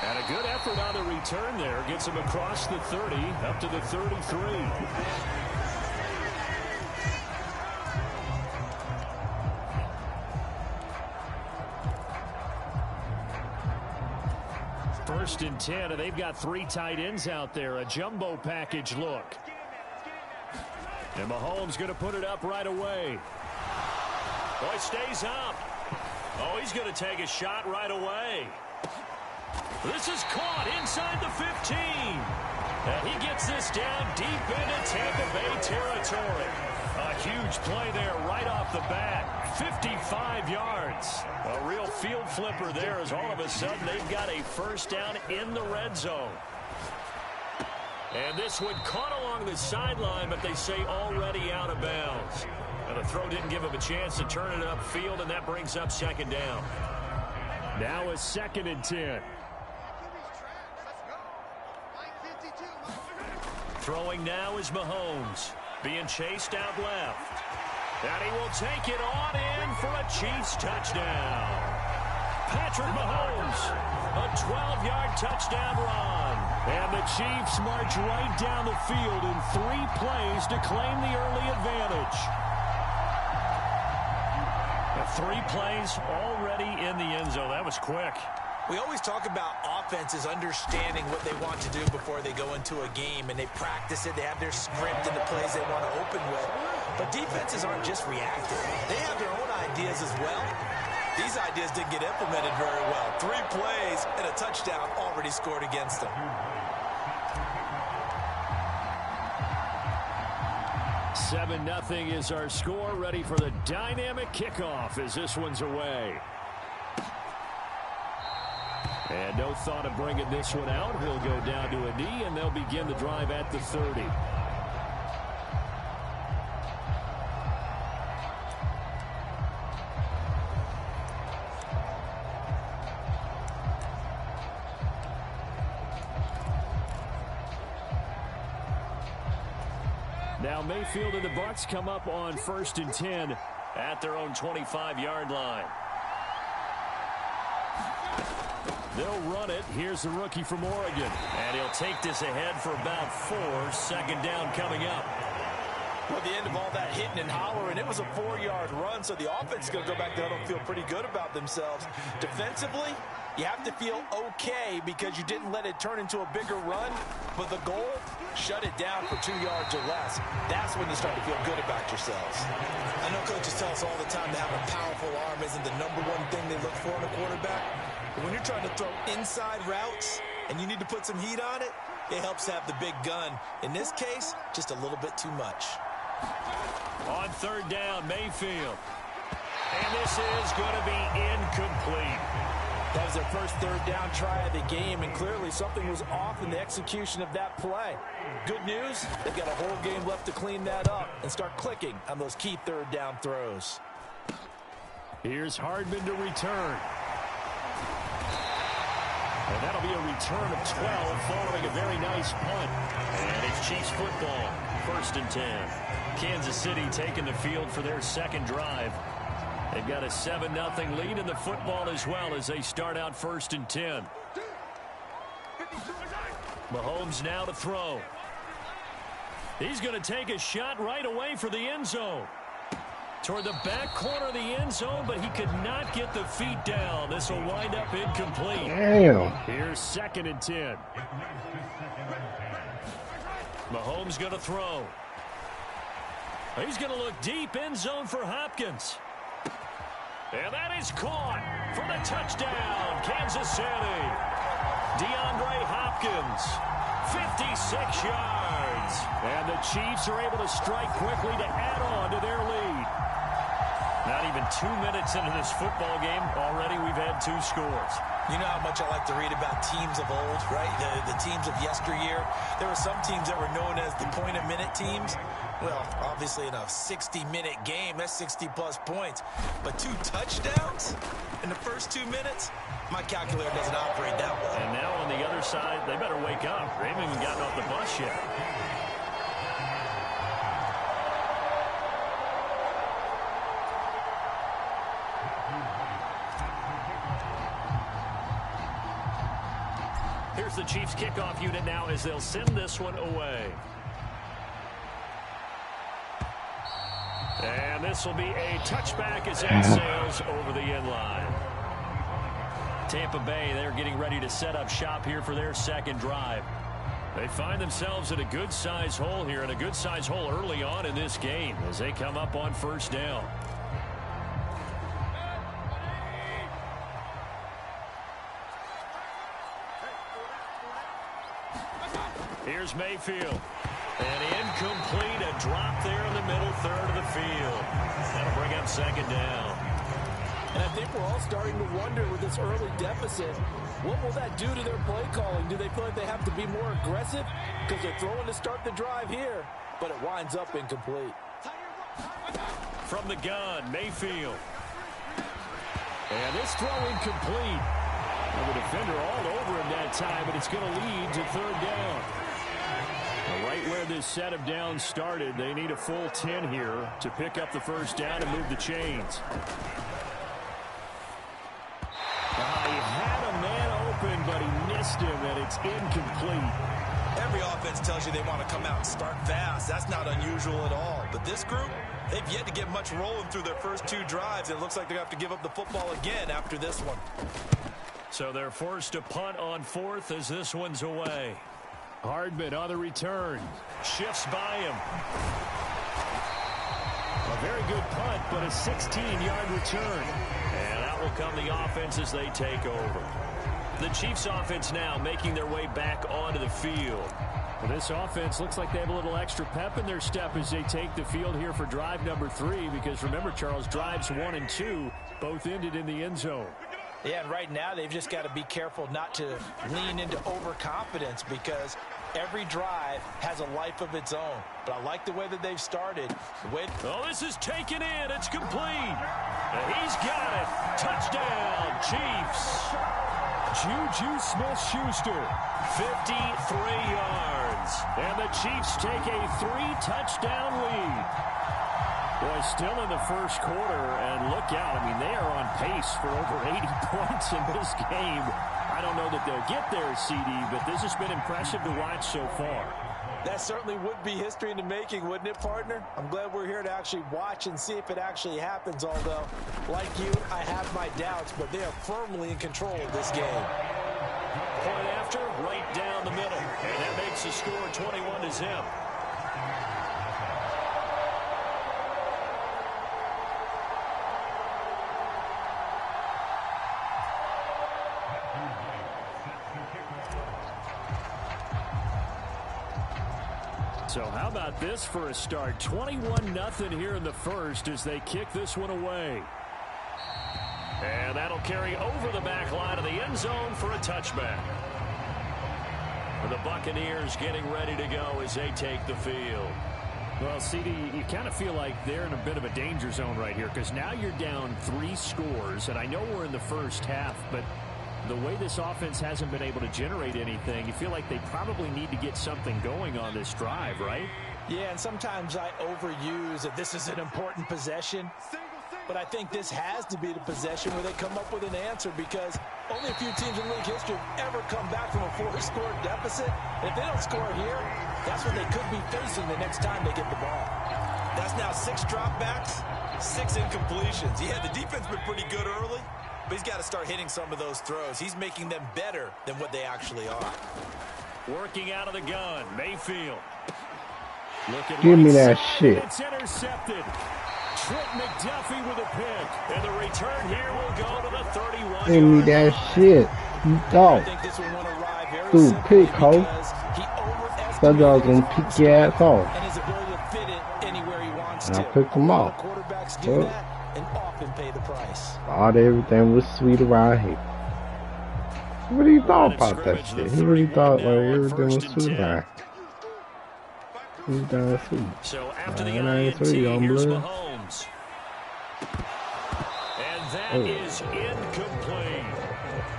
And a good effort on the return there. Gets him across the 30, up to the 33. First and 10, and they've got 3 tight ends out there. A jumbo package look. And Mahomes going to put it up right away. Boy, stays up. Oh, he's going to take a shot right away. This is caught inside the 15. And he gets this down deep into Tampa Bay territory. A huge play there right off the bat. 55 yards. A real field flipper there as all of a sudden they've got a first down in the red zone. And this one caught along the sideline, but they say already out of bounds. And the throw didn't give him a chance to turn it upfield, and that brings up second down. Now a 2nd and 10. Throwing now is Mahomes. Being chased out left. And he will take it on in for a Chiefs touchdown. Patrick Mahomes, a 12-yard touchdown run. And the Chiefs march right down the field in 3 plays to claim the early advantage. 3 plays already in the end zone. That was quick. We always talk about offenses understanding what they want to do before they go into a game, and they practice it. They have their script and the plays they want to open with. But defenses aren't just reactive. They have their own ideas as well. These ideas didn't get implemented very well. 3 plays and a touchdown already scored against them. 7-0 is our score. Ready for the dynamic kickoff as this one's away. And no thought of bringing this one out. He'll go down to a knee, and they'll begin the drive at the 30. Now Mayfield and the Bucs come up on 1st and 10 at their own 25-yard line. They'll run it. Here's the rookie from Oregon. And he'll take this ahead for about 4. 2nd down coming up. Well, at the end of all that hitting and hollering, it was a 4-yard run, so the offense is going to go back there and feel pretty good about themselves. Defensively, you have to feel okay because you didn't let it turn into a bigger run. But the goal, shut it down for 2 yards or less. That's when you start to feel good about yourselves. I know coaches tell us all the time that having a powerful arm isn't the #1 thing they look for in a quarterback. But when you're trying to throw inside routes and you need to put some heat on it, it helps have the big gun. In this case, just a little bit too much. On 3rd down, Mayfield. And this is going to be incomplete. That was their first 3rd down try of the game, and clearly something was off in the execution of that play. Good news, they've got a whole game left to clean that up and start clicking on those key 3rd down throws. Here's Hardman to return. And that'll be a return of 12 following a very nice punt. And it's Chiefs football, 1st and 10. Kansas City taking the field for their 2nd drive. They've got a 7-0 lead in the football as well as they start out 1st and 10. Mahomes now to throw. He's going to take a shot right away for the end zone. Toward the back corner of the end zone, but he could not get the feet down. This will wind up incomplete. Damn. Here's 2nd and 10. Mahomes going to throw. He's going to look deep end zone for Hopkins. And that is caught for the touchdown, Kansas City. DeAndre Hopkins, 56 yards. And the Chiefs are able to strike quickly to add on to their lead. Not even 2 minutes into this football game, already we've had 2 scores. You know how much I like to read about teams of old, right? The teams of yesteryear. There were some teams that were known as the point-a-minute teams. Well, obviously in a 60-minute game, that's 60-plus points. But 2 touchdowns in the first 2 minutes? My calculator doesn't operate that well. And now on the other side, they better wake up. They haven't even gotten off the bus yet. Here's the Chiefs kickoff unit now as they'll send this one away. And this will be a touchback as it sails over the end line. Tampa Bay, they're getting ready to set up shop here for their second drive. They find themselves in a good-size hole here, and a good-size hole early on in this game as they come up on first down. Here's Mayfield. And incomplete, a drop there in the middle third of the field. That'll bring up second down. And I think we're all starting to wonder with this early deficit, what will that do to their play calling? Do they feel like they have to be more aggressive because they're throwing to start the drive here, but it winds up incomplete? From the gun, Mayfield. And this throw incomplete. And the defender all over him that time, but it's going to lead to third down. Right where this set of downs started, they need a full 10 here to pick up the first down and move the chains. He had a man open, but he missed him, and it's incomplete. Every offense tells you they want to come out and start fast. That's not unusual at all. But this group, they've yet to get much rolling through their first two drives. It looks like they're going to have to give up the football again after this one. So they're forced to punt on fourth as this one's away. Hardman on the return. Shifts by him. A very good punt, but a 16-yard return. And out will come the offense as they take over. The Chiefs offense now making their way back onto the field. Well, this offense looks like they have a little extra pep in their step as they take the field here for drive number 3. Because remember, Charles, drives 1 and 2 both ended in the end zone. Yeah, and right now they've just got to be careful not to lean into overconfidence because every drive has a life of its own. But I like the way that they've started. Oh, this is taken in. It's complete. He's got it. Touchdown, Chiefs. Juju Smith-Schuster, 53 yards. And the Chiefs take a 3-touchdown lead. Boy, still in the first quarter, and look out. I mean, they are on pace for over 80 points in this game. I don't know that they'll get there, CD, but this has been impressive to watch so far. That certainly would be history in the making, wouldn't it, partner? I'm glad we're here to actually watch and see if it actually happens, although, like you, I have my doubts, but they are firmly in control of this game. Point after, right down the middle, and that makes the score 21-0. So how about this for a start? 21-0 here in the first as they kick this one away. And that'll carry over the back line of the end zone for a touchback. The Buccaneers getting ready to go as they take the field. Well, CD, you kind of feel like they're in a bit of a danger zone right here because now you're down 3 scores, and I know we're in the first half, but the way this offense hasn't been able to generate anything, you feel like they probably need to get something going on this drive, right? Yeah, and sometimes I overuse that this is an important possession, but I think this has to be the possession where they come up with an answer because only a few teams in league history have ever come back from a 4-score deficit. If they don't score here, that's what they could be facing the next time they get the ball. That's now 6 dropbacks, 6 incompletions. Yeah, the defense has been pretty good early, but he's got to start hitting some of those throws. He's making them better than what they actually are. Working out of the gun, Mayfield. Give me that shit. It's intercepted. Trent McDuffie with a pick. And the return here will go to the 31. Give me that shit. You thought. Dude, pick, ho. That dog's gonna pick your ass off. And his ability to fit it anywhere he wants I to. picked him off. Quarterbacks do that and often pay the price. Thought everything was sweet around here. What do you thought about that shit? He really thought like everything was sweet around. He's done sweet. So after the INT, here's Mahomes. And that is incomplete.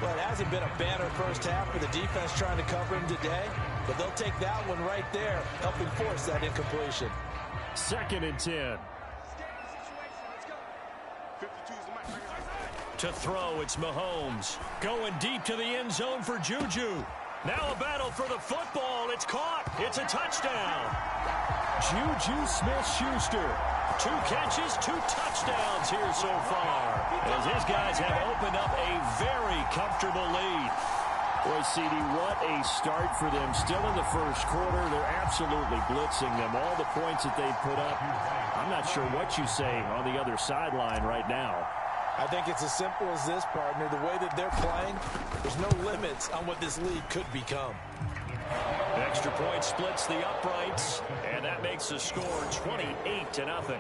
Well, it hasn't been a banner first half for the defense trying to cover him today, but they'll take that one right there, helping force that incompletion. 2nd and 10. To throw, it's Mahomes. Going deep to the end zone for Juju. Now a battle for the football. It's caught. It's a touchdown. Juju Smith-Schuster. 2 catches, 2 touchdowns here so far, as his guys have opened up a very comfortable lead. Boy, CD, what a start for them. Still in the first quarter, they're absolutely blitzing them. All the points that they've put up, I'm not sure what you say on the other sideline right now. I think it's as simple as this, partner. The way that they're playing, there's no limits on what this league could become. Extra point splits the uprights, and that makes the score 28-0.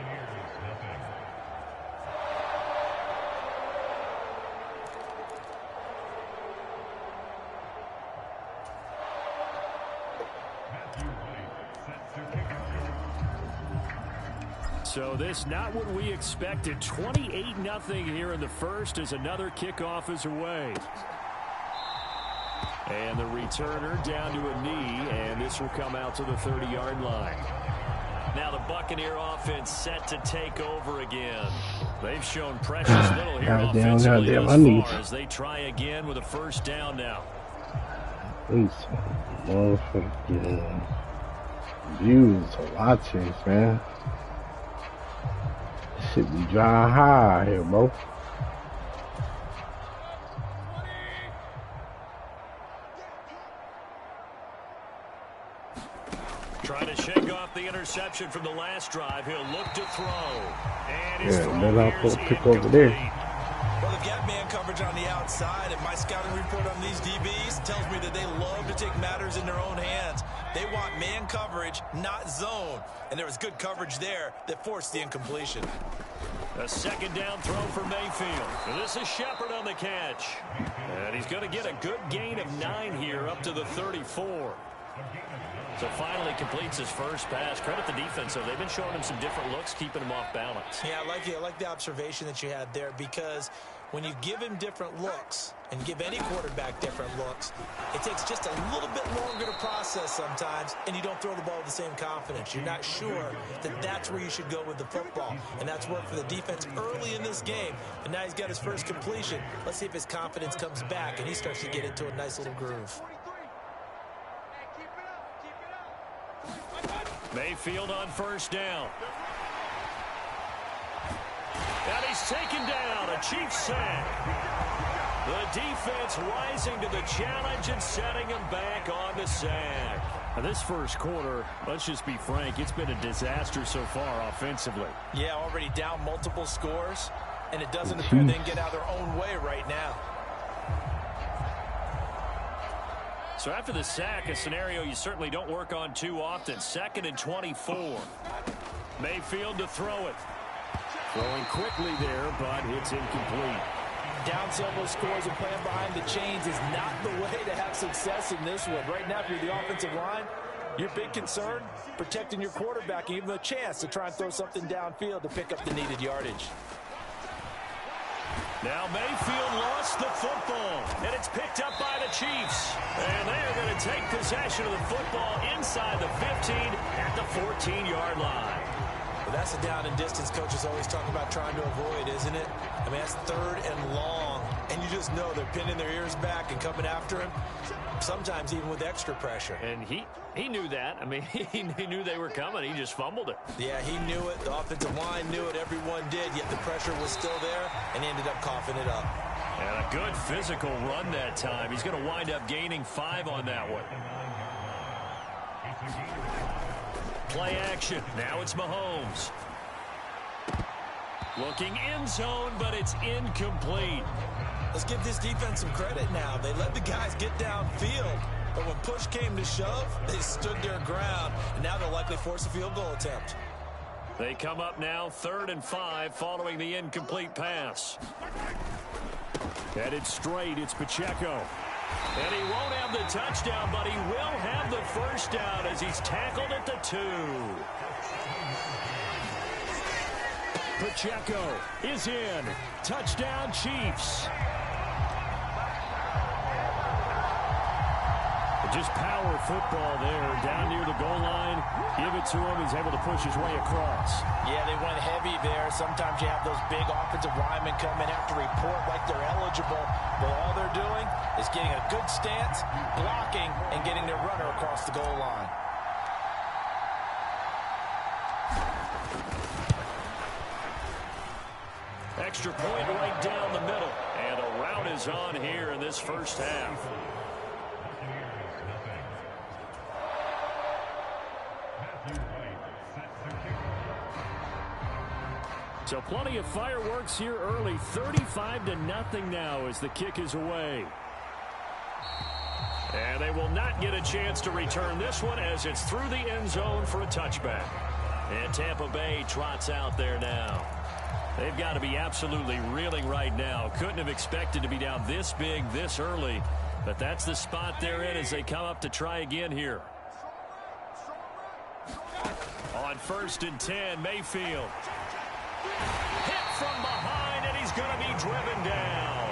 So this not what we expected. 28-0 here in the first as another kickoff is away. And the returner down to a knee, and this will come out to the 30-yard line. Now the Buccaneer offense set to take over again. They've shown precious little here offensively thus far as they try again with a first down now. Motherfucking views to watch this, man. Shit be dry high here, bro. Trying to shake off the interception from the last drive. He'll look to throw. And his then I'll put a pick over there. Well, they've got man coverage on the outside, and my scouting report on these DBs tells me that they love to take matters in their own hands. They want man coverage, not zone. And there was good coverage there that forced the incompletion. A second down throw for Mayfield. And this is Shepard on the catch. And he's going to get a good gain of 9 here up to the 34. So finally completes his first pass. Credit the defense, though. They've been showing him some different looks, keeping him off balance. Yeah, I like the observation that you had there, because when you give him different looks and give any quarterback different looks, it takes just a little bit longer to process sometimes, and you don't throw the ball with the same confidence. You're not sure that that's where you should go with the football, and that's worked for the defense early in this game. And now he's got his first completion. Let's see if his confidence comes back and he starts to get into a nice little groove. Mayfield on first down. And he's taken down. A Chiefs sack. The defense rising to the challenge and setting him back on the sack. Now this first quarter, let's just be frank, it's been a disaster so far offensively. Yeah, already down multiple scores, and it doesn't appear they can get out of their own way right now. So after the sack, a scenario you certainly don't work on too often. 2nd and 24. Mayfield to throw it. Throwing quickly there, but it's incomplete. Down several scores and playing behind the chains is not the way to have success in this one. Right now, if you're the offensive line, your big concern, protecting your quarterback, even a chance to try and throw something downfield to pick up the needed yardage. Now Mayfield lost the football, and it's picked up by the Chiefs. And they're going to take possession of the football inside the 15 at the 14-yard line. Well, that's a down and distance coaches always talk about trying to avoid, isn't it? I mean, that's 3rd and long, and you just know they're pinning their ears back and coming after him, sometimes even with extra pressure. And he knew that. I mean, he knew they were coming. He just fumbled it. Yeah, he knew it. The offensive line knew it. Everyone did, yet the pressure was still there, and he ended up coughing it up. And a good physical run that time. He's going to wind up gaining 5 on that one. Play action. Now it's Mahomes. Looking end zone, but it's incomplete. Let's give this defense some credit now. They let the guys get downfield, but when push came to shove, they stood their ground, and now they'll likely force a field goal attempt. They come up now 3rd and 5 following the incomplete pass. Headed straight, it's Pacheco. And he won't have the touchdown, but he will have the first down as he's tackled at the 2. Pacheco is in. Touchdown, Chiefs. Just power football there. Down near the goal line. Give it to him. He's able to push his way across. Yeah, they went heavy there. Sometimes you have those big offensive linemen come in, have to report like they're eligible. But all they're doing is getting a good stance, blocking, and getting their runner across the goal line. Extra point right down the middle. And a rout is on here in this first half. So plenty of fireworks here early. 35-0 now as the kick is away. And they will not get a chance to return this one as it's through the end zone for a touchback. And Tampa Bay trots out there now. They've got to be absolutely reeling right now. Couldn't have expected to be down this big this early. But that's the spot they're in as they come up to try again here. On 1st and 10, Mayfield. Hit from behind, and he's going to be driven down.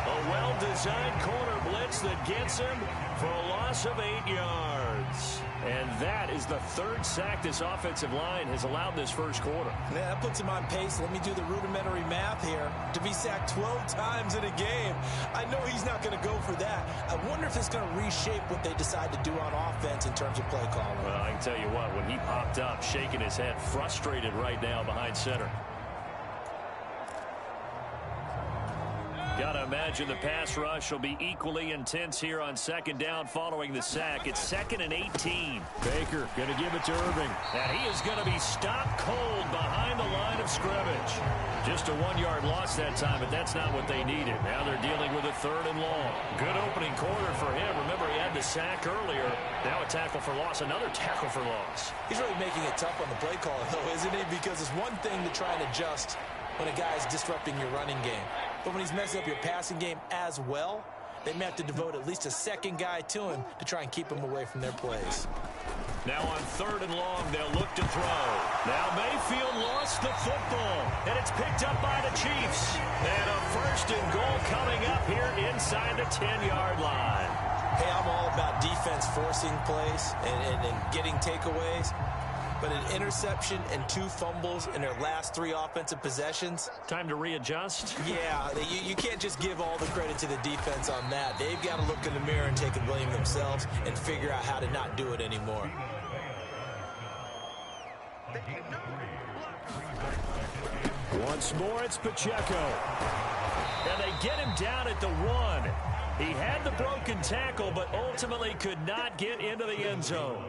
A well-designed corner blitz that gets him for a loss of 8 yards. And that is the 3rd sack this offensive line has allowed this first quarter. Yeah, that puts him on pace. Let me do the rudimentary math here. To be sacked 12 times in a game, I know he's not going to go for that. I wonder if it's going to reshape what they decide to do on offense in terms of play calling. Well, I can tell you what, when he popped up, shaking his head, frustrated right now behind center. Got to imagine the pass rush will be equally intense here on 2nd down following the sack. It's 2nd and 18. Baker going to give it to Irving. And he is going to be stopped cold behind the line of scrimmage. Just a 1-yard loss that time, but that's not what they needed. Now they're dealing with a 3rd and long. Good opening quarter for him. Remember, he had the sack earlier. Now a tackle for loss, another tackle for loss. He's really making it tough on the play call, though, isn't he? Because it's one thing to try and adjust when a guy is disrupting your running game. But when he's messing up your passing game as well, they may have to devote at least a 2nd guy to him to try and keep him away from their plays. Now on 3rd and long, they'll look to throw. Now Mayfield lost the football, and it's picked up by the Chiefs. And a 1st and goal coming up here inside the 10-yard line. Hey, I'm all about defense forcing plays and getting takeaways. But an interception and 2 fumbles in their last 3 offensive possessions. Time to readjust? Yeah, you can't just give all the credit to the defense on that. They've got to look in the mirror and take the blame themselves and figure out how to not do it anymore. Once more, it's Pacheco. And they get him down at the 1. He had the broken tackle, but ultimately could not get into the end zone.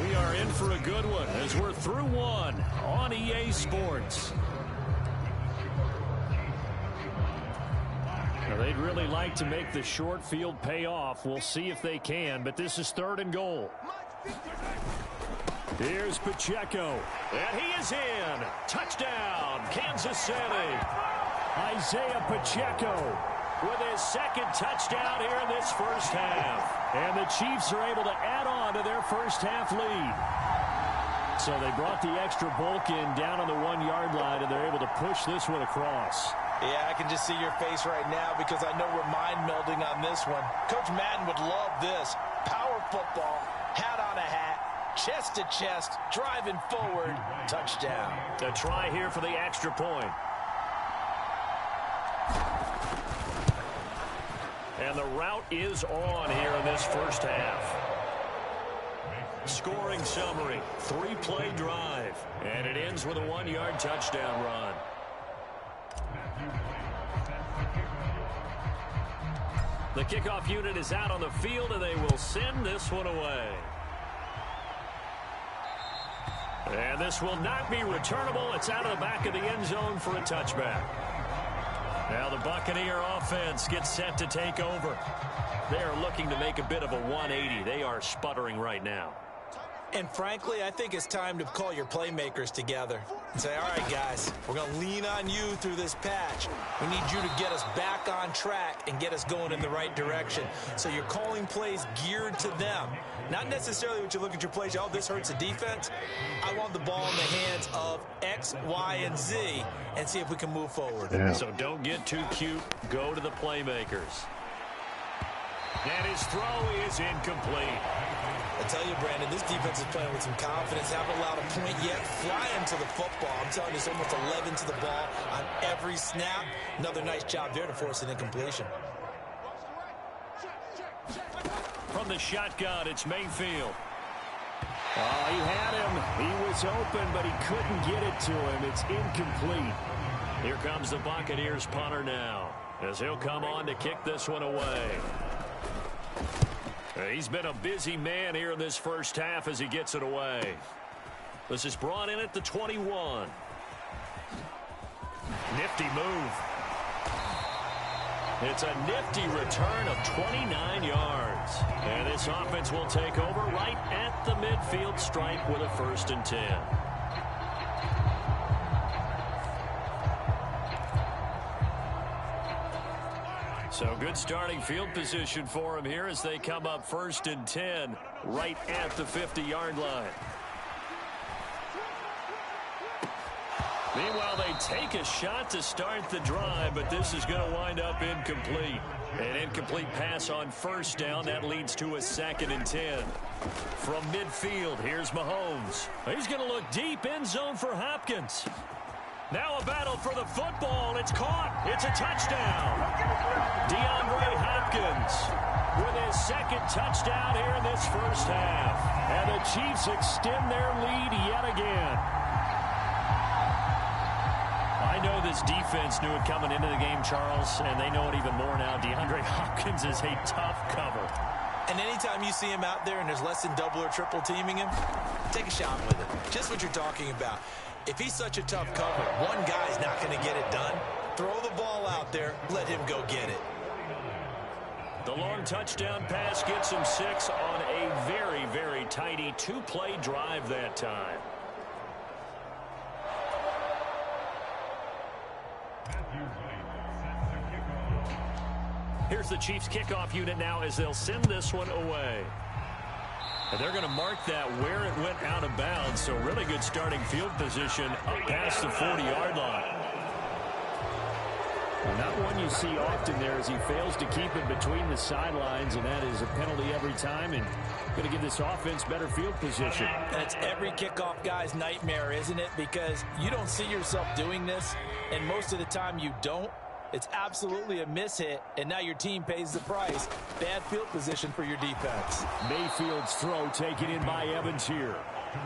We are in for a good one as we're through 1 on EA Sports. Now, they'd really like to make the short field pay off. We'll see if they can, but this is 3rd and goal. Here's Pacheco, and he is in. Touchdown, Kansas City. Isaiah Pacheco with his 2nd touchdown here in this first half. And the Chiefs are able to add on to their first half lead. So they brought the extra bulk in down on the 1-yard line, and they're able to push this one across. Yeah, I can just see your face right now because I know we're mind melding on this one. Coach Madden would love this. Power football, hat on a hat, chest to chest, driving forward, touchdown. A try here for the extra point. And the route is on here in this first half. Scoring summary, 3-play drive. And it ends with a 1-yard touchdown run. The kickoff unit is out on the field, and they will send this one away. And this will not be returnable. It's out of the back of the end zone for a touchback. Now the Buccaneer offense gets set to take over. They are looking to make a bit of a 180. They are sputtering right now. And frankly, I think it's time to call your playmakers together and say, all right, guys, we're going to lean on you through this patch. We need you to get us back on track and get us going in the right direction. So you're calling plays geared to them. Not necessarily when you look at your plays, oh, this hurts the defense. I want the ball in the hands of X, Y, and Z and see if we can move forward. Yeah. So don't get too cute. Go to the playmakers. And his throw is incomplete. I tell you, Brandon, this defense is playing with some confidence. Haven't allowed a point yet. Flying to the football. I'm telling you, it's almost 11 to the ball on every snap. Another nice job there to force an incompletion. From the shotgun, it's Mayfield. Oh, he had him. He was open, but he couldn't get it to him. It's incomplete. Here comes the Buccaneers punter now, as he'll come on to kick this one away. He's been a busy man here in this first half as he gets it away. This is brought in at the 21. Nifty move. It's a nifty return of 29 yards. And this offense will take over right at the midfield stripe with a 1st and 10. So good starting field position for him here as they come up 1st and 10 right at the 50-yard line. Meanwhile, they take a shot to start the drive, but this is going to wind up incomplete. An incomplete pass on 1st down. That leads to a 2nd and 10. From midfield, here's Mahomes. He's going to look deep, end zone for Hopkins. Now a battle for the football. It's caught. It's a touchdown. DeAndre Hopkins with his 2nd touchdown here in this first half. And the Chiefs extend their lead yet again. I know this defense knew it coming into the game, Charles, and they know it even more now. DeAndre Hopkins is a tough cover. And anytime you see him out there and there's less than double or triple teaming him, take a shot with him. Just what you're talking about. If he's such a tough cover, one guy's not going to get it done. Throw the ball out there. Let him go get it. The long touchdown pass gets him 6 on a very, very tidy 2-play drive that time. Here's the Chiefs kickoff unit now as they'll send this one away. And they're going to mark that where it went out of bounds. So really good starting field position up past the 40-yard line. Well, not one you see often there as he fails to keep it between the sidelines, and that is a penalty every time, and going to give this offense better field position. And it's every kickoff guy's nightmare, isn't it? Because you don't see yourself doing this, and most of the time you don't. It's absolutely a mishit, and now your team pays the price. Bad field position for your defense. Mayfield's throw taken in by Evans here.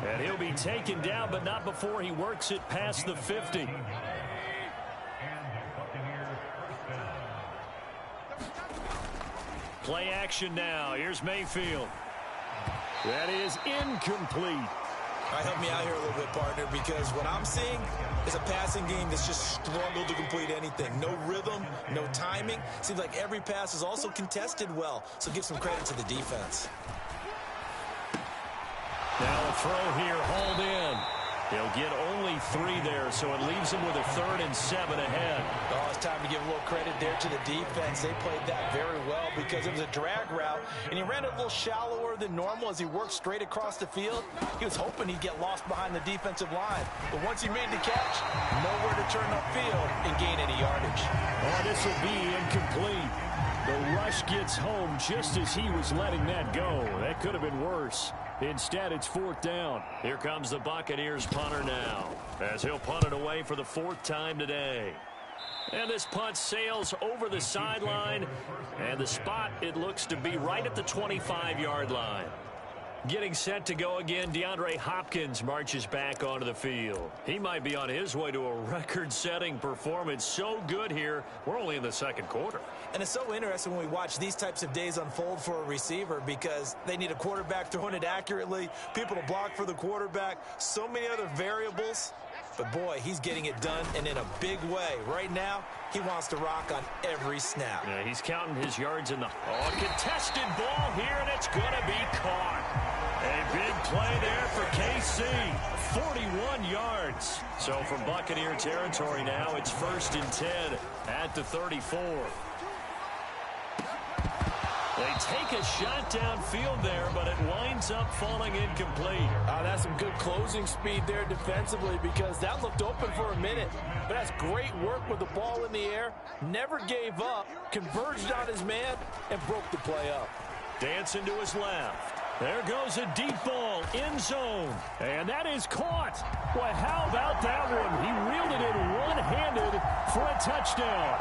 And he'll be taken down, but not before he works it past the 50. Play action now. Here's Mayfield. That is incomplete. All right, help me out here a little bit, partner, because what I'm seeing is a passing game that's just struggled to complete anything. No rhythm, no timing. Seems like every pass is also contested well, so give some credit to the defense. Now a throw here, hauled in. He'll get only 3 there, so it leaves him with a 3rd and 7 ahead. Oh, it's time to give a little credit there to the defense. They played that very well because it was a drag route, and he ran it a little shallower than normal as he worked straight across the field. He was hoping he'd get lost behind the defensive line, but once he made the catch, nowhere to turn upfield and gain any yardage. Oh, this will be incomplete. The rush gets home just as he was letting that go. That could have been worse. Instead, it's 4th down. Here comes the Buccaneers punter now, as he'll punt it away for the 4th time today. And this punt sails over the sideline, and the spot, it looks to be right at the 25-yard line. Getting set to go again, DeAndre Hopkins marches back onto the field. He might be on his way to a record-setting performance. So good here, we're only in the 2nd quarter. And it's so interesting when we watch these types of days unfold for a receiver because they need a quarterback throwing it accurately, people to block for the quarterback, so many other variables. But, boy, he's getting it done and in a big way. Right now, he wants to rock on every snap. Yeah, he's counting his yards in the contested ball here, and it's going to be caught. A big play there for KC. 41 yards. So from Buccaneer territory now, it's 1st and 10 at the 34. They take a shot downfield there, but it winds up falling incomplete. That's some good closing speed there defensively because that looked open for a minute. But But that's great work with the ball in the air. Never gave up, converged on his man, and broke the play up. Dancing to his left. There goes a deep ball, end zone. And that is caught. Boy, how about that one? He reeled it in one-handed for a touchdown.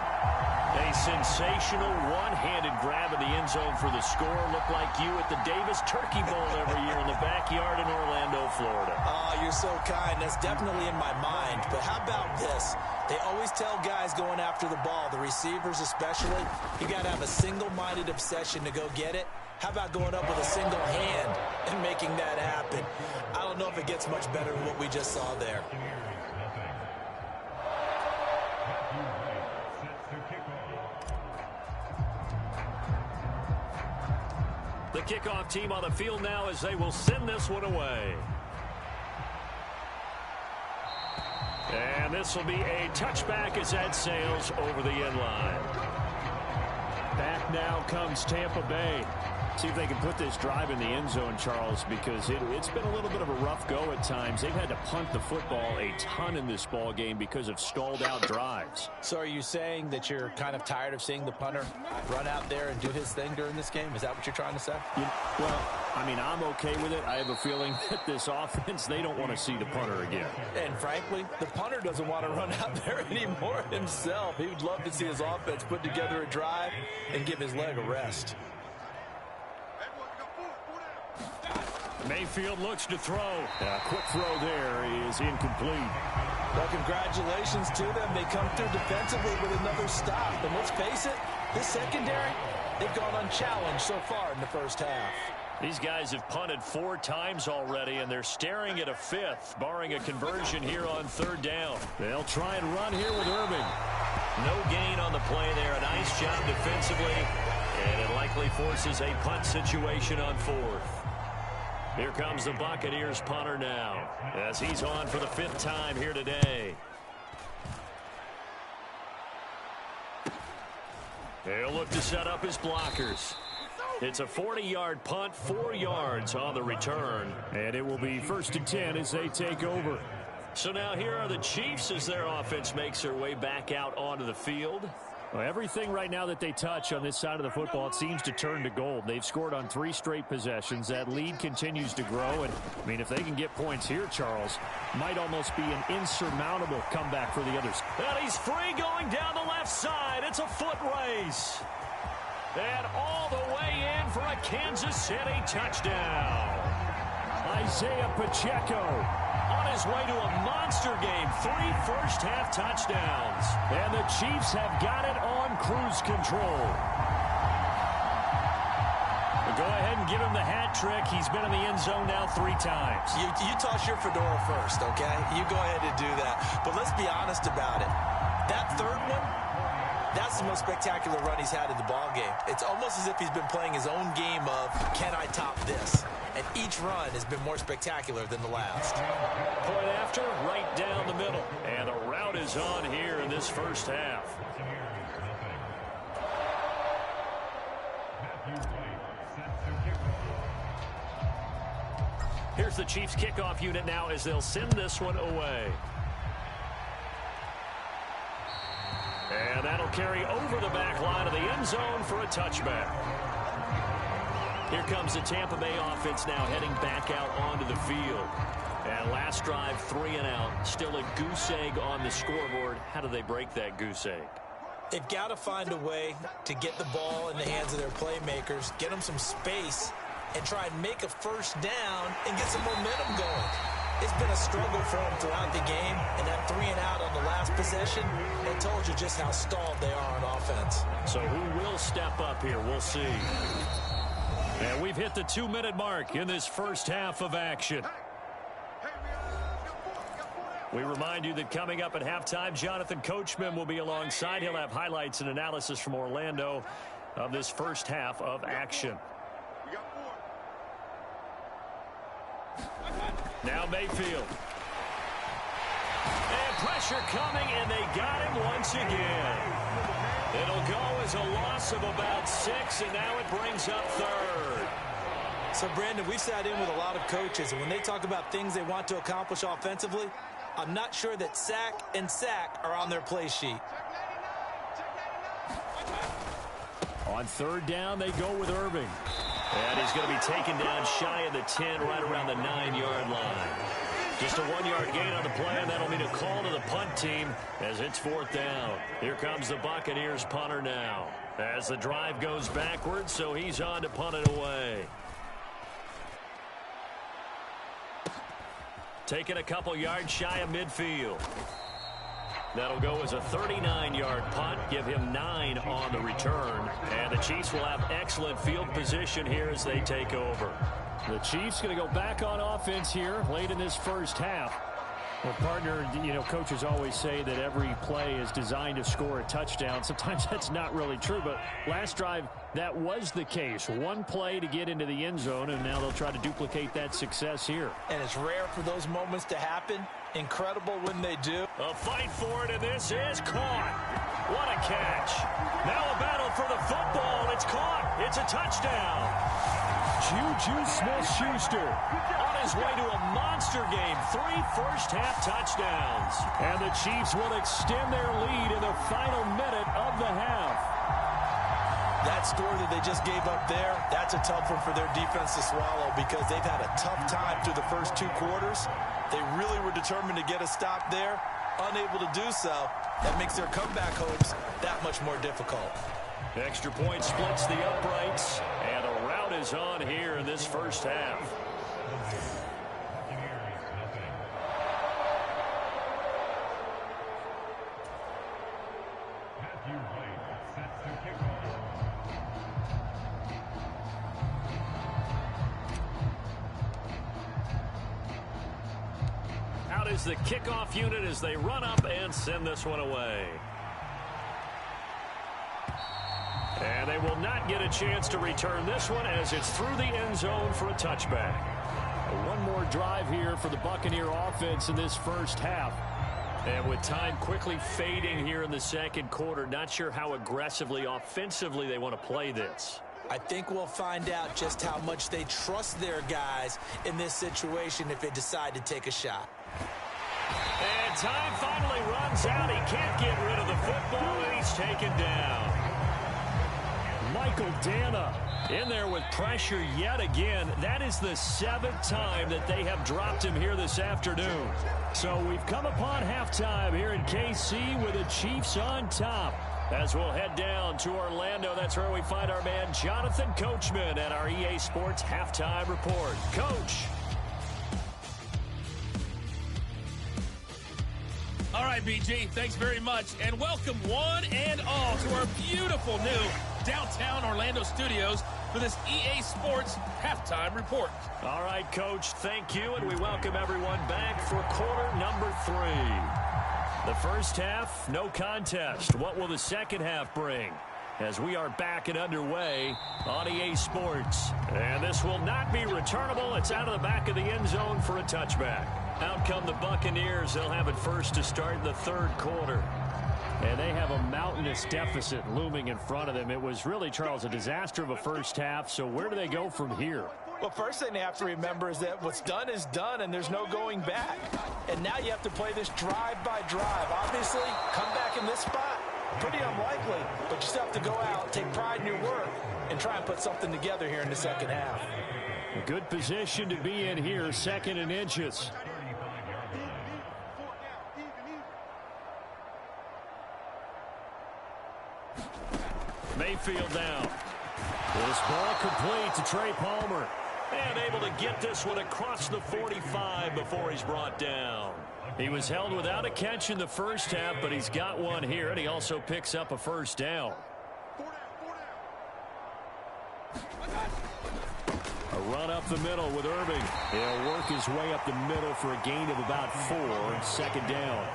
A sensational one-handed grab in the end zone for the score. Looked like you at the Davis Turkey Bowl every year in the backyard in Orlando, Florida. Oh, you're so kind. That's definitely in my mind. But how about this? They always tell guys going after the ball, the receivers especially, you got to have a single-minded obsession to go get it. How about going up with a single hand and making that happen? I don't know if it gets much better than what we just saw there. The kickoff team on the field now as they will send this one away. And this will be a touchback as that sails over the end line. Back now comes Tampa Bay. See if they can put this drive in the end zone, Charles, because it's been a little bit of a rough go at times. They've had to punt the football a ton in this ball game because of stalled-out drives. So are you saying that you're kind of tired of seeing the punter run out there and do his thing during this game? Is that what you're trying to say? Well, I mean, I'm okay with it. I have a feeling that this offense, they don't want to see the punter again. And frankly, the punter doesn't want to run out there anymore himself. He would love to see his offense put together a drive and give his leg a rest. Mayfield looks to throw. A quick throw there is incomplete. Well, congratulations to them. They come through defensively with another stop. And let's face it, this secondary, they've gone unchallenged so far in the first half. These guys have punted 4 times already, and they're staring at a 5th, barring a conversion here on 3rd down. They'll try and run here with Irving. No gain on the play there. A nice job defensively, and it likely forces a punt situation on 4th. Here comes the Buccaneers punter now, as he's on for the 5th time here today. He'll look to set up his blockers. It's a 40-yard punt, 4 yards on the return. And it will be 1st and 10 as they take over. So now here are the Chiefs as their offense makes their way back out onto the field. Well, everything right now that they touch on this side of the football, it seems to turn to gold. They've scored on 3 straight possessions. That lead continues to grow. And, I mean, if they can get points here, Charles, might almost be an insurmountable comeback for the others. And he's free going down the left side. It's a foot race. And all the way in for a Kansas City touchdown. Isaiah Pacheco on his way to a monster game. 3 first-half touchdowns. And the Chiefs have got it on cruise control. Go ahead and give him the hat trick. He's been in the end zone now 3 times. You toss your fedora first, okay? You go ahead and do that. But let's be honest about it. That 3rd one, that's the most spectacular run he's had in the ball game. It's almost as if he's been playing his own game of, can I top this? And each run has been more spectacular than the last. Point after, right down the middle. And the route is on here in this first half. Here's the Chiefs kickoff unit now as they'll send this one away. And that'll carry over the back line of the end zone for a touchback. Here comes the Tampa Bay offense now heading back out onto the field. And last drive, 3 and out. Still a goose egg on the scoreboard. How do they break that goose egg? They've got to find a way to get the ball in the hands of their playmakers, get them some space, and try and make a first down and get some momentum going. It's been a struggle for them throughout the game, and that 3 and out on the last possession, it told you just how stalled they are on offense. So who will step up here? We'll see. And we've hit the 2-minute mark in this first half of action. We remind you that coming up at halftime, Jonathan Coachman will be alongside. He'll have highlights and analysis from Orlando of this first half of action. Now Mayfield. And pressure coming, and they got him once again. It'll go as a loss of about 6, and now it brings up 3rd. So, Brandon, we've sat in with a lot of coaches, and when they talk about things they want to accomplish offensively, I'm not sure that sack and sack are on their play sheet. On third down, they go with Irving. And he's going to be taken down shy of the 10, right around the 9-yard line. Just a 1-yard gain on the play, and that'll mean a call to the punt team as it's fourth down. Here comes the Buccaneers punter now. As the drive goes backwards, so he's on to punt it away. Taking a couple yards shy of midfield. That'll go as a 39-yard punt, give him 9 on the return. And the Chiefs will have excellent field position here as they take over. The Chiefs going to go back on offense here late in this first half. Well, partner, coaches always say that every play is designed to score a touchdown. Sometimes that's not really true, but last drive, that was the case. One play to get into the end zone, and now they'll try to duplicate that success here. And it's rare for those moments to happen. Incredible when they do. A fight for it, and this is caught. What a catch. Now a battle for the football. It's caught. It's a touchdown. Juju Smith-Schuster on his way to a monster game. 3 first-half touchdowns. And the Chiefs will extend their lead in the final minute of the half. That score that they just gave up there, that's a tough one for their defense to swallow because they've had a tough time through the first 2 quarters. They really were determined to get a stop there. Unable to do so. That makes their comeback hopes that much more difficult. Extra point splits the uprights, and a rout is on here in this first half. Out is the kickoff unit as they run up and send this one away. And they will not get a chance to return this one as it's through the end zone for a touchback. One more drive here for the Buccaneer offense in this first half. And with time quickly fading here in the second quarter, not sure how aggressively, offensively they want to play this. I think we'll find out just how much they trust their guys in this situation if they decide to take a shot. And time finally runs out. He can't get rid of the football, and he's taken down. Michael Dana in there with pressure yet again. That is the 7th time that they have dropped him here this afternoon. So we've come upon halftime here in KC with the Chiefs on top. As we'll head down to Orlando, that's where we find our man Jonathan Coachman at our EA Sports Halftime Report. Coach. All right, BG, thanks very much. And welcome one and all to our beautiful new downtown Orlando studios for this EA Sports Halftime Report. All right, Coach, thank you, and we welcome everyone back for quarter number 3. The first half, no contest. What will the second half bring? As we are back and underway on EA Sports. And this will not be returnable. It's out of the back of the end zone for a touchback. Out come the Buccaneers. They'll have it first to start in the third quarter. And they have a mountainous deficit looming in front of them. It was really, Charles, a disaster of a first half. So where do they go from here? Well, first thing they have to remember is that what's done is done, and there's no going back. And now you have to play this drive by drive. Obviously, come back in this spot, pretty unlikely, but you still have to go out, take pride in your work, and try and put something together here in the second half. A good position to be in here, 2nd and inches. Mayfield down. This ball complete to Trey Palmer. And able to get this one across the 45 before he's brought down. He was held without a catch in the first half, but he's got one here, and he also picks up a first down. A run up the middle with Irving. He'll work his way up the middle for a gain of about 4, 2nd down.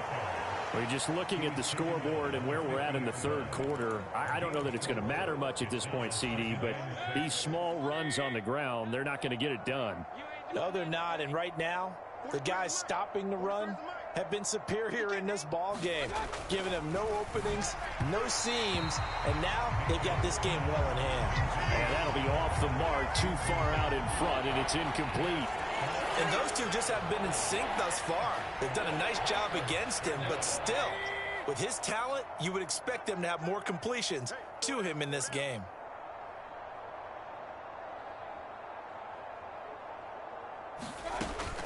We're just looking at the scoreboard and where we're at in the third quarter. I don't know that it's going to matter much at this point, CD, but these small runs on the ground, they're not going to get it done. No, they're not. And right now, the guys stopping the run have been superior in this ball game, giving them no openings, no seams, and now they've got this game well in hand. And that'll be off the mark, too far out in front, and it's incomplete. And those two just haven't been in sync thus far. They've done a nice job against him, but still, with his talent, you would expect them to have more completions to him in this game.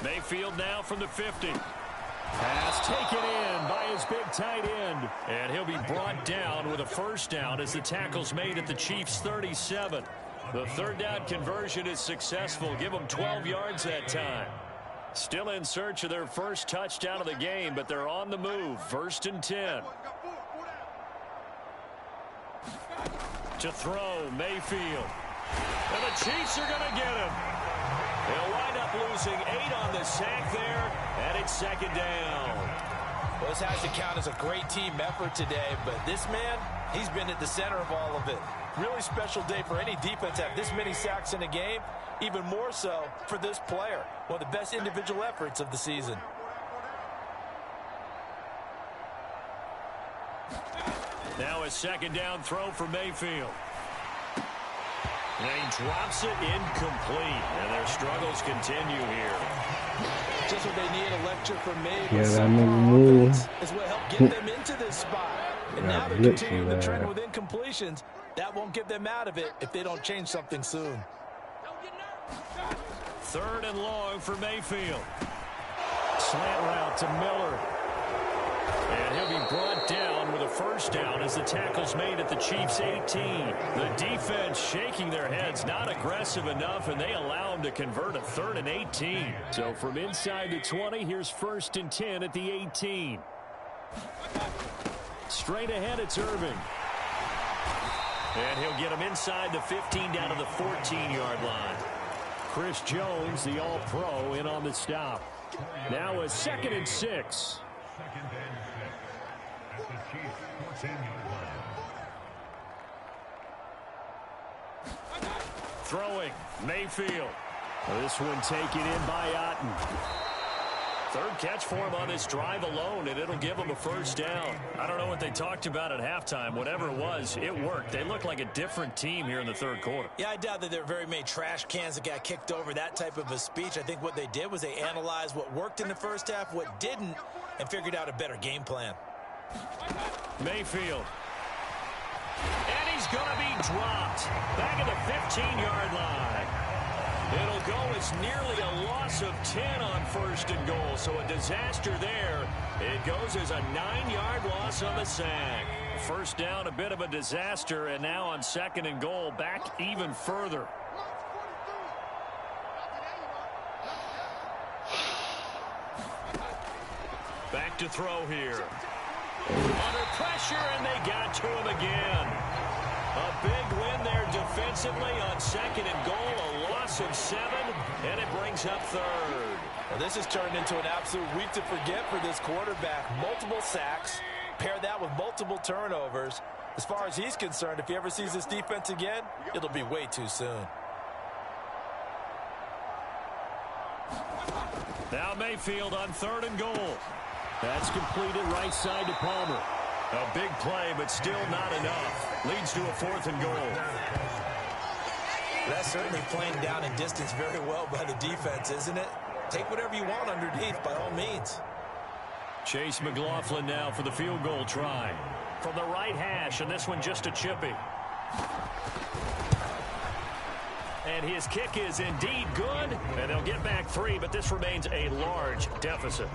Mayfield now from the 50. Pass taken in by his big tight end. And he'll be brought down with a first down as the tackle's made at the Chiefs' 37. The third down conversion is successful. Give them 12 yards that time. Still in search of their first touchdown of the game, but they're on the move. 1st and 10. To throw, Mayfield. And the Chiefs are going to get him. They'll wind up losing 8 on the sack there, and it's 2nd down. Well, this has to count as a great team effort today, but this man, he's been at the center of all of it. Really special day for any defense to have this many sacks in a game, even more so for this player. One of the best individual efforts of the season. Now a 2nd down throw for Mayfield. And he drops it incomplete. And their struggles continue here. Just what they need, a lecture from May. Yeah, that move is what helped get them into this spot. And now they're continuing the trend with incompletions. That won't get them out of it if they don't change something soon. 3rd and long for Mayfield. Slant route to Miller. And he'll be brought down with a first down as the tackle's made at the Chiefs' 18. The defense shaking their heads, not aggressive enough, and they allow him to convert a 3rd and 18. So from inside the 20, here's 1st and 10 at the 18. Straight ahead, it's Irving. And he'll get him inside the 15 down to the 14-yard line. Chris Jones, the All-Pro, in on the stop. Now a 2nd and 6. Throwing, Mayfield. This one taken in by Otten. 3rd catch for him on this drive alone, and it'll give him a first down. I don't know what they talked about at halftime. Whatever it was, it worked. They look like a different team here in the 3rd quarter. Yeah, I doubt that there are very many trash cans that got kicked over, that type of a speech. I think what they did was they analyzed what worked in the first half, what didn't, and figured out a better game plan. Mayfield. And he's going to be dropped back at the 15-yard line. It'll go as nearly a loss of 10 on 1st and goal, so a disaster there. It goes as a 9-yard loss on the sack. First down, a bit of a disaster, and now on 2nd and goal, back even further. Back to throw here. Under pressure, and they got to him again. A big win there defensively on 2nd and goal, a loss of 7, and it brings up 3rd. Well, this has turned into an absolute week to forget for this quarterback. Multiple sacks, pair that with multiple turnovers. As far as he's concerned, if he ever sees this defense again, it'll be way too soon. Now Mayfield on 3rd and goal. That's completed right side to Palmer. A big play, but still not enough. Leads to a 4th and goal. That's certainly playing down in distance very well by the defense, isn't it? Take whatever you want underneath, by all means. Chase McLaughlin now for the field goal try. From the right hash, and this one just a chippy. And his kick is indeed good, and they'll get back 3, but this remains a large deficit.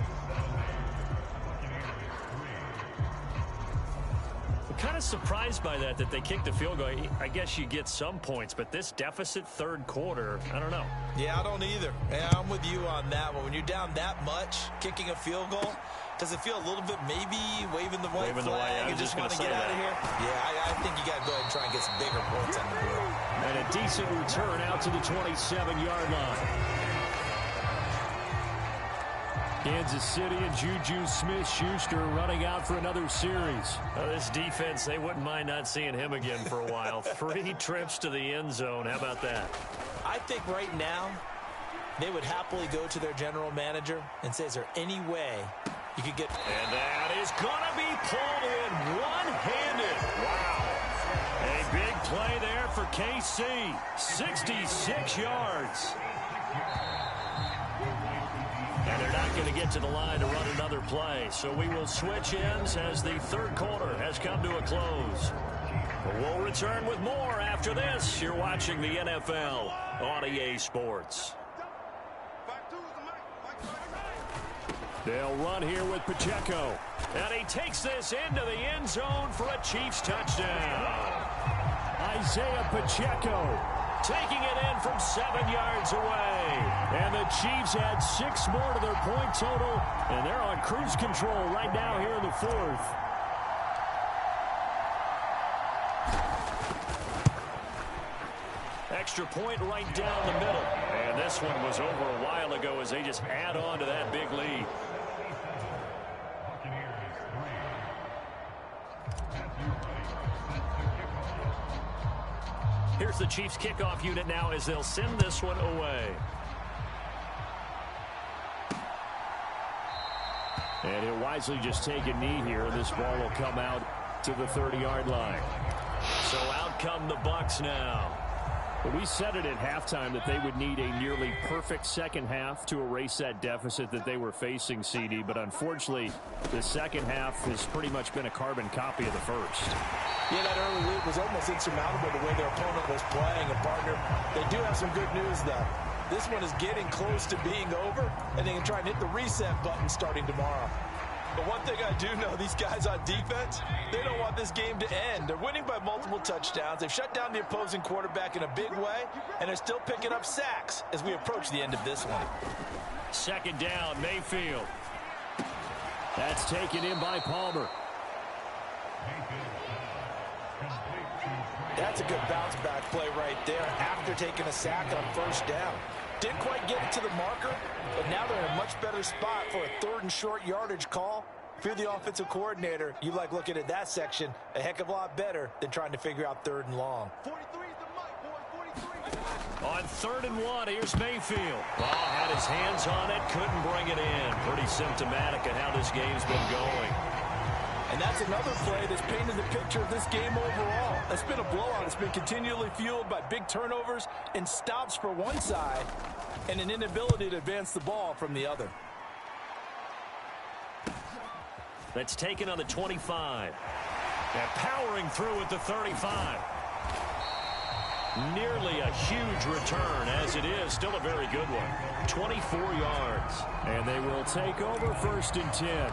Kind of surprised by that they kicked the field goal. I guess you get some points, but this deficit 3rd quarter, I don't know. Yeah, I don't either. Yeah, I'm with you on that one. When you're down that much, kicking a field goal, does it feel a little bit maybe waving the white flag and just want to get out of here? Yeah, I think you got to go ahead and try and get some bigger points on the board. And a decent return out to the 27-yard line. Kansas City and Juju Smith-Schuster running out for another series. This defense, they wouldn't mind not seeing him again for a while. 3 trips to the end zone. How about that? I think right now they would happily go to their general manager and say, is there any way you could get... And that is going to be pulled in one-handed. Wow. A big play there for KC. 66 yards. They're not going to get to the line to run another play, so we will switch ends as the third quarter has come to a close. We'll return with more after this. You're watching the NFL on EA Sports. They'll run here with Pacheco. And he takes this into the end zone for a Chiefs touchdown. Isaiah Pacheco taking it in from 7 yards away. And the Chiefs add 6 more to their point total. And they're on cruise control right now here in the fourth. Extra point right down the middle. And this one was over a while ago as they just add on to that big lead. Here's the Chiefs kickoff unit now as they'll send this one away. And he'll wisely just take a knee here, and this ball will come out to the 30-yard line. So out come the Bucs now. But we said it at halftime that they would need a nearly perfect second half to erase that deficit that they were facing, CD. But unfortunately, the second half has pretty much been a carbon copy of the first. Yeah, that early lead was almost insurmountable the way their opponent was playing. And, partner, they do have some good news, though. This one is getting close to being over, and they can try and hit the reset button starting tomorrow. But one thing I do know, these guys on defense, they don't want this game to end. They're winning by multiple touchdowns. They've shut down the opposing quarterback in a big way, and they're still picking up sacks as we approach the end of this one. Second down, Mayfield. That's taken in by Palmer. That's a good bounce-back play right there after taking a sack on first down. Didn't quite get it to the marker, but now they're in a much better spot for a third and short yardage call. If you're the offensive coordinator, you like looking at that section a heck of a lot better than trying to figure out third and long. 43 is the mic, boy, 43. On 3rd and 1, here's Mayfield. Well, had his hands on it, couldn't bring it in. Pretty symptomatic of how this game's been going. And that's another play that's painted the picture of this game overall. It's been a blowout. It's been continually fueled by big turnovers and stops for one side and an inability to advance the ball from the other. That's taken on the 25. And powering through at the 35. Nearly a huge return, as it is. Still a very good one. 24 yards. And they will take over 1st and 10.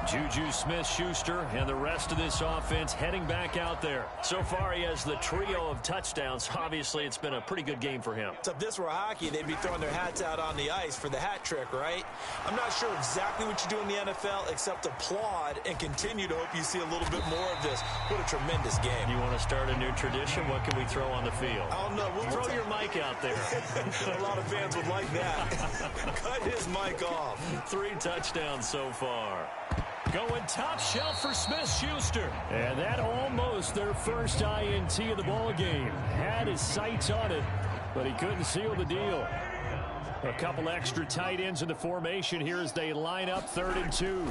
Juju Smith-Schuster and the rest of this offense heading back out there. So far, he has the trio of touchdowns. Obviously, it's been a pretty good game for him. So if this were hockey, they'd be throwing their hats out on the ice for the hat trick, right? I'm not sure exactly what you do in the NFL except applaud and continue to hope you see a little bit more of this. What a tremendous game. You want to start a new tradition? What can we throw on the field? I don't know. We'll throw your mic out there. A lot of fans would like that. Cut his mic off. 3 touchdowns so far. Going top shelf for Smith-Schuster. And that almost their first INT of the ball game. Had his sights on it, but he couldn't seal the deal. A couple extra tight ends in the formation here as they line up 3rd and 2.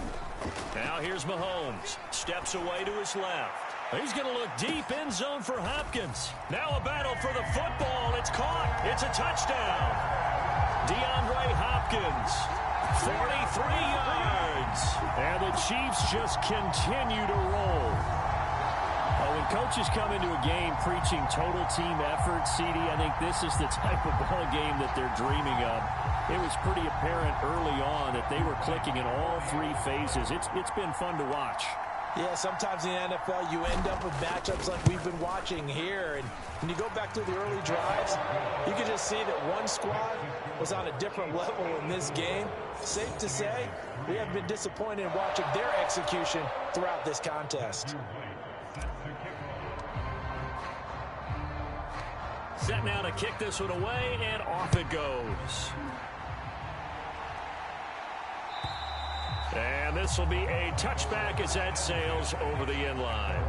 Now here's Mahomes. Steps away to his left. He's going to look deep end zone for Hopkins. Now a battle for the football. It's caught. It's a touchdown. DeAndre Hopkins. 43 yards. And the Chiefs just continue to roll. When coaches come into a game preaching total team effort, CD, I think this is the type of ball game that they're dreaming of. It was pretty apparent early on that they were clicking in all 3 phases. It's been fun to watch. Yeah, sometimes in the NFL you end up with matchups like we've been watching here. And when you go back to the early drives, you can just see that one squad was on a different level in this game. Safe to say, we have been disappointed in watching their execution throughout this contest. Set now to kick this one away, and off it goes. And this will be a touchback as that sails over the end line.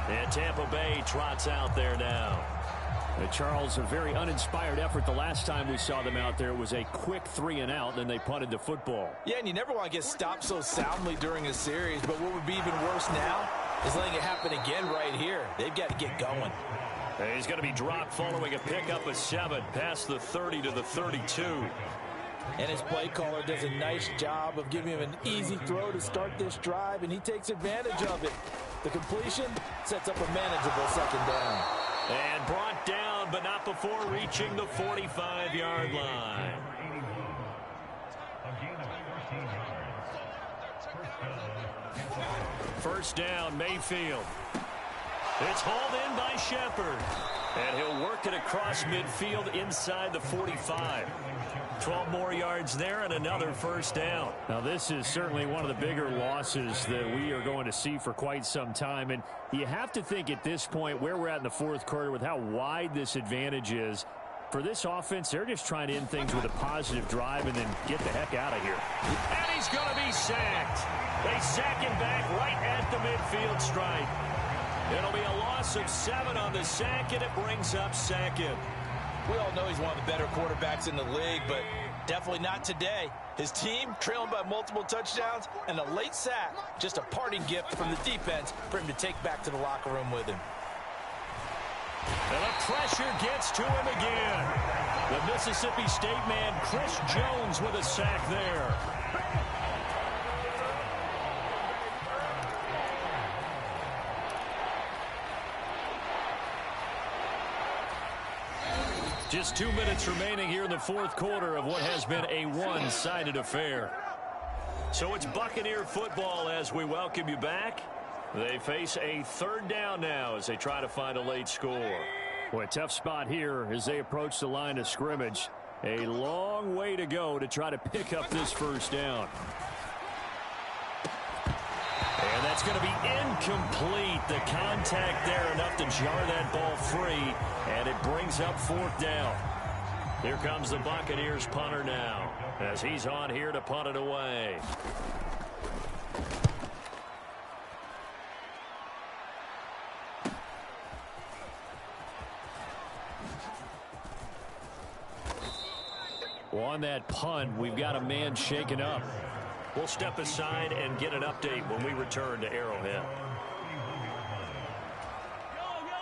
And Tampa Bay trots out there now. Charles, a very uninspired effort. The last time we saw them out there was a quick 3 and out, then they punted the football. Yeah, and you never want to get stopped so soundly during a series, but what would be even worse now is letting it happen again right here. They've got to get going. He's going to be dropped following a pickup of 7 past the 30 to the 32. And his play caller does a nice job of giving him an easy throw to start this drive, and he takes advantage of it. The completion sets up a manageable second down. And brought down, but not before reaching the 45-yard line. First down, Mayfield. It's hauled in by Shepard. And he'll work it across midfield inside the 45. 12 more yards there and another first down. Now, this is certainly one of the bigger losses that we are going to see for quite some time. And you have to think at this point where we're at in the fourth quarter with how wide this advantage is. For this offense, they're just trying to end things with a positive drive and then get the heck out of here. And he's going to be sacked. They sack him back right at the midfield stripe. It'll be a loss of 7 on the sack, and it brings up second. We all know he's one of the better quarterbacks in the league, but definitely not today. His team trailing by multiple touchdowns, and a late sack, just a parting gift from the defense for him to take back to the locker room with him. And the pressure gets to him again. The Mississippi State man, Chris Jones, with a sack there. Just 2 minutes remaining here in the fourth quarter of what has been a one-sided affair. So it's Buccaneer football as we welcome you back. They face a third down now as they try to find a late score. Boy, a tough spot here as they approach the line of scrimmage. A long way to go to try to pick up this first down. And that's going to be incomplete. The contact there enough to jar that ball free, and it brings up fourth down. Here comes the Buccaneers punter now as he's on here to punt it away. Well, on that punt, we've got a man shaken up. We'll step aside and get an update when we return to Arrowhead.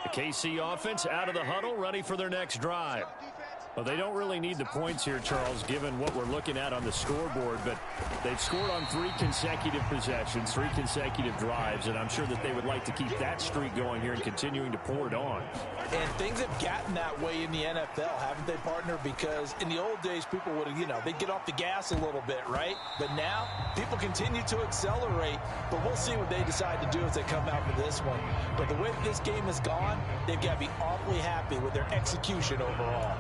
The KC offense out of the huddle, ready for their next drive. Well, they don't really need the points here, Charles, given what we're looking at on the scoreboard, but they've scored on 3 consecutive possessions, 3 consecutive drives, and I'm sure that they would like to keep that streak going here and continuing to pour it on. And things have gotten that way in the NFL, haven't they, partner? Because in the old days, people would have, they'd get off the gas a little bit, right? But now, people continue to accelerate, but we'll see what they decide to do as they come out for this one. But the way this game has gone, they've got to be awfully happy with their execution overall.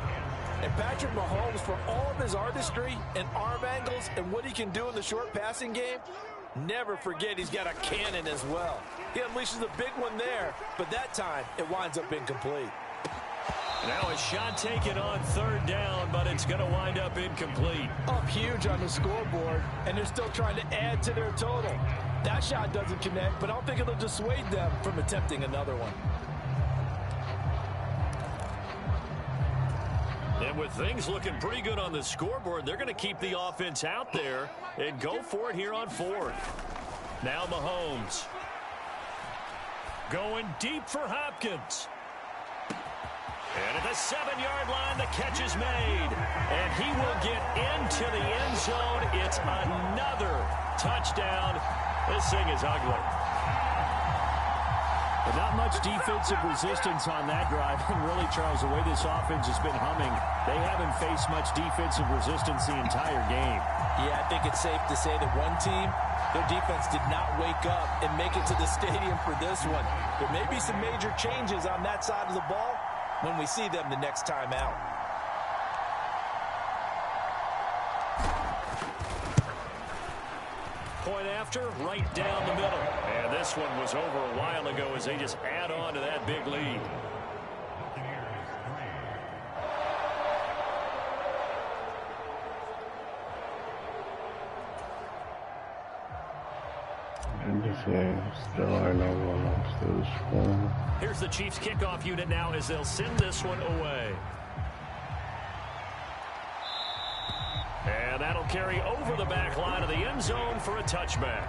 And Patrick Mahomes, for all of his artistry and arm angles and what he can do in the short passing game, never forget he's got a cannon as well. He unleashes a big one there, but that time it winds up incomplete. Now a shot taken on third down, but it's going to wind up incomplete. Up huge on the scoreboard, and they're still trying to add to their total. That shot doesn't connect, but I don't think it'll dissuade them from attempting another one. And with things looking pretty good on the scoreboard, they're going to keep the offense out there and go for it here on fourth. Now Mahomes. Going deep for Hopkins. And at the 7-yard line, the catch is made. And he will get into the end zone. It's another touchdown. This thing is ugly. But not much defensive resistance on that drive. And really, Charles, the way this offense has been humming, they haven't faced much defensive resistance the entire game. Yeah, I think it's safe to say that one team, their defense did not wake up and make it to the stadium for this one. There may be some major changes on that side of the ball when we see them the next time out. Point after, right down the middle. And this one was over a while ago as they just add on to that big lead. Here's the Chiefs kickoff unit now as they'll send this one away. And that'll carry over the back line of the end zone for a touchback.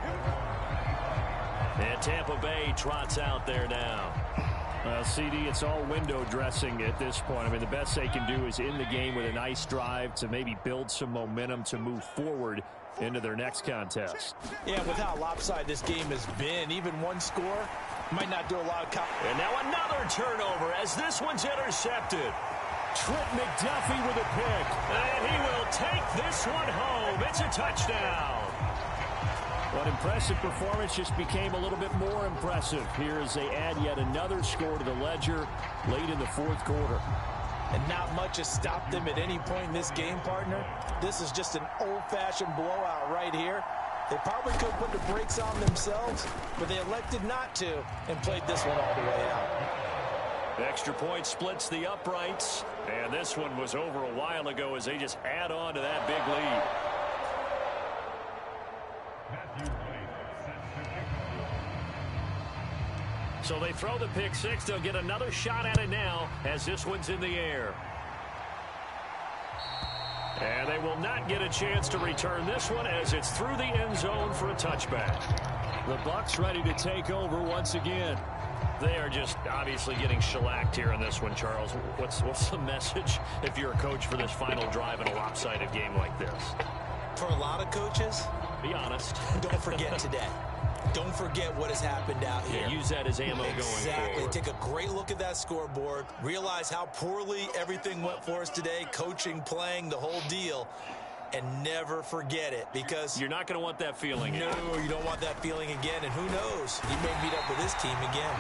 And Tampa Bay trots out there now. Well, CD, it's all window dressing at this point. I mean, the best they can do is in the game with a nice drive to maybe build some momentum to move forward into their next contest. Yeah, with how lopsided this game has been, even one score might not do a lot of... And now another turnover as this one's intercepted. Trent McDuffie with a pick. And he will take this one home. It's a touchdown. What impressive performance just became a little bit more impressive here as they add yet another score to the ledger late in the fourth quarter. And not much has stopped them at any point in this game, partner. This is just an old-fashioned blowout right here. They probably could put the brakes on themselves, but they elected not to and played this one all the way out. The extra point splits the uprights, and this one was over a while ago as they just add on to that big lead. So they throw the pick six. They'll get another shot at it now as this one's in the air. And they will not get a chance to return this one as it's through the end zone for a touchback. The Bucs ready to take over once again. They are just obviously getting shellacked here in this one, Charles. What's the message if you're a coach for this final drive in a lopsided game like this? For a lot of coaches, be honest. Don't forget today. Don't forget what has happened out here. Yeah, use that as ammo going forward. Exactly. Take a great look at that scoreboard. Realize how poorly everything went for us today. Coaching, playing, the whole deal. And never forget it, because you're not going to want that feeling. No, you don't want that feeling again. And who knows? He may meet up with his team again.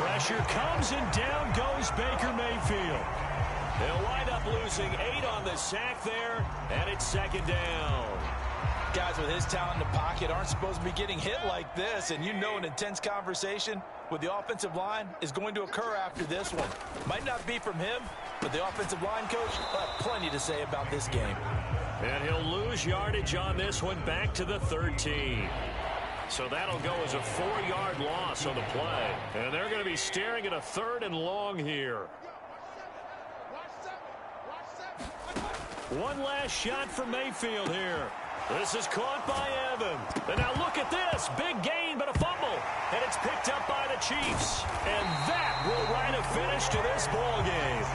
Pressure comes and down goes Baker Mayfield. They'll wind up losing 8 on the sack there, and it's second down. Guys with his talent in the pocket aren't supposed to be getting hit like this, and you know an intense conversation with the offensive line is going to occur after this one. Might not be from him, but the offensive line coach will have plenty to say about this game. And he'll lose yardage on this one back to the 13. So that'll go as a 4-yard loss on the play. And they're going to be staring at a 3rd and long here. One last shot for Mayfield here. This is caught by Evans. And now look at this. Big gain, but a fumble. And it's picked up by the Chiefs. And that will write a finish to this ball game.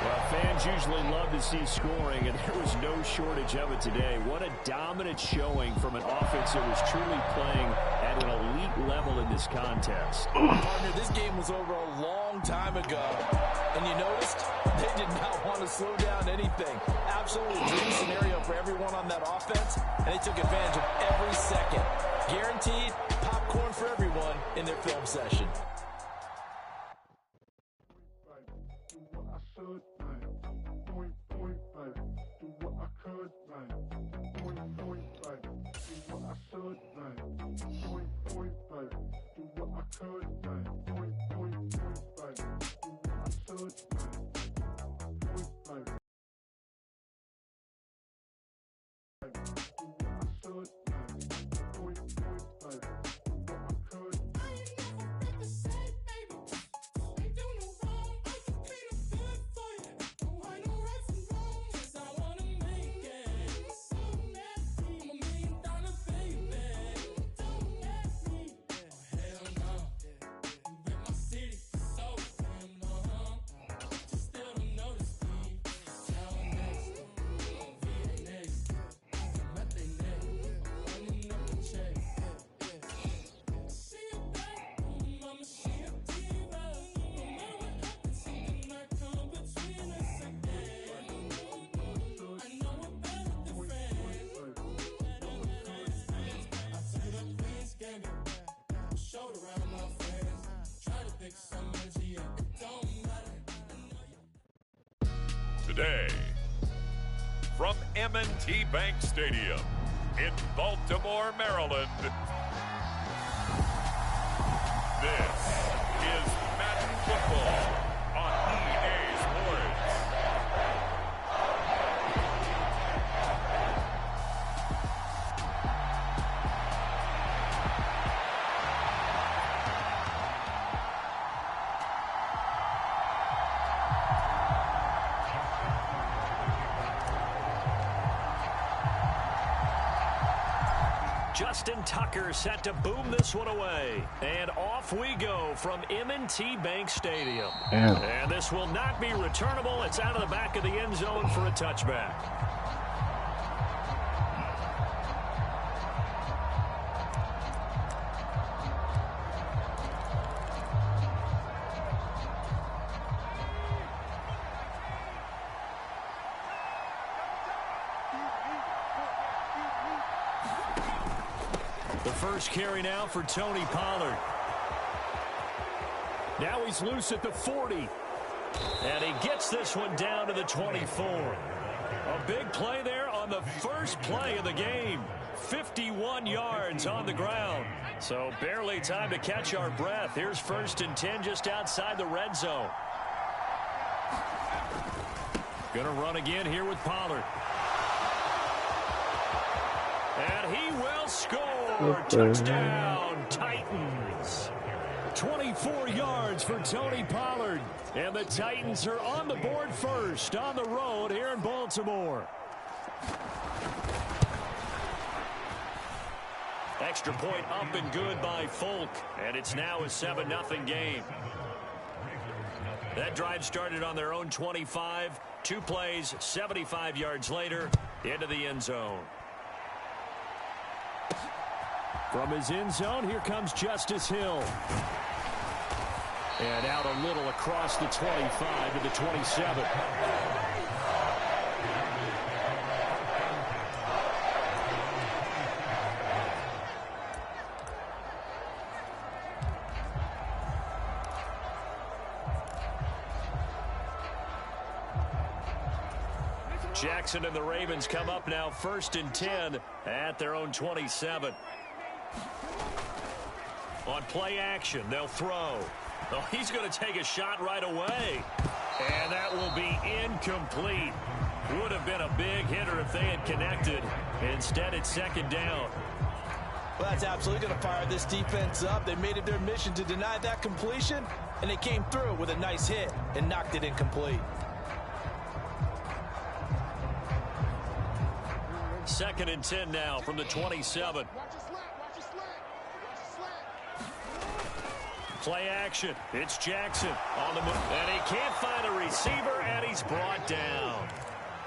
Well, fans usually love to see scoring, and there was no shortage of it today. What a dominant showing from an offense that was truly playing at an elite level in this contest. Partner, this game was over a long time ago. And you noticed they did not want to slow down anything. Absolutely dream scenario for everyone on that offense, and they took advantage of every second. Guaranteed popcorn for everyone in their film session. Today, from M&T Bank Stadium in Baltimore, Maryland, this is Madden Football on EA Sports. Justin Tucker set to boom this one away. And off we go from M&T Bank Stadium. And this will not be returnable. It's out of the back of the end zone for a touchback. The first carry now for Tony Pollard. Now he's loose at the 40. And he gets this one down to the 24. A big play there on the first play of the game. 51 yards on the ground. So barely time to catch our breath. Here's 1st and 10 just outside the red zone. Gonna run again here with Pollard. And he will score. Touchdown, Titans. 24 yards for Tony Pollard. And the Titans are on the board first on the road here in Baltimore. Extra point up and good by Folk. And it's now a 7-0 game. That drive started on their own 25. 2 plays, 75 yards later, into the end zone. From his end zone, here comes Justice Hill. And out a little across the 25 to the 27. Jackson and the Ravens come up now 1st and 10 at their own 27. On play action, they'll throw. Oh, he's going to take a shot right away. And that will be incomplete. Would have been a big hitter if they had connected. Instead, it's 2nd down. Well, that's absolutely going to fire this defense up. They made it their mission to deny that completion, and they came through with a nice hit and knocked it incomplete. 2nd and 10 now from the 27. Play action. It's Jackson on the move. And he can't find a receiver, and he's brought down.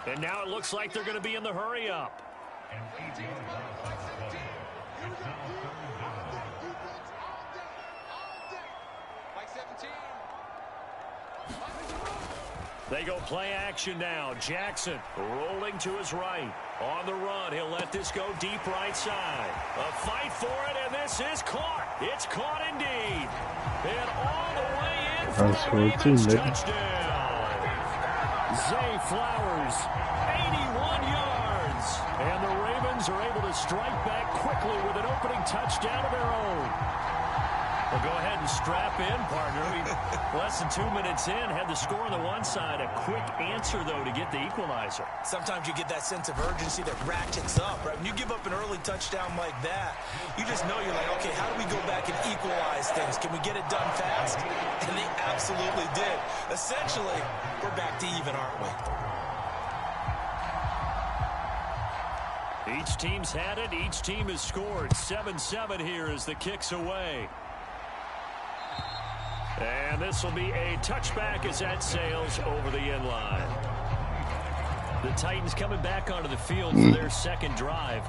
And now it looks like they're going to be in the hurry-up. They go play action now. Jackson rolling to his right. On the run, he'll let this go deep right side. A fight for it, and this is caught. It's caught indeed. And all the way in for the Ravens touchdown. Zay Flowers, 81 yards. And the Ravens are able to strike back quickly with an opening touchdown of their own. Well, go ahead and strap in, partner. Less than 2 minutes in, had the score on the one side. A quick answer, though, to get the equalizer. Sometimes you get that sense of urgency that ratchets up, right? When you give up an early touchdown like that, you just know you're like, okay, how do we go back and equalize things? Can we get it done fast? And they absolutely did. Essentially, we're back to even, aren't we? Each team's had it. Each team has scored. 7-7 here as the kick's away. And this will be a touchback as that sails over the end line. The Titans coming back onto the field for their 2nd drive.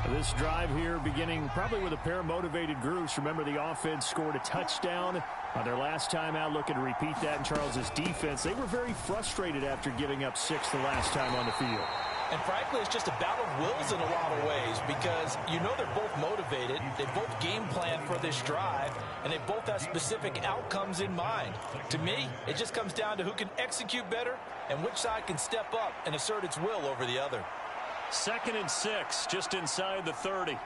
This drive here beginning probably with a pair of motivated groups. Remember, the offense scored a touchdown on their last time out, looking to repeat that in Charles's defense. They were very frustrated after giving up 6 the last time on the field. And frankly, it's just a battle of wills in a lot of ways because you know they're both motivated. They both game plan for this drive, and they both have specific outcomes in mind. To me, it just comes down to who can execute better and which side can step up and assert its will over the other. 2nd and 6, just inside the 30.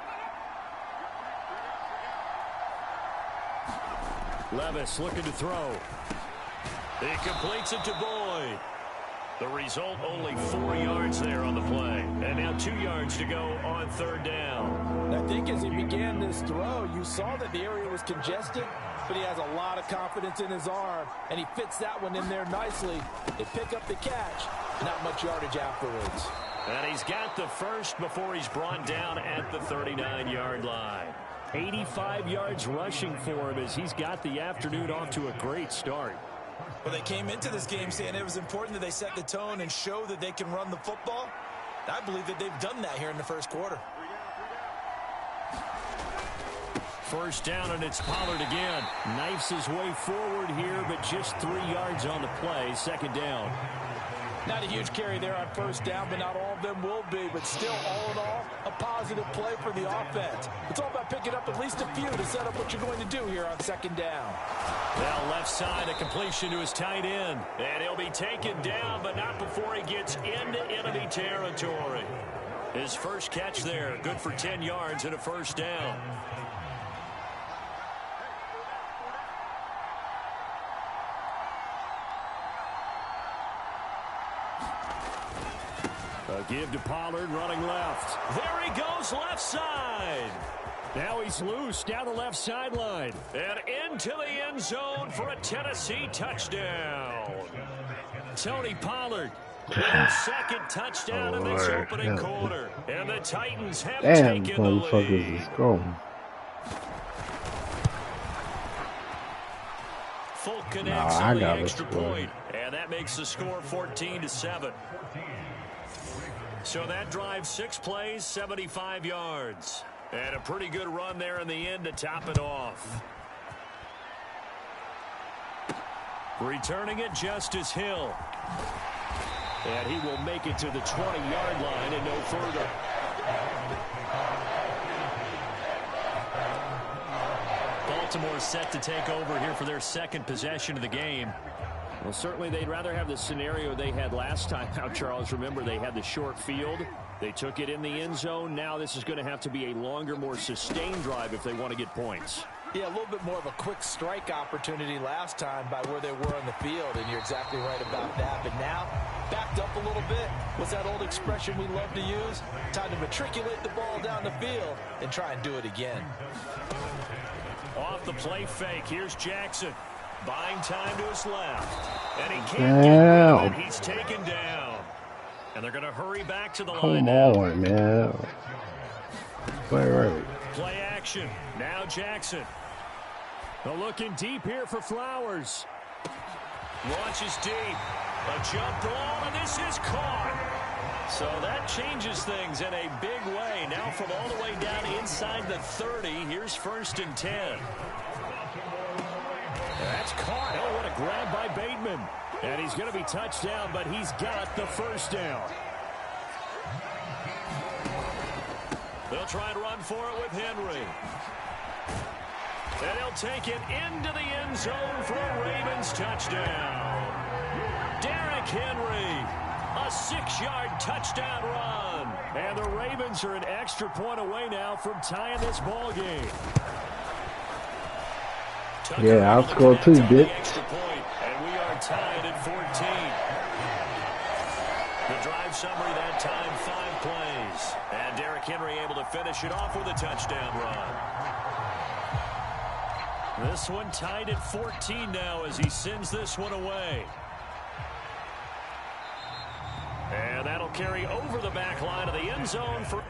Levis looking to throw. He completes it to Boyd. The result, only 4 yards there on the play. And now 2 yards to go on 3rd down. I think as he began this throw, you saw that the area was congested, but he has a lot of confidence in his arm, and he fits that one in there nicely. They pick up the catch. Not much yardage afterwards. And he's got the first before he's brought down at the 39-yard line. 85 yards rushing for him as he's got the afternoon off to a great start. Well, they came into this game saying it was important that they set the tone and show that they can run the football. I believe that they've done that here in the first quarter. First down, and it's Pollard again. Knifes his way forward here, but just 3 yards on the play. Second down. Not a huge carry there on first down, but not all of them will be. But still, all in all, a positive play for the offense. It's all about picking up at least a few to set up what you're going to do here on second down. Now left side, a completion to his tight end. And he'll be taken down, but not before he gets into enemy territory. His first catch there, good for 10 yards and a first down. A give to Pollard, running left. There he goes, left side. Now he's loose down the left sideline. And into the end zone for a Tennessee touchdown. Tony Pollard. Second touchdown in this opening quarter. And the Titans have taken the lead. Full connects on the extra point. And that makes the score 14-7. So that drives 6 plays, 75 yards. And a pretty good run there in the end to top it off. Returning it, Justice Hill. And he will make it to the 20-yard line and no further. Baltimore set to take over here for their second possession of the game. Well, certainly they'd rather have the scenario they had last time out, Charles. Remember, they had the short field. They took it in the end zone. Now this is going to have to be a longer, more sustained drive if they want to get points. Yeah, a little bit more of a quick strike opportunity last time by where they were on the field, and you're exactly right about that. But now, backed up a little bit. What's that old expression we love to use? Time to matriculate the ball down the field and try and do it again. Off the play fake, here's Jackson. Buying time to his left. And he can't get it. He's taken down. And they're going to hurry back to the line now. Come on, man. Play right. Play action. Now Jackson. They're looking deep here for Flowers. Launches deep. A jump ball, and this is caught. So that changes things in a big way. Now from all the way down inside the 30, here's 1st and 10. That's caught. Oh, what a grab by Bateman. And he's going to be touched down, but he's got the first down. They'll try and run for it with Henry. And he'll take it into the end zone for a Ravens touchdown. Derrick Henry, a 6-yard touchdown run. And the Ravens are an extra point away now from tying this ball game. Yeah, I'll score 2, bitch. And we are tied at 14. The drive summary that time, 5 plays. And Derrick Henry able to finish it off with a touchdown run. This one tied at 14 now as he sends this one away. And that'll carry over the back line of the end zone for...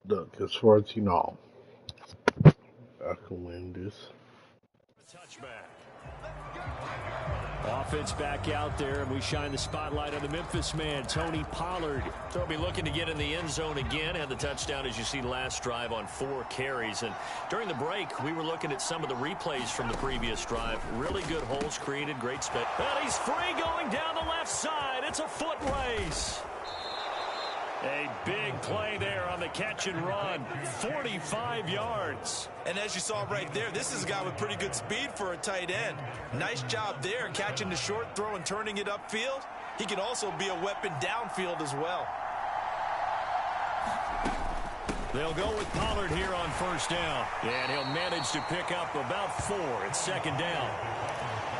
Look, as far as you know, I can win this. Touchback. Offense back out there, and we shine the spotlight on the Memphis man, Tony Pollard. They'll be looking to get in the end zone again. Had the touchdown, as you see, last drive on 4 carries. And during the break, we were looking at some of the replays from the previous drive. Really good holes created, great spin. And he's free going down the left side. It's a foot race. A big play there on the catch and run. 45 yards. And as you saw right there, this is a guy with pretty good speed for a tight end. Nice job there catching the short throw and turning it upfield. He can also be a weapon downfield as well. They'll go with Pollard here on first down. And he'll manage to pick up about 4 at second down.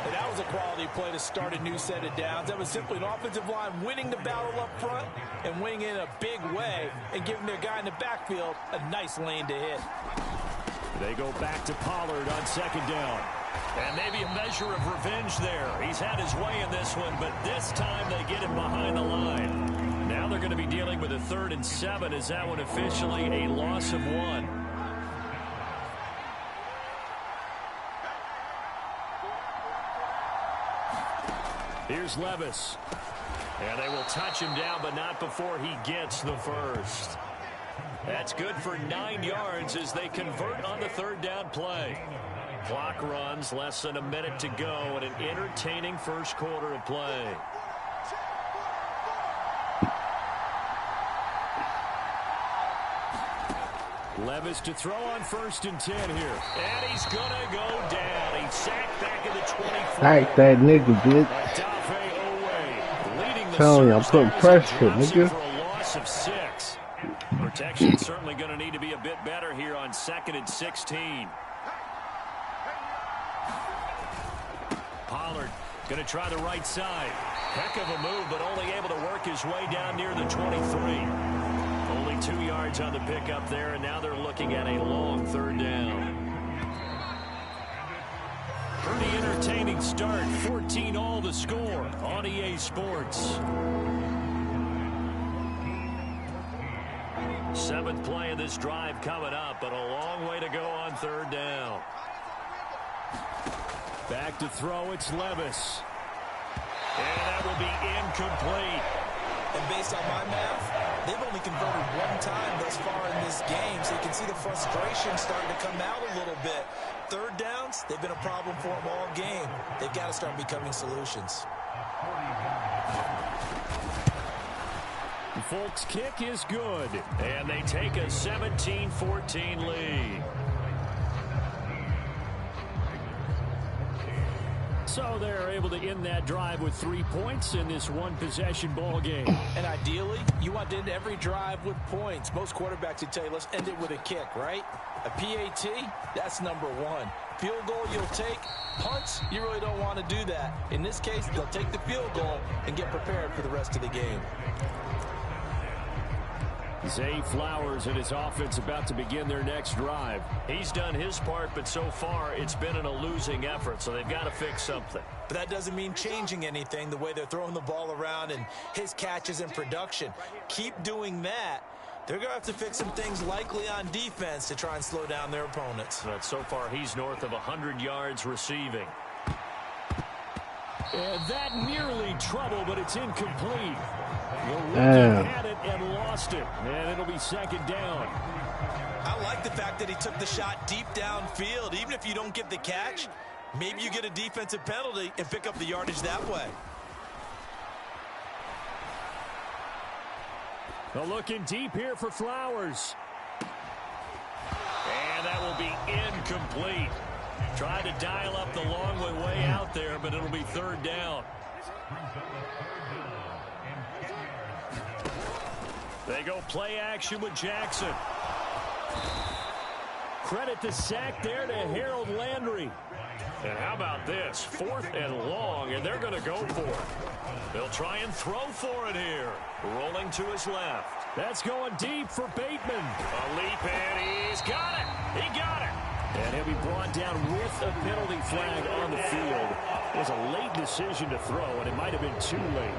And that was a quality play to start a new set of downs. That was simply an offensive line winning the battle up front and winning in a big way and giving their guy in the backfield a nice lane to hit. They go back to Pollard on second down. And maybe a measure of revenge there. He's had his way in this one, but this time they get him behind the line. Now they're going to be dealing with a 3rd and 7. Is that one officially a loss of 1? Here's Levis. And they will touch him down, but not before he gets the first. That's good for 9 yards as they convert on the 3rd down play. Clock runs, less than a minute to go, and an entertaining first quarter of play. Levis to throw on 1st and 10 here. And he's going to go down. He's sacked back in the 24. Sack that nigga, bitch. Telling you, I'm putting pressure, nigga. For a loss of 6. Protection certainly going to need to be a bit better here on 2nd and 16. Pollard going to try the right side. Heck of a move, but only able to work his way down near the 23. Only 2 yards on the pickup there, and now they're looking at a long 3rd down. Pretty entertaining start. 14-all the score on EA Sports. 7th play of this drive coming up, but a long way to go on 3rd down. Back to throw, it's Levis. And that will be incomplete. And based on my math, they've only converted 1 time thus far in this game, so you can see the frustration starting to come out a little bit. 3rd downs, they've been a problem for them all game. They've got to start becoming solutions. Folk's kick is good, and they take a 17-14 lead. So they're able to end that drive with 3 points in this 1-possession ball game. And ideally, you want to end every drive with points. Most quarterbacks would tell you, let's end it with a kick, right? A PAT, that's number 1. Field goal you'll take. Punts, you really don't want to do that. In this case, they'll take the field goal and get prepared for the rest of the game. Zay Flowers and his offense about to begin their next drive. He's done his part, but so far it's been in a losing effort, so they've got to fix something. But that doesn't mean changing anything, the way they're throwing the ball around and his catches and production. Keep doing that. They're going to have to fix some things likely on defense to try and slow down their opponents. But so far he's north of 100 yards receiving. And that nearly trouble, but it's incomplete. The rookie had it and lost it, and it'll be 2nd down. I like the fact that he took the shot deep downfield. Even if you don't get the catch, maybe you get a defensive penalty and pick up the yardage that way. They're looking deep here for Flowers. And that will be incomplete. Tried to dial up the long way out there, but it'll be 3rd down. They go play action with Jackson. Credit the sack there to Harold Landry. And how about this? 4th and long, and they're going to go for it. They'll try and throw for it here. Rolling to his left. That's going deep for Bateman. A leap, and he's got it. He got it. And he'll be brought down with a penalty flag on the field. It was a late decision to throw, and it might have been too late.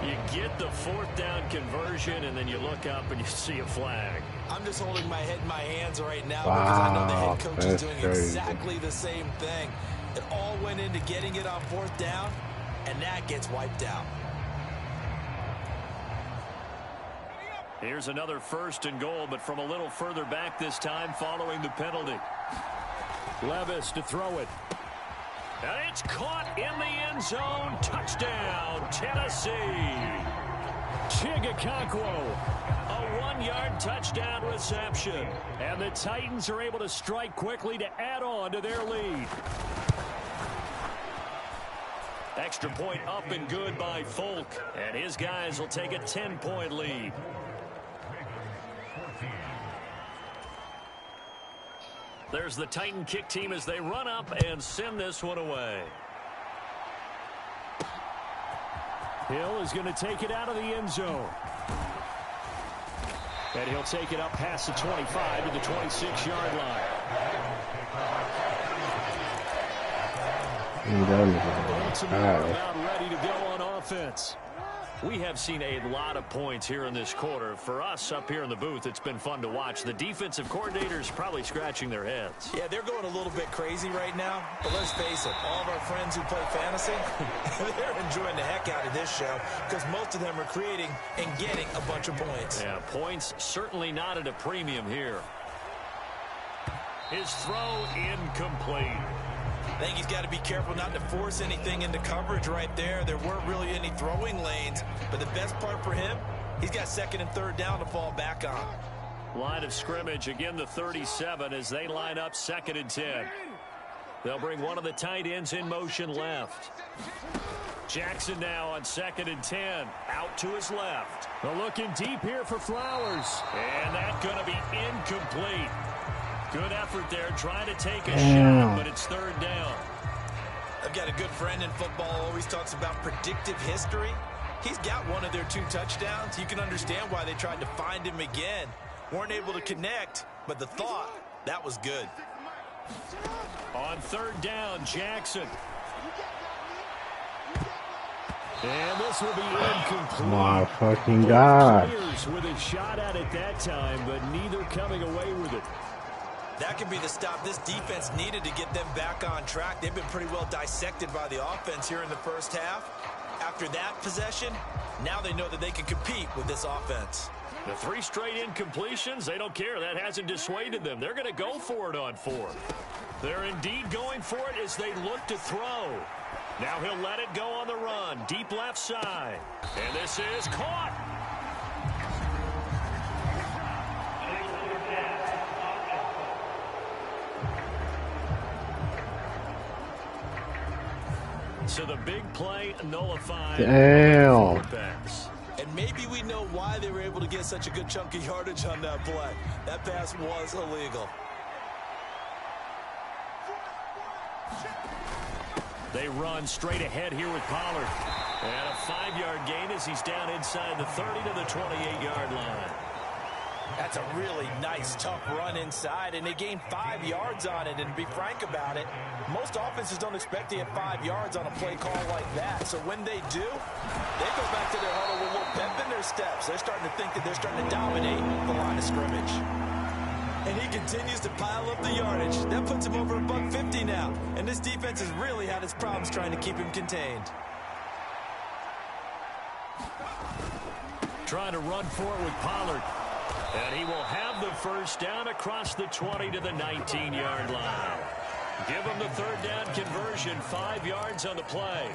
You get the 4th down conversion, and then you look up and you see a flag. I'm just holding my head in my hands right now because I know the head coach is doing exactly the same thing. It all went into getting it on 4th down, and that gets wiped out. Here's another 1st and goal, but from a little further back this time following the penalty. Levis to throw it. And it's caught in the end zone. Touchdown, Tennessee. Chigakonkwo, a 1-yard touchdown reception. And the Titans are able to strike quickly to add on to their lead. Extra point up and good by Folk. And his guys will take a 10-point lead. There's the Titan kick team as they run up and send this one away. Hill is going to take it out of the end zone. And he'll take it up past the 25 to the 26-yard line. Baltimore about ready to go on offense. We have seen a lot of points here in this quarter. For us up here in the booth, it's been fun to watch. The defensive coordinators probably scratching their heads. Yeah, they're going a little bit crazy right now. But let's face it, all of our friends who play fantasy, they're enjoying the heck out of this show because most of them are creating and getting a bunch of points. Yeah, points certainly not at a premium here. His throw incomplete. I think he's got to be careful not to force anything into coverage right there. There weren't really any throwing lanes, but the best part for him, he's got second and third down to fall back on. Line of scrimmage, again the 37 as they line up 2nd and 10. They'll bring one of the tight ends in motion left. Jackson now on 2nd and 10, out to his left. They're looking deep here for Flowers. And that's going to be incomplete. Good effort there, trying to take a shot, but it's 3rd down. I've got a good friend in football, always talks about predictive history. He's got one of their 2 touchdowns. You can understand why they tried to find him again. Weren't able to connect, but the thought, that was good. On 3rd down, Jackson. And this will be incomplete. My fucking God. With a shot at it that time, but neither coming away with it. That could be the stop this defense needed to get them back on track. They've been pretty well dissected by the offense here in the first half. After that possession, now they know that they can compete with this offense. The 3 straight incompletions, they don't care. That hasn't dissuaded them. They're going to go for it on 4th. They're indeed going for it as they look to throw. Now he'll let it go on the run. Deep left side. And this is caught. So the big play nullified. Damn. And maybe we know why they were able to get such a good chunk of yardage on that play. That pass was illegal. They run straight ahead here with Pollard. And a 5-yard gain as he's down inside the 30 to the 28-yard line. That's a really nice, tough run inside, and they gained 5 yards on it. And to be frank about it, most offenses don't expect to get 5 yards on a play call like that. So when they do, they go back to their huddle with a little pep in their steps. They're starting to think that they're starting to dominate the line of scrimmage. And he continues to pile up the yardage. That puts him over $150 now. And this defense has really had its problems trying to keep him contained. Trying to run for it with Pollard. And he will have the first down across the 20 to the 19-yard line. Give him the 3rd down conversion, 5 yards on the play.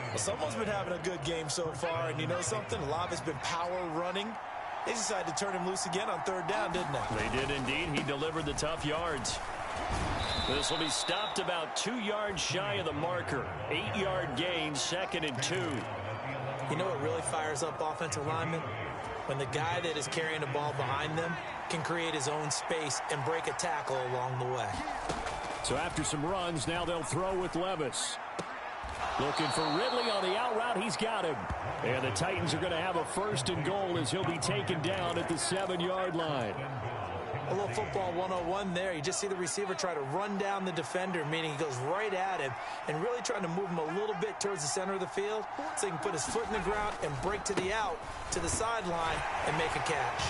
Well, someone's been having a good game so far, and you know something? A lot of it's been power running. They decided to turn him loose again on 3rd down, didn't they? They did indeed. He delivered the tough yards. This will be stopped about 2 yards shy of the marker. 8-yard gain, 2nd and 2. You know what really fires up offensive linemen? When the guy that is carrying the ball behind them can create his own space and break a tackle along the way. So after some runs, now they'll throw with Levis. Looking for Ridley on the out route. He's got him. And the Titans are going to have a 1st and goal as he'll be taken down at the 7-yard line. A little football 101 there. You just see the receiver try to run down the defender, meaning he goes right at him and really trying to move him a little bit towards the center of the field so he can put his foot in the ground and break to the out, to the sideline, and make a catch.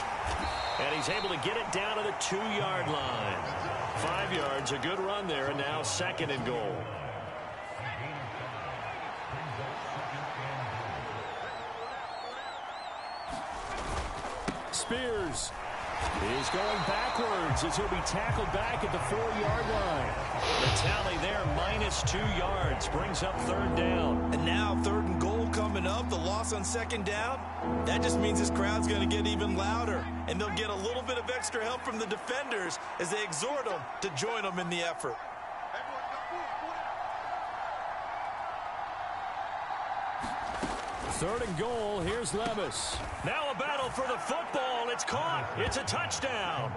And he's able to get it down to the 2-yard line. 5 yards, a good run there, and now 2nd and goal. Spears is going backwards as he'll be tackled back at the 4-yard line. The tally there, -2 yards, brings up 3rd down. And now 3rd and goal coming up. The loss on 2nd down. That just means this crowd's going to get even louder. And they'll get a little bit of extra help from the defenders as they exhort them to join them in the effort. 3rd and goal. Here's Levis. Now a battle for the football. It's caught. It's a touchdown.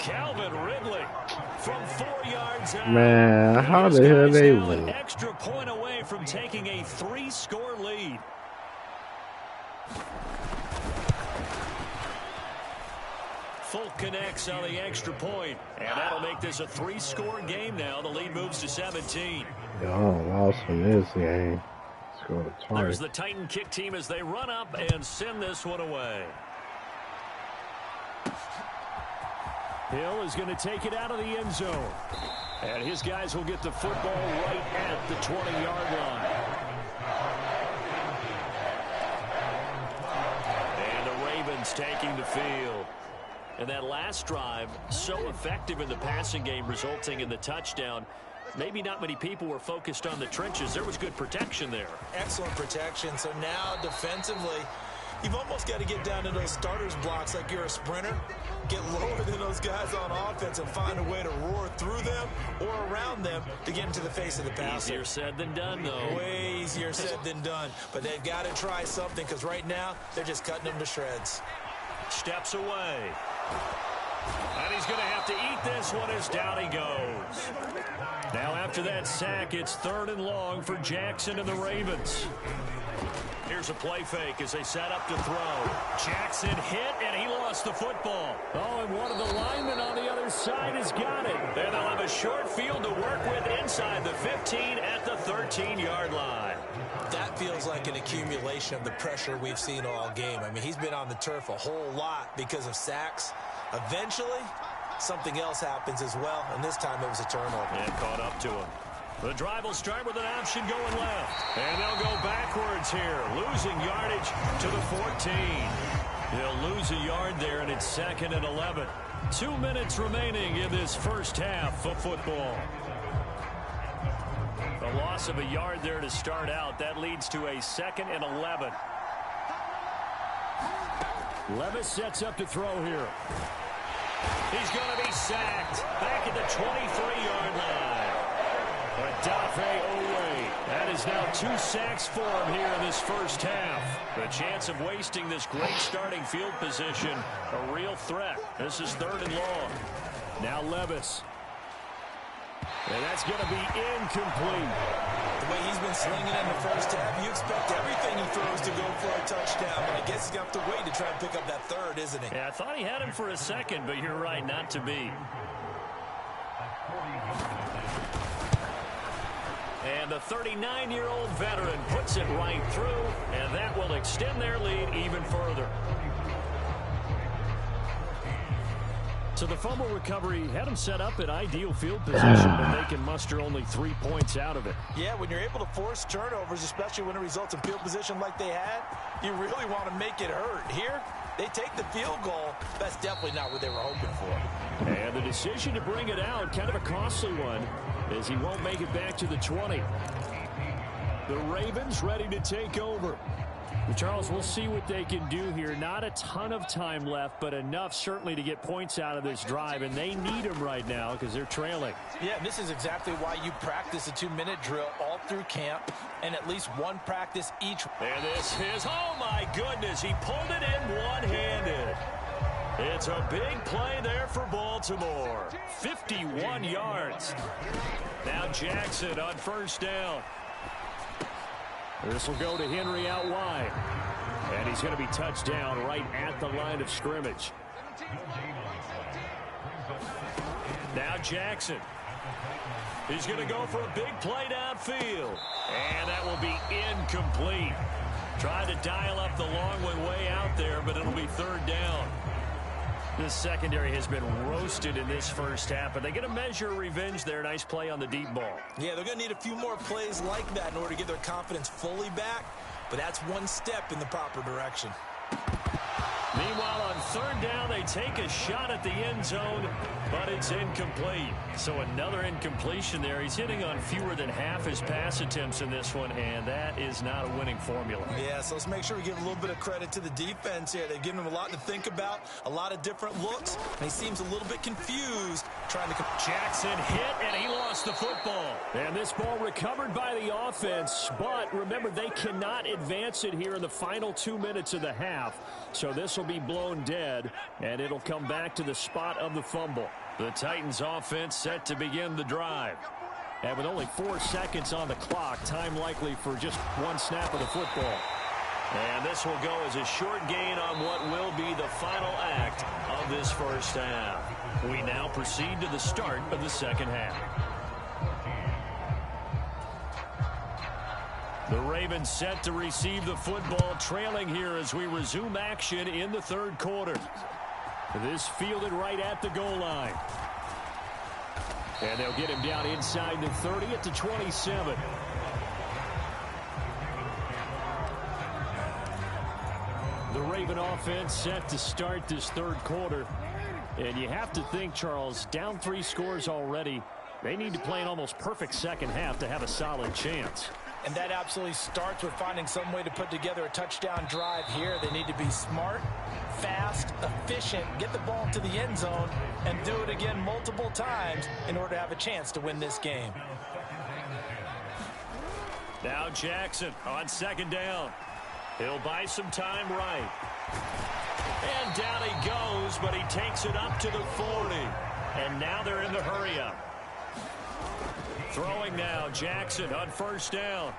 Calvin Ridley from 4 yards out. Man, how the hell they win? An extra point away from taking a 3-score lead. Folk connects on the extra point, and that'll make this a 3-score game now. The lead moves to 17. Y'all lost in this game. Scored twice. There's the Titan kick team as they run up and send this one away. Hill is going to take it out of the end zone. And his guys will get the football right at the 20-yard line. And the Ravens taking the field. And that last drive, so effective in the passing game, resulting in the touchdown. Maybe not many people were focused on the trenches. There was good protection there. Excellent protection. So now defensively, you've almost got to get down to those starters blocks like you're a sprinter. Get lower than those guys on offense and find a way to roar through them or around them to get into the face of the passer. Easier said than done, though. Way easier said than done. But they've got to try something because right now they're just cutting them to shreds. Steps away. And he's going to have to eat this one as down he goes. Now after that sack, it's 3rd and long for Jackson and the Ravens. Here's a play fake as they set up to throw. Jackson hit, and he lost the football. Oh, and one of the linemen on the other side has got it. And they'll have a short field to work with inside the 15 at the 13-yard line. That feels like an accumulation of the pressure we've seen all game. I mean, he's been on the turf a whole lot because of sacks. Eventually, something else happens as well, and this time it was a turnover. And caught up to him. The drive will start with an option going left. And they'll go backwards here, losing yardage to the 14. They'll lose a yard there, and it's 2nd and 11. 2 minutes remaining in this first half of football. A loss of a yard there to start out. That leads to a 2nd and 11. Levis sets up to throw here. He's going to be sacked back at the 23-yard line. Odafe Oweh. That is now 2 sacks for him here in this first half. The chance of wasting this great starting field position, a real threat. This is 3rd and long. Now Levis. And that's going to be incomplete. The way he's been slinging in the first half, you expect everything he throws to go for a touchdown. But I guess he's going to have to wait to try and pick up that 3rd, isn't he? Yeah, I thought he had him for a second, but you're right, not to be. And the 39-year-old veteran puts it right through, and that will extend their lead even further. So the fumble recovery had them set up in ideal field position, but they can muster only 3 points out of it. Yeah, when you're able to force turnovers, especially when it results in field position like they had, you really want to make it hurt. Here, they take the field goal. That's definitely not what they were hoping for. And the decision to bring it out, kind of a costly one, as he won't make it back to the 20. The Ravens ready to take over. Charles, we'll see what they can do here. Not a ton of time left, but enough certainly to get points out of this drive, and they need them right now because they're trailing. Yeah, and this is exactly why you practice a 2-minute drill all through camp and at least one practice each. And this is, oh my goodness, he pulled it in one-handed. It's a big play there for Baltimore. 51 yards. Now Jackson on 1st down. This will go to Henry out wide. And he's going to be touched down right at the line of scrimmage. Now Jackson. He's going to go for a big play downfield. And that will be incomplete. Tried to dial up the long one way out there, but it'll be 3rd down. This secondary has been roasted in this first half, but they get a measure of revenge there. Nice play on the deep ball. Yeah, they're going to need a few more plays like that in order to get their confidence fully back, but that's one step in the proper direction. Meanwhile, on 3rd down, they take a shot at the end zone, but it's incomplete. So another incompletion there. He's hitting on fewer than half his pass attempts in this one, and that is not a winning formula. Yeah, so let's make sure we give a little bit of credit to the defense here. They've given him a lot to think about, a lot of different looks, and he seems a little bit confused trying to... Jackson hit, and he lost the football. And this ball recovered by the offense, but remember, they cannot advance it here in the final 2 minutes of the half. So this will will be blown dead, and it'll come back to the spot of the fumble. The Titans offense set to begin the drive. And with only 4 seconds on the clock, time likely for just one snap of the football. And this will go as a short gain on what will be the final act of this first half. We now proceed to the start of the second half. The Ravens set to receive the football, trailing here as we resume action in the third quarter. This fielded right at the goal line. And they'll get him down inside the 30 at the 27. The Raven offense set to start this third quarter. And you have to think, Charles, down 3 scores already. They need to play an almost perfect second half to have a solid chance. And that absolutely starts with finding some way to put together a touchdown drive here. They need to be smart, fast, efficient, get the ball to the end zone, and do it again multiple times in order to have a chance to win this game. Now Jackson on second down. He'll buy some time right. And down he goes, but he takes it up to the 40. And now they're in the hurry-up. Throwing now, Jackson on first down.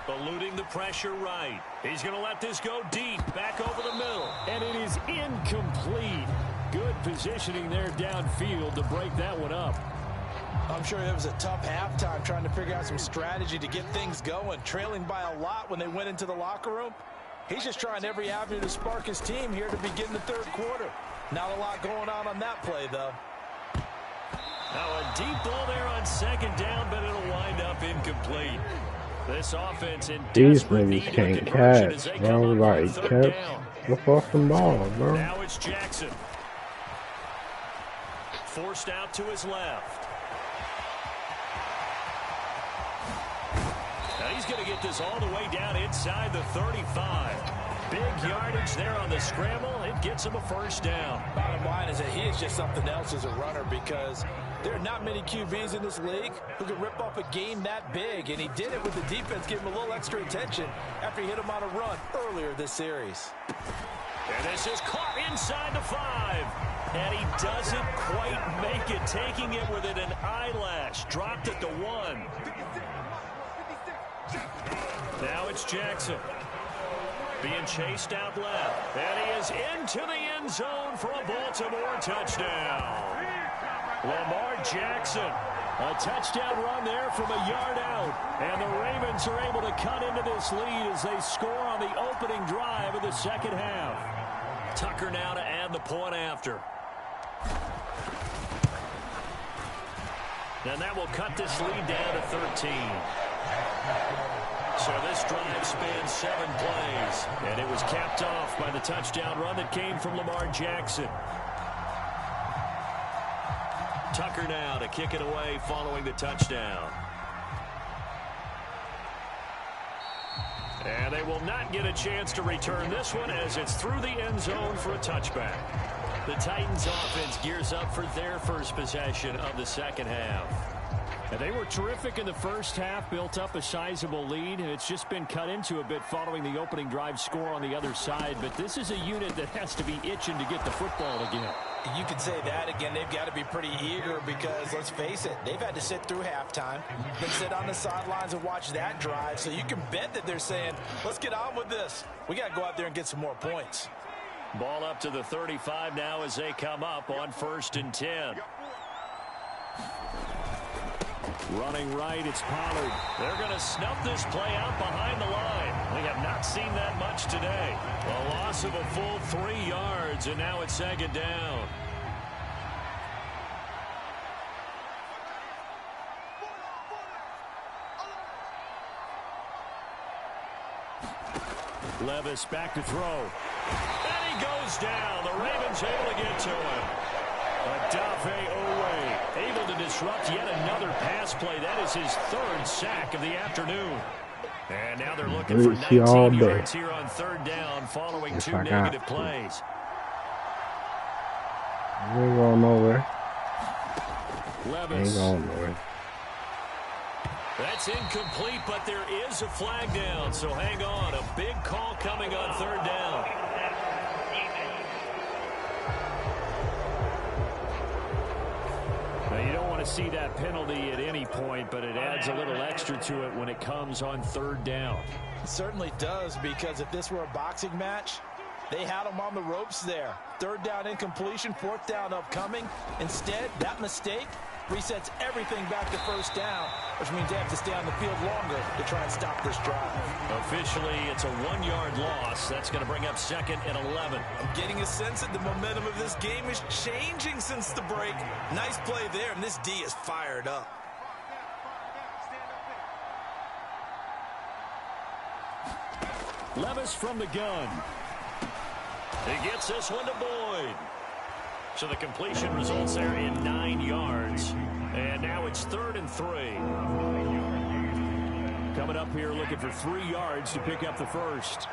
Eluding the pressure right. He's going to let this go deep, back over the middle. And it is incomplete. Good positioning there downfield to break that one up. I'm sure it was a tough halftime trying to figure out some strategy to get things going. Trailing by a lot when they went into the locker room. He's just trying every avenue to spark his team here to begin the third quarter. Not a lot going on that play, though. Now a deep ball there on second down, but it'll wind up incomplete. This offense in desperate need of conversion as they come up on third down. The fucking ball, bro. Now it's Jackson. Forced out to his left. Now he's going to get this all the way down inside the 35. Big yardage there on the scramble. It gets him a first down. Bottom line is that he is just something else as a runner because there are not many QBs in this league who can rip off a game that big, and he did it with the defense giving him a little extra attention after he hit him on a run earlier this series. And this is caught inside the 5. And he doesn't quite make it, taking it within an eyelash. Dropped at the 1. Now it's Jackson. Being chased out left. And he is into the end zone for a Baltimore touchdown. Lamar Jackson. A touchdown run there from a yard out. And the Ravens are able to cut into this lead as they score on the opening drive of the second half. Tucker now to add the point after. And that will cut this lead down to 13. So this drive spans 7 plays. And it was capped off by the touchdown run that came from Lamar Jackson. Tucker now to kick it away following the touchdown. And they will not get a chance to return this one as it's through the end zone for a touchback. The Titans offense gears up for their first possession of the second half. And they were terrific in the first half, built up a sizable lead. It's just been cut into a bit following the opening drive score on the other side. But this is a unit that has to be itching to get the football again. You could say that again. They've got to be pretty eager because, let's face it, they've had to sit through halftime, then sit on the sidelines and watch that drive. So you can bet that they're saying, let's get on with this. We got to go out there and get some more points. Ball up to the 35 now as they come up on 1st and 10. Running right, it's Pollard. They're going to snuff this play out behind the line. We have not seen that much today. A loss of a full 3 yards, and now it's second down. Levis back to throw. And he goes down. The Ravens able to get to him. Odafe Oweh able to disrupt yet another pass play. That is his 3rd sack of the afternoon. And now they're looking for 19 yards here on 3rd down following 2 negative plays. We ain't going nowhere. Levis. Ain't going nowhere. That's incomplete, but there is a flag down, so hang on. A big call coming on 3rd down. to see that penalty at any point, but it adds a little extra to it when it comes on third down. It certainly does, because if this were a boxing match, they had him on the ropes there. Third down incompletion, fourth down upcoming. Instead, that mistake resets everything back to first down, which means they have to stay on the field longer to try and stop this drive. Officially, it's a 1-yard loss. That's going to bring up 2nd and 11. I'm getting a sense that the momentum of this game is changing since the break. Nice play there, and this D is fired up. Levis from the gun. He gets this one to Boyd. So the completion results there in 9 yards. And now it's 3rd and 3. Coming up here looking for 3 yards to pick up the first.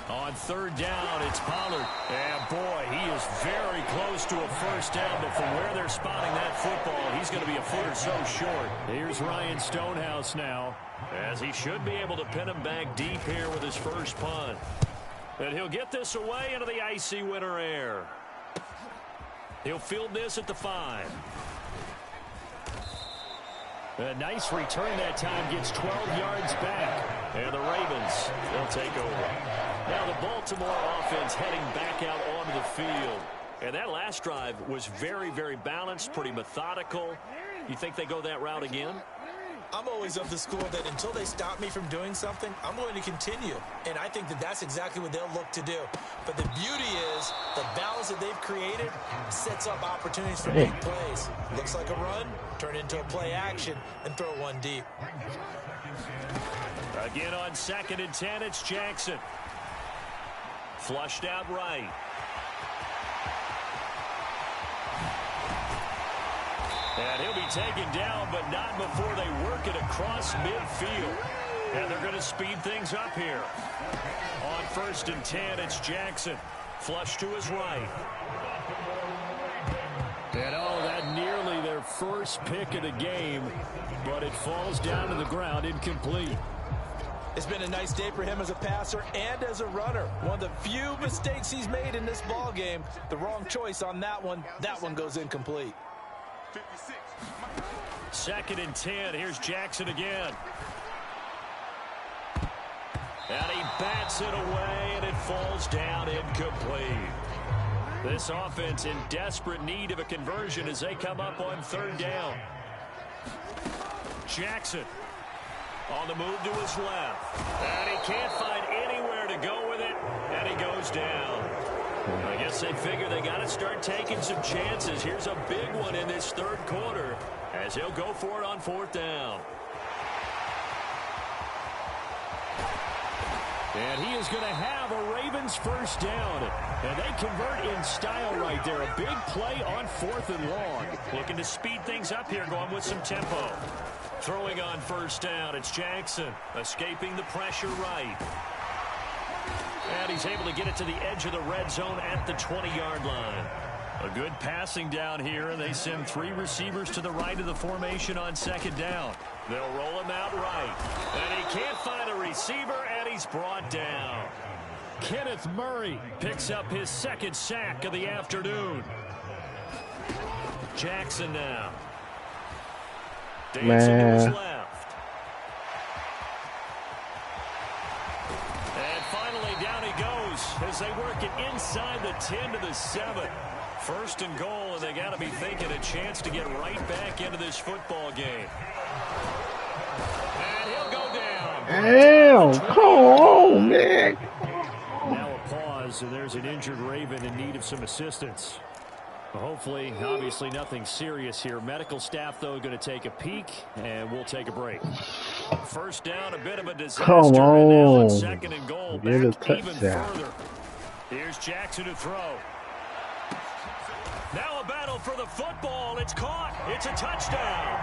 On third down, it's Pollard. And boy, he is very close to a first down, but from where they're spotting that football, he's going to be a foot or so short. Here's Ryan Stonehouse now, as he should be able to pin him back deep here with his first punt. And he'll get this away into the icy winter air. He'll field this at the 5. A nice return that time, gets 12 yards back. And the Ravens, they'll take over. Now the Baltimore offense heading back out onto the field. And that last drive was very, very balanced, pretty methodical. You think they go that route again? I'm always of the school that until they stop me from doing something, I'm going to continue. And I think that that's exactly what they'll look to do. But the beauty is the balance that they've created sets up opportunities for big plays. Looks like a run, turn into a play action, and throw one deep. Again on 2nd and 10, it's Jackson. Flushed out right. And he'll be taken down, but not before they work it across midfield. And they're going to speed things up here. On 1st and 10, it's Jackson. Flush to his right. And that nearly their first pick of the game, but it falls down to the ground incomplete. It's been a nice day for him as a passer and as a runner. One of the few mistakes he's made in this ball game. The wrong choice on that one. That one goes incomplete. 2nd and 10. Here's Jackson again. And he bats it away, and it falls down incomplete. This offense in desperate need of a conversion as they come up on 3rd down. Jackson on the move to his left. And he can't find anywhere to go with it, and he goes down. I guess they figure they got to start taking some chances. Here's a big one in this 3rd quarter as he'll go for it on 4th down. And he is going to have a Ravens first down. And they convert in style right there. A big play on 4th and long. Looking to speed things up here, going with some tempo. Throwing on 1st down, it's Jackson. Escaping the pressure right. And he's able to get it to the edge of the red zone at the 20-yard line. A good passing down here, and they send 3 receivers to the right of the formation on 2nd down. They'll roll him out right. And he can't find a receiver, and he's brought down. Kenneth Murray picks up his 2nd sack of the afternoon. Jackson now. Dancing to his left. And finally down he goes as they work it inside the 10 to the 7. 1st and goal, and they got to be thinking a chance to get right back into this football game. And he'll go down. Damn, come on, man. Now a pause, and there's an injured Raven in need of some assistance. Hopefully, obviously nothing serious here. Medical staff, though, going to take a peek, and we'll take a break. First down, a bit of a disaster. Come on. And now on 2nd and goal, Get a back even touchdown. further. Here's Jackson to throw. Now a battle for the football. It's caught. It's a touchdown.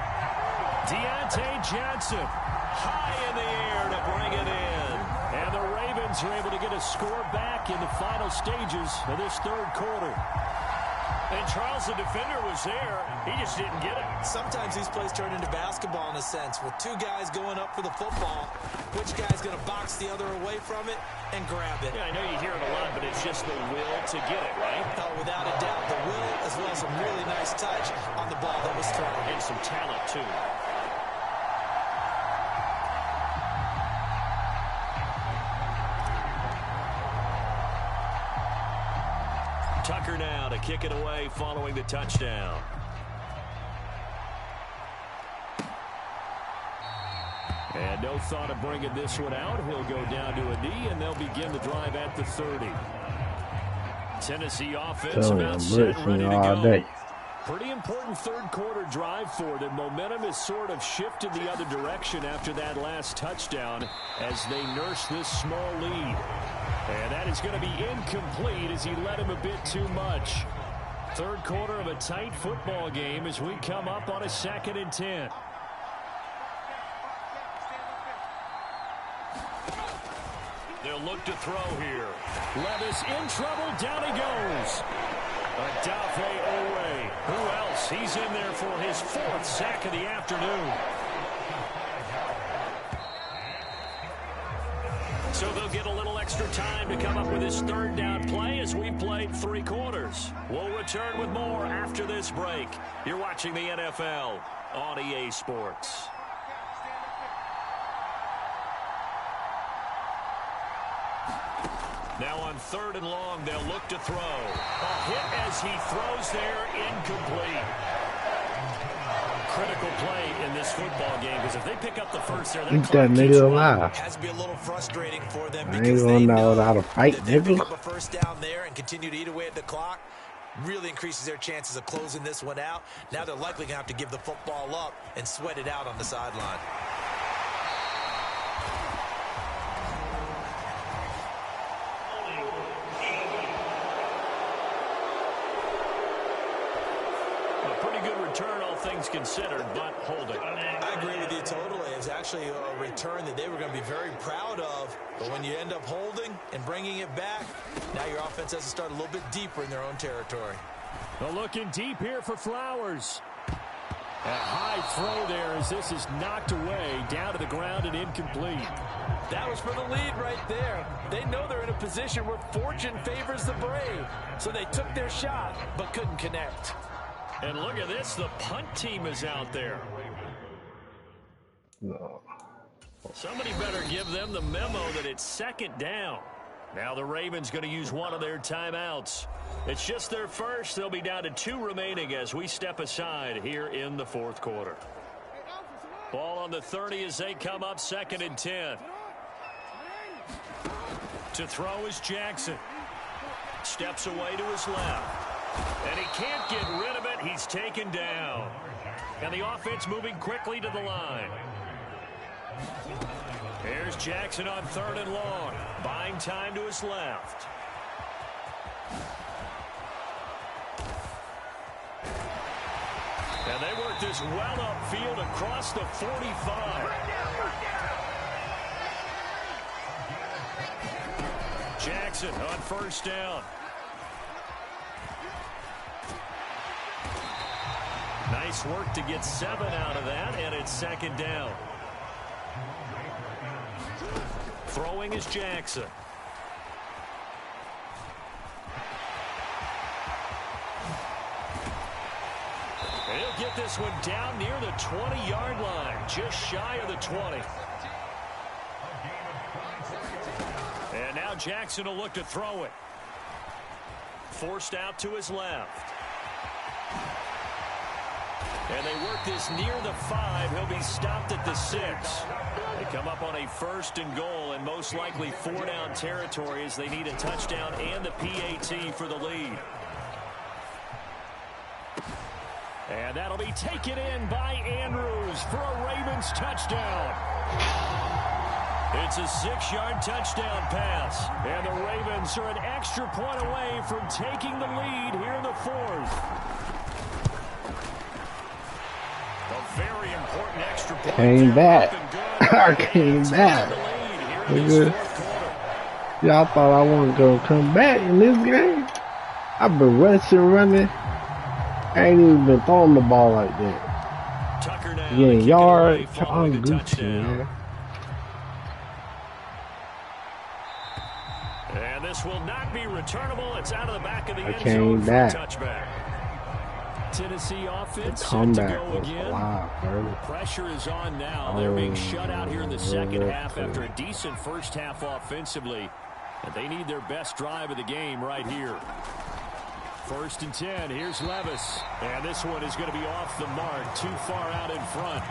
Deontay Johnson high in the air to bring it in. And the Ravens are able to get a score back in the final stages of this 3rd quarter. And Charles, the defender, was there. He just didn't get it. Sometimes these plays turn into basketball in a sense. With two guys going up for the football, which guy's going to box the other away from it and grab it? Yeah, I know you hear it a lot, but it's just the will to get it, right? Oh, without a doubt, the will as well as some really nice touch on the ball that was thrown. And some talent, too. Tucker now to kick it away following the touchdown. And no thought of bringing this one out. He'll go down to a knee, and they'll begin the drive at the 30. Tennessee offense about set and ready to go. Pretty important third quarter drive for them. Momentum has sort of shifted the other direction after that last touchdown as they nurse this small lead. And that is going to be incomplete as he led him a bit too much. Third quarter of a tight football game as we come up on a 2nd and 10. They'll look to throw here. Levis in trouble. Down he goes. Odafe Oweh. Who else? He's in there for his 4th sack of the afternoon. So they'll get a little extra time to come up with his 3rd down play as we played 3 quarters. We'll return with more after this break. You're watching the NFL on EA Sports. Now on 3rd and long, they'll look to throw. A hit as he throws there, incomplete. Critical play in this football game because if they pick up the first there, that nigga alive. Has to be a little frustrating for them I because ain't they gonna know know how to fight, that they pick nigga. up a first down there and continue to eat away at the clock. Really increases their chances of closing this one out. Now they're likely going to have to give the football up and sweat it out on the sideline. Things considered, but holding. I agree with you totally. It was actually a return that they were going to be very proud of. But when you end up holding and bringing it back, now your offense has to start a little bit deeper in their own territory. Well, looking deep here for Flowers. A high throw there as this is knocked away, down to the ground and incomplete. That was for the lead right there. They know they're in a position where fortune favors the brave. So they took their shot, but couldn't connect. And look at this, the punt team is out there. No. Somebody better give them the memo that it's 2nd down. Now the Ravens going to use one of their timeouts. It's just their first. They'll be down to 2 remaining as we step aside here in the 4th quarter. Ball on the 30 as they come up 2nd and 10. To throw is Jackson. Steps away to his left. And he can't get rid of it. He's taken down. And the offense moving quickly to the line. Here's Jackson on 3rd and long. Buying time to his left. And they work this well upfield across the 45. Jackson on 1st down. Nice work to get 7 out of that, and it's 2nd down. Throwing is Jackson. And he'll get this one down near the 20-yard line, just shy of the 20. And now Jackson will look to throw it. Forced out to his left. And they work this near the 5. He'll be stopped at the 6. They come up on a 1st and goal and most likely 4-down territory as they need a touchdown and the PAT for the lead. And that'll be taken in by Andrews for a Ravens touchdown. It's a 6-yard touchdown pass. And the Ravens are an extra point away from taking the lead here in the 4th. A very important extra point. Came back. I came back. Y'all thought I wasn't going to come back in this game? I've been rushing, running. I ain't even been throwing the ball like that. Tucker now Getting yards. I'm following the Gucci, touchdown. man. And this will not be returnable. It's out of the back of the end came zone for a back. touchback. Tennessee offense set to Comeback go was again. alive, bro. Pressure is on now. They're being shut out here in the second half after a decent first half offensively. And they need their best drive of the game right here. 1st and 10. Here's Levis. And this one is going to be off the mark. Too far out in front.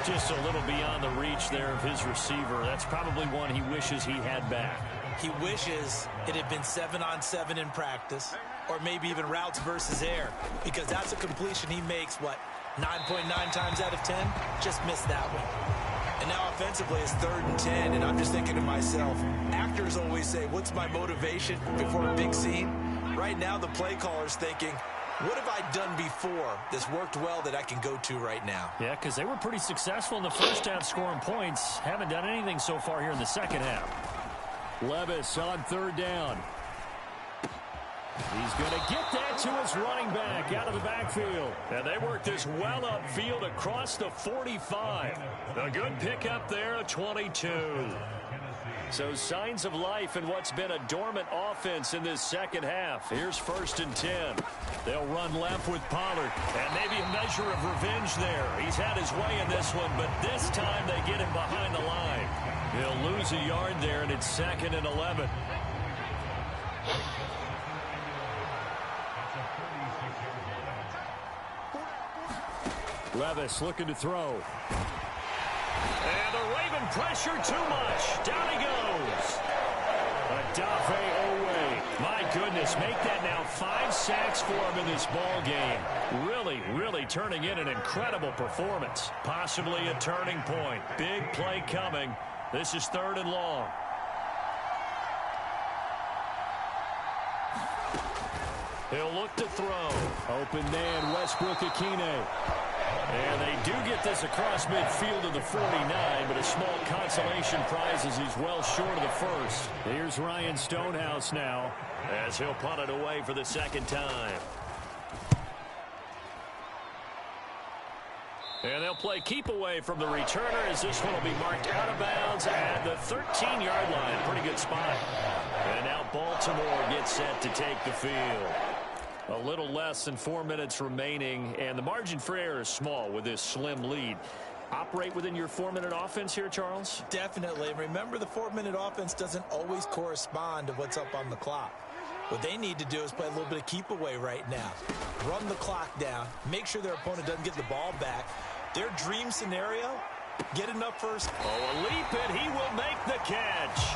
Just a little beyond the reach there of his receiver. That's probably one he wishes he had back. He wishes it had been 7-on-7 in practice, or maybe even routes versus air, because that's a completion he makes, 9.9 times out of 10? Just missed that one. And now offensively it's 3rd and 10, and I'm just thinking to myself, actors always say, what's my motivation before a big scene? Right now the play caller's thinking, what have I done before that's worked well that I can go to right now? Yeah, because they were pretty successful in the first half scoring points. Haven't done anything so far here in the second half. Levis on 3rd down. He's going to get that to his running back out of the backfield. And they work this well upfield across the 45. A good pickup there, a 22. So signs of life in what's been a dormant offense in this second half. Here's 1st and 10. They'll run left with Pollard. And maybe a measure of revenge there. He's had his way in this one, but this time they get him behind the line. He'll lose a yard there, and it's 2nd and 11. Levis looking to throw. And the Raven pressure too much. Down he goes. Odafe Oweh. My goodness, make that now 5 sacks for him in this ball game. Really turning in an incredible performance. Possibly a turning point. Big play coming. This is 3rd and long. He'll look to throw. Open man, Westbrook-Ikhine. And they do get this across midfield to the 49, but a small consolation prize as he's well short of the first. Here's Ryan Stonehouse now as he'll punt it away for the 2nd time. And they'll play keep away from the returner as this one will be marked out of bounds at the 13-yard line. Pretty good spot. And now Baltimore gets set to take the field. A little less than 4 minutes remaining, and the margin for error is small with this slim lead. Operate within your 4-minute offense here, Charles? Definitely. Remember, the 4-minute offense doesn't always correspond to what's up on the clock. What they need to do is play a little bit of keep away right now. Run the clock down. Make sure their opponent doesn't get the ball back. Their dream scenario, get enough first. Oh, a leap, and he will make the catch.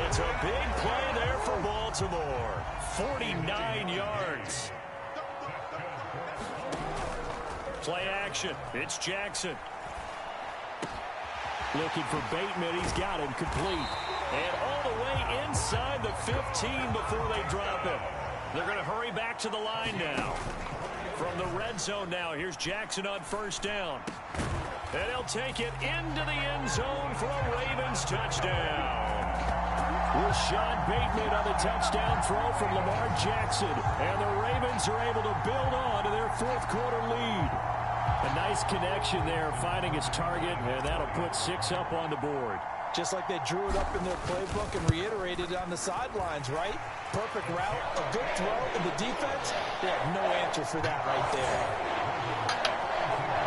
It's a big play there for Baltimore. 49 yards. Play action. It's Jackson. Looking for Bateman. He's got him complete. And all the way inside the 15 before they drop him. They're going to hurry back to the line now. From the red zone now, here's Jackson on 1st down. And he'll take it into the end zone for a Ravens touchdown. Rashad Bateman on the touchdown throw from Lamar Jackson. And the Ravens are able to build on to their 4th quarter lead. A nice connection there, finding his target, and that'll put 6 up on the board. Just like they drew it up in their playbook and reiterated it on the sidelines, right? Perfect route, a good throw, and the defense, they have no answer for that right there.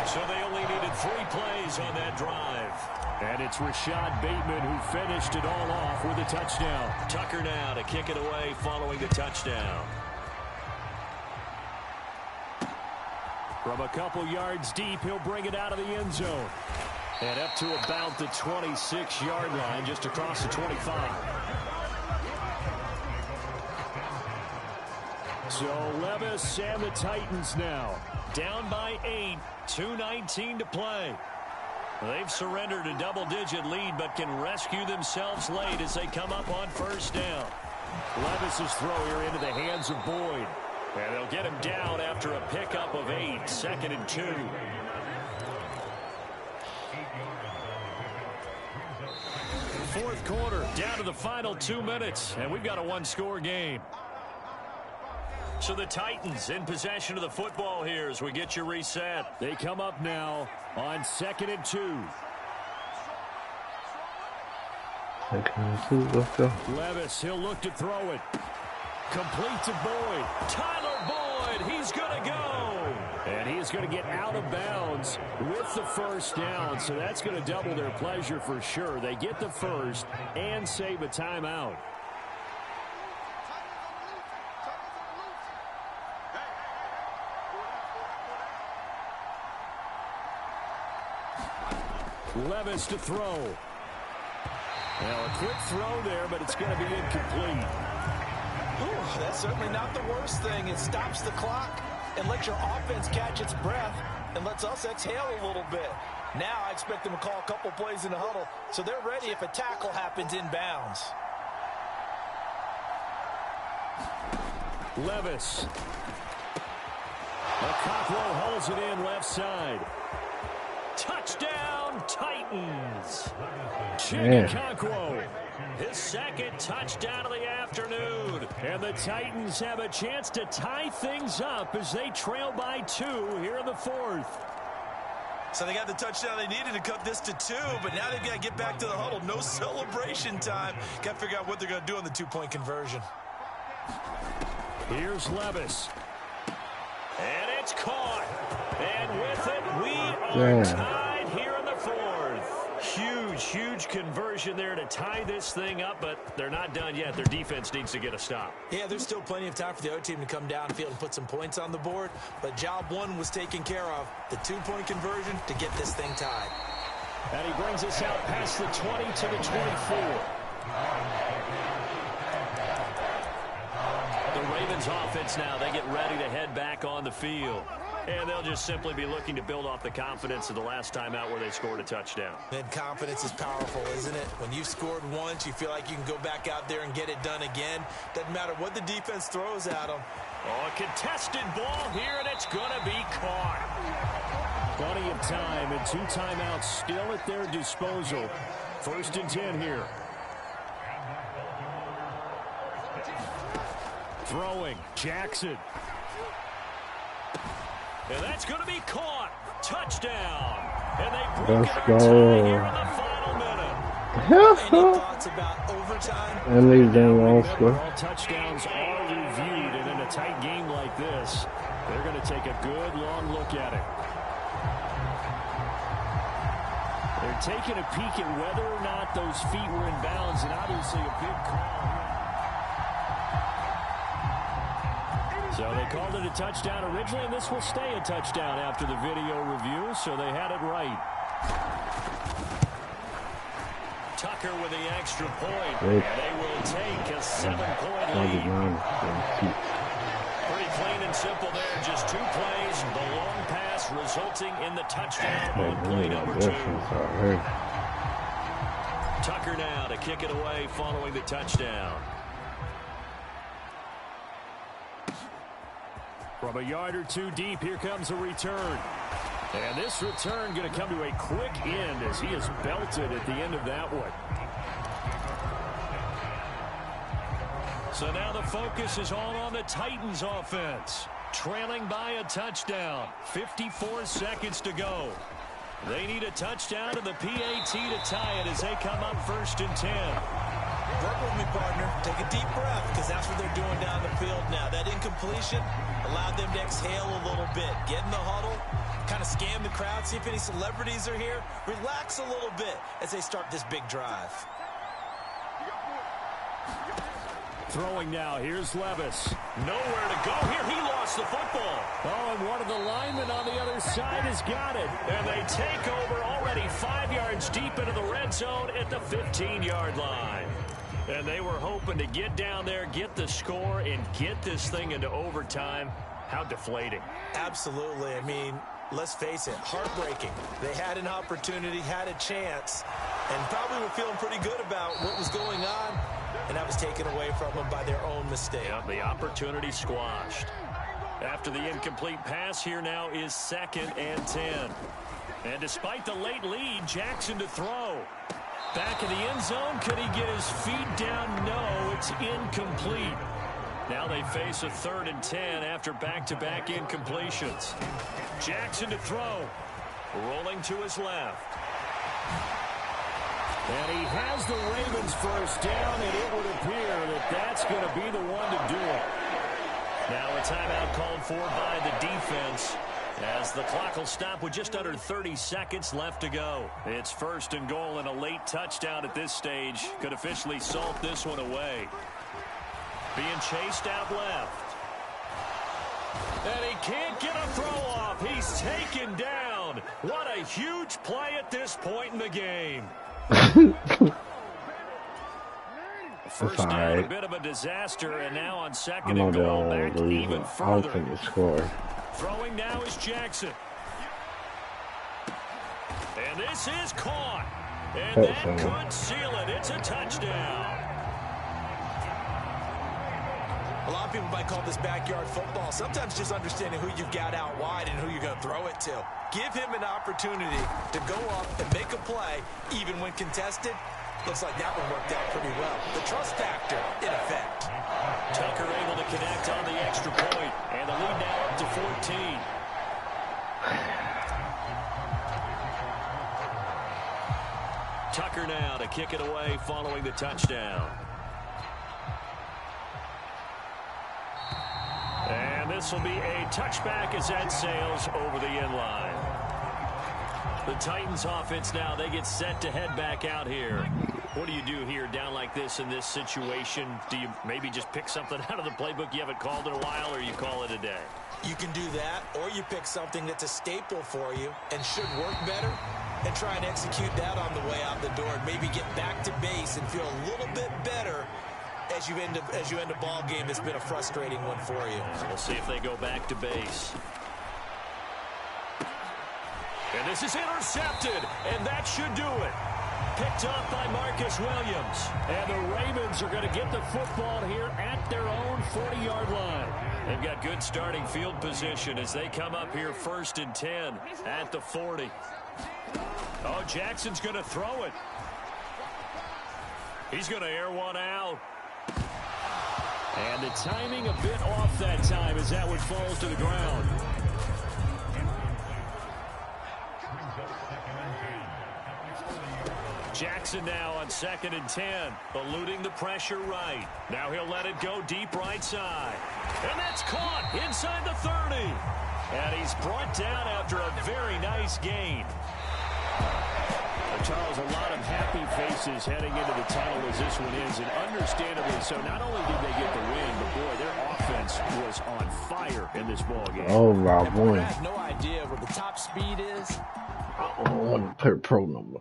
So they only needed 3 plays on that drive. And it's Rashad Bateman who finished it all off with a touchdown. Tucker now to kick it away following the touchdown. From a couple yards deep, he'll bring it out of the end zone. And up to about the 26-yard line, just across the 25. So Levis and the Titans now down by 8, 2:19 to play. They've surrendered a double-digit lead, but can rescue themselves late as they come up on 1st down. Levis's throw here into the hands of Boyd. And they'll get him down after a pickup of 8, 2nd and 2. Fourth quarter, down to the final 2 minutes, and we've got a 1-score game. So the Titans in possession of the football here as we get you reset. They come up now on 2nd and 2. Let's go. Levis, he'll look to throw it. Complete to Boyd. Tyler Boyd, he's going to go. And he's going to get out of bounds with the first down. So that's going to double their pleasure for sure. They get the first and save a timeout. Levis to throw. Now a quick throw there, but it's going to be incomplete. Ooh, that's certainly not the worst thing. It stops the clock and lets your offense catch its breath and lets us exhale a little bit. Now I expect them to call a couple plays in the huddle so they're ready if a tackle happens inbounds. Levis. Okaflo holds it in left side. Touchdown, Titans. Okonkwo. His second touchdown of the afternoon. And the Titans have a chance to tie things up as they trail by 2 here in the 4th. So they got the touchdown they needed to cut this to 2, but now they've got to get back to the huddle. No celebration time. Got to figure out what they're going to do on the 2-point conversion. Here's Levis. And it's caught. And with it, we are tied here in the 4th. Huge conversion there to tie this thing up, but they're not done yet. Their defense needs to get a stop. Yeah, there's still plenty of time for the other team to come downfield and put some points on the board, but job 1 was taken care of. The 2-point conversion to get this thing tied. And he brings us out past the 20 to the 24. The Ravens offense now, they get ready to head back on the field. And they'll just simply be looking to build off the confidence of the last time out where they scored a touchdown. And confidence is powerful, isn't it? When you've scored once, you feel like you can go back out there and get it done again. Doesn't matter what the defense throws at them. Oh, a contested ball here, and it's going to be caught. Plenty of time and 2 timeouts still at their disposal. 1st and 10 here. Throwing, Jackson. And that's going to be caught. Touchdown. And they broke Let's it go. tie here in the final minute. Any thoughts about overtime? At least they won't Remember, score. all touchdowns are reviewed, and in a tight game like this, they're going to take a good long look at it. They're taking a peek at whether or not those feet were in bounds, and obviously a big call. So they called it a touchdown originally, and this will stay a touchdown after the video review, so they had it right. Tucker with the extra point. And they will take a 7-point lead. Pretty clean and simple there. Just 2 plays. The long pass resulting in the touchdown on play number 2. Tucker now to kick it away following the touchdown. From a yard or 2 deep, here comes a return. And this return going to come to a quick end as he is belted at the end of that one. So now the focus is all on the Titans offense. Trailing by a touchdown. 54 seconds to go. They need a touchdown and the PAT to tie it as they come up 1st and 10. Work with me, partner. Take a deep breath, because that's what they're doing down the field now. That incompletion allowed them to exhale a little bit. Get in the huddle, kind of scan the crowd, see if any celebrities are here. Relax a little bit as they start this big drive. Throwing now, here's Levis. Nowhere to go here. He lost the football. Oh, and one of the linemen on the other side has got it. And they take over already 5 yards deep into the red zone at the 15-yard line. And they were hoping to get down there, get the score, and get this thing into overtime. How deflating. Absolutely. I mean, let's face it, heartbreaking. They had an opportunity, had a chance, and probably were feeling pretty good about what was going on, and that was taken away from them by their own mistake. Yep, the opportunity squashed. After the incomplete pass, here now is 2nd and 10. And despite the late lead, Jackson to throw. Back in the end zone, could he get his feet down? No, it's incomplete. Now they face a 3rd and 10 after back-to-back incompletions. Jackson to throw. Rolling to his left. And he has the Ravens first down, and it would appear that that's going to be the one to do it. Now a timeout called for by the defense, as the clock will stop with just under 30 seconds left to go. It's 1st and goal, and a late touchdown at this stage could officially salt this one away. Being chased out left. And he can't get a throw off. He's taken down. What a huge play at this point in the game. First down, right. a bit of a disaster, and now on 2nd and goal, back even further. Throwing now is Jackson. And this is caught. And that could seal it. It's a touchdown. A lot of people might call this backyard football. Sometimes just understanding who you've got out wide and who you're going to throw it to. Give him an opportunity to go up and make a play, even when contested. Looks like that one worked out pretty well. The trust factor in effect. Tucker able to connect on the extra point, and the lead now up to 14. Tucker now to kick it away following the touchdown. And this will be a touchback as that sails over the end line. The Titans offense now, they get set to head back out here. What do you do here down like this in this situation? Do you maybe just pick something out of the playbook you haven't called in a while, or you call it a day? You can do that, or you pick something that's a staple for you and should work better and try and execute that on the way out the door and maybe get back to base and feel a little bit better as you end a ball game that's been a frustrating one for you. We'll see if they go back to base. And this is intercepted, and that should do it. Picked off by Marcus Williams. And the Ravens are going to get the football here at their own 40-yard line. They've got good starting field position as they come up here 1st and 10 at the 40. Oh, Jackson's going to throw it. He's going to air one out. And the timing a bit off that time as that one falls to the ground. Jackson now on 2nd and 10, eluding the pressure right. Now he'll let it go deep right side. And that's caught inside the 30. And he's brought down after a very nice gain. Charles, a lot of happy faces heading into the tunnel as this one is, and understandably so. Not only did they get the win, but boy, their offense was on fire in this ball game. Oh my boy! I have no idea what the top speed is. I don't want to put pro number.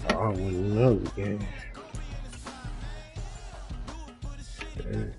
I want another game. Shit.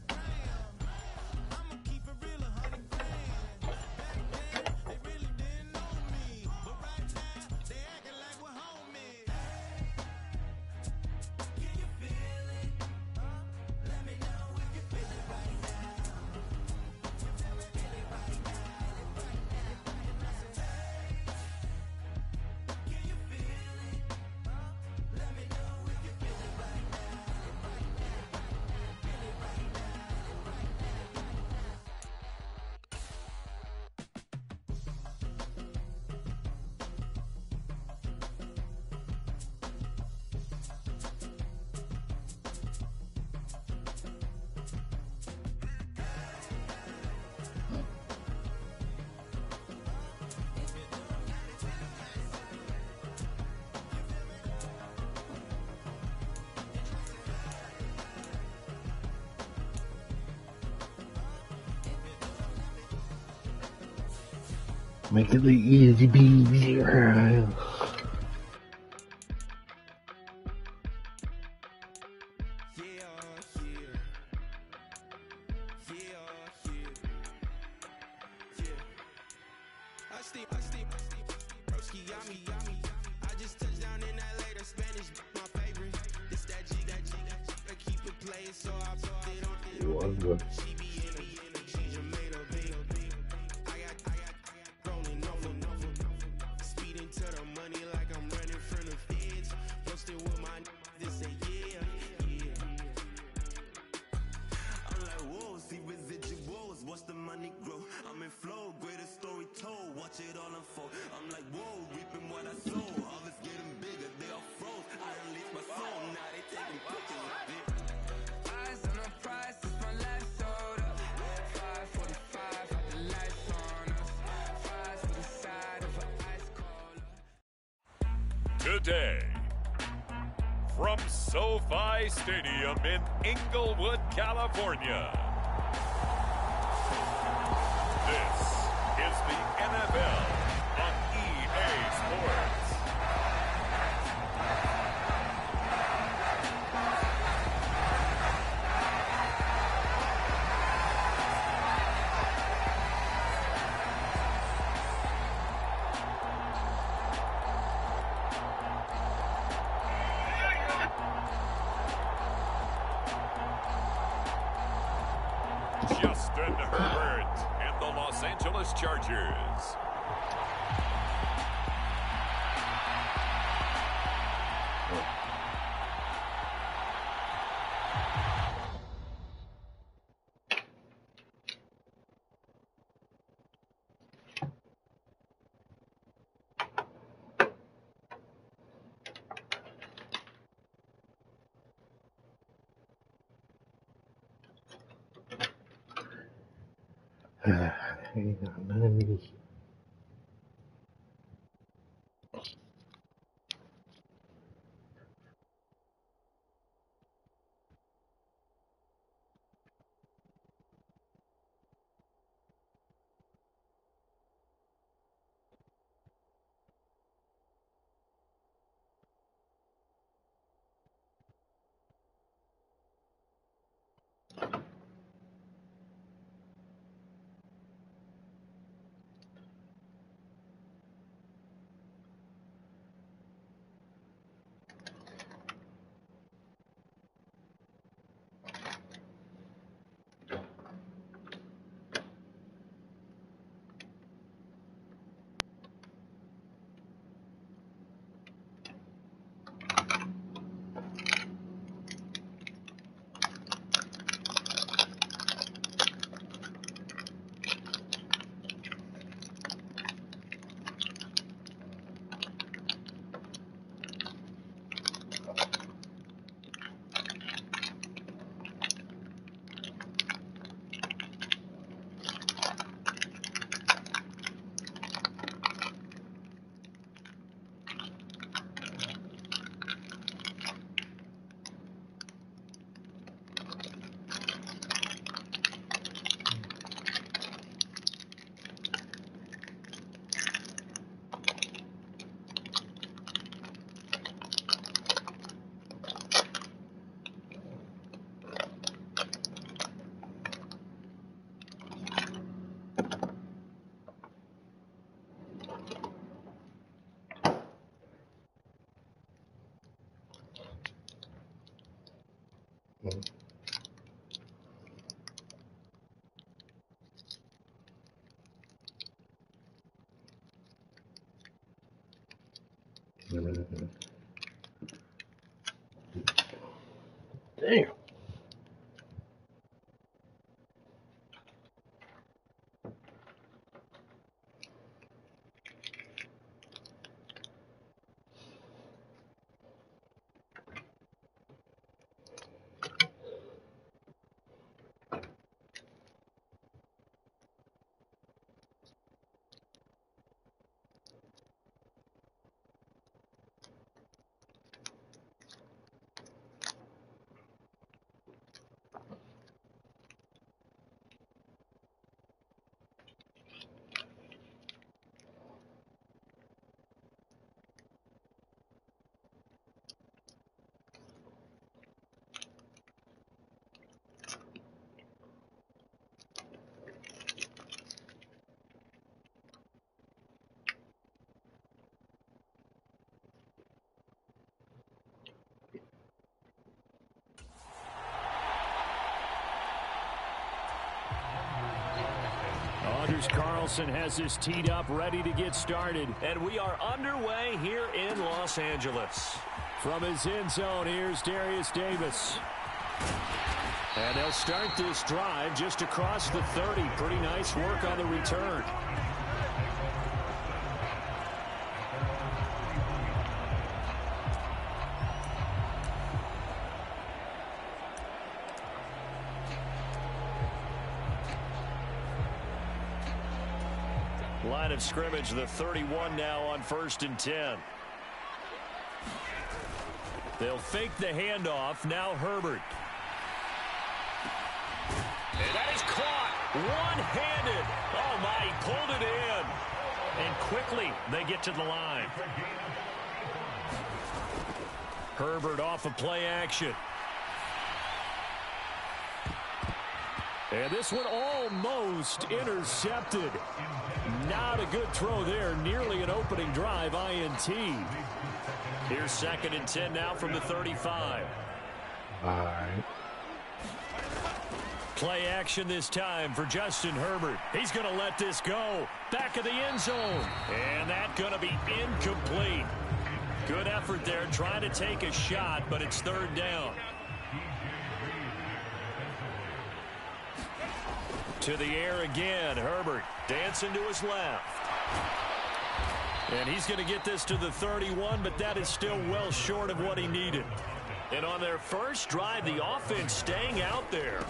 Make it look easy peasy. Today, from SoFi Stadium in Inglewood, California, this is the NFL on EA Sports. Justin Herbert and the Los Angeles Chargers. Ain't got none of these. Damn. Here's Carlson, has this teed up, ready to get started. And we are underway here in Los Angeles. From his end zone, here's Darius Davis. And they'll start this drive just across the 30. Pretty nice work on the return. Line of scrimmage, the 31 now on 1st and 10. They'll fake the handoff. Now Herbert. And that is caught one-handed. Oh, my, he pulled it in. And quickly they get to the line. Herbert off of play action. And this one almost intercepted. Not a good throw there. Nearly an opening drive, INT. Here's 2nd and 10 now from the 35. All right. Play action this time for Justin Herbert. He's going to let this go. Back of the end zone. And that's going to be incomplete. Good effort there trying to take a shot, but it's 3rd down. To the air again. Herbert dancing to his left. And he's going to get this to the 31, but that is still well short of what he needed. And on their first drive, the offense staying out there.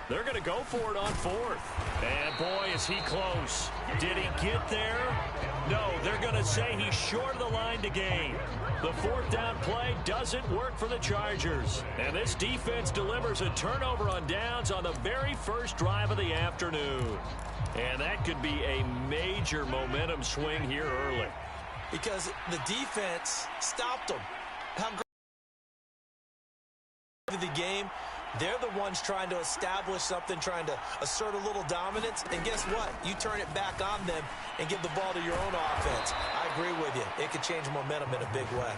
They're going to go for it on 4th. And boy, is he close. Did he get there? No, they're going to say he's short of the line to gain. The 4th down play doesn't work for the Chargers. And this defense delivers a turnover on downs on the very first drive of the afternoon. And that could be a major momentum swing here early. Because the defense stopped them. How great of the game. They're the ones trying to establish something, trying to assert a little dominance. And guess what? You turn it back on them and give the ball to your own offense. I agree with you. It could change momentum in a big way.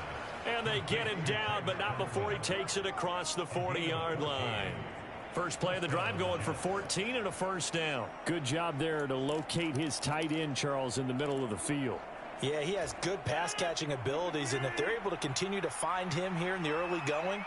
And they get him down, but not before he takes it across the 40-yard line. First play of the drive going for 14 and a 1st down. Good job there to locate his tight end, Charles, in the middle of the field. Yeah, he has good pass-catching abilities, and if they're able to continue to find him here in the early going,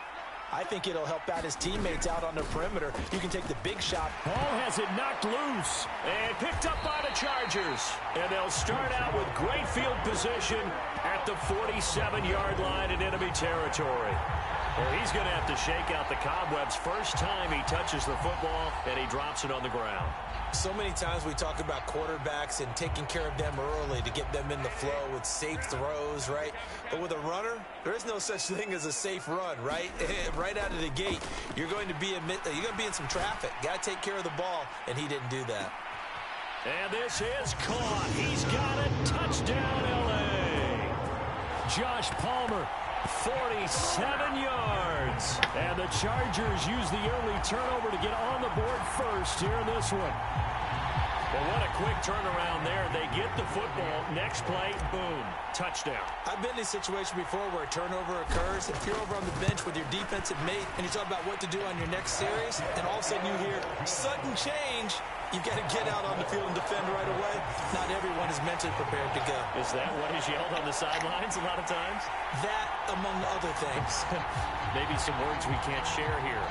I think it'll help out his teammates out on the perimeter. You can take the big shot. Ball has it knocked loose and picked up by the Chargers. And they'll start out with great field position at the 47-yard line in enemy territory. Well, he's going to have to shake out the cobwebs first time he touches the football, and he drops it on the ground. So many times we talk about quarterbacks and taking care of them early to get them in the flow with safe throws, right? But with a runner, there is no such thing as a safe run, right? Right out of the gate, you're going to be in some traffic. Got to take care of the ball, and he didn't do that. And this is caught. He's got it. Touchdown, L.A. Josh Palmer, 47 yards. And the Chargers use the early turnover to get on the board first here in this one. Well, what a quick turnaround there. They get the football. Next play, boom, touchdown. I've been in a situation before where a turnover occurs. If you're over on the bench with your defensive mate and you talk about what to do on your next series, and all of a sudden you hear sudden change, you've got to get out on the field and defend right away. Not everyone is mentally prepared to go. Is that what is yelled on the sidelines a lot of times? That, among other things. Maybe some words we can't share here.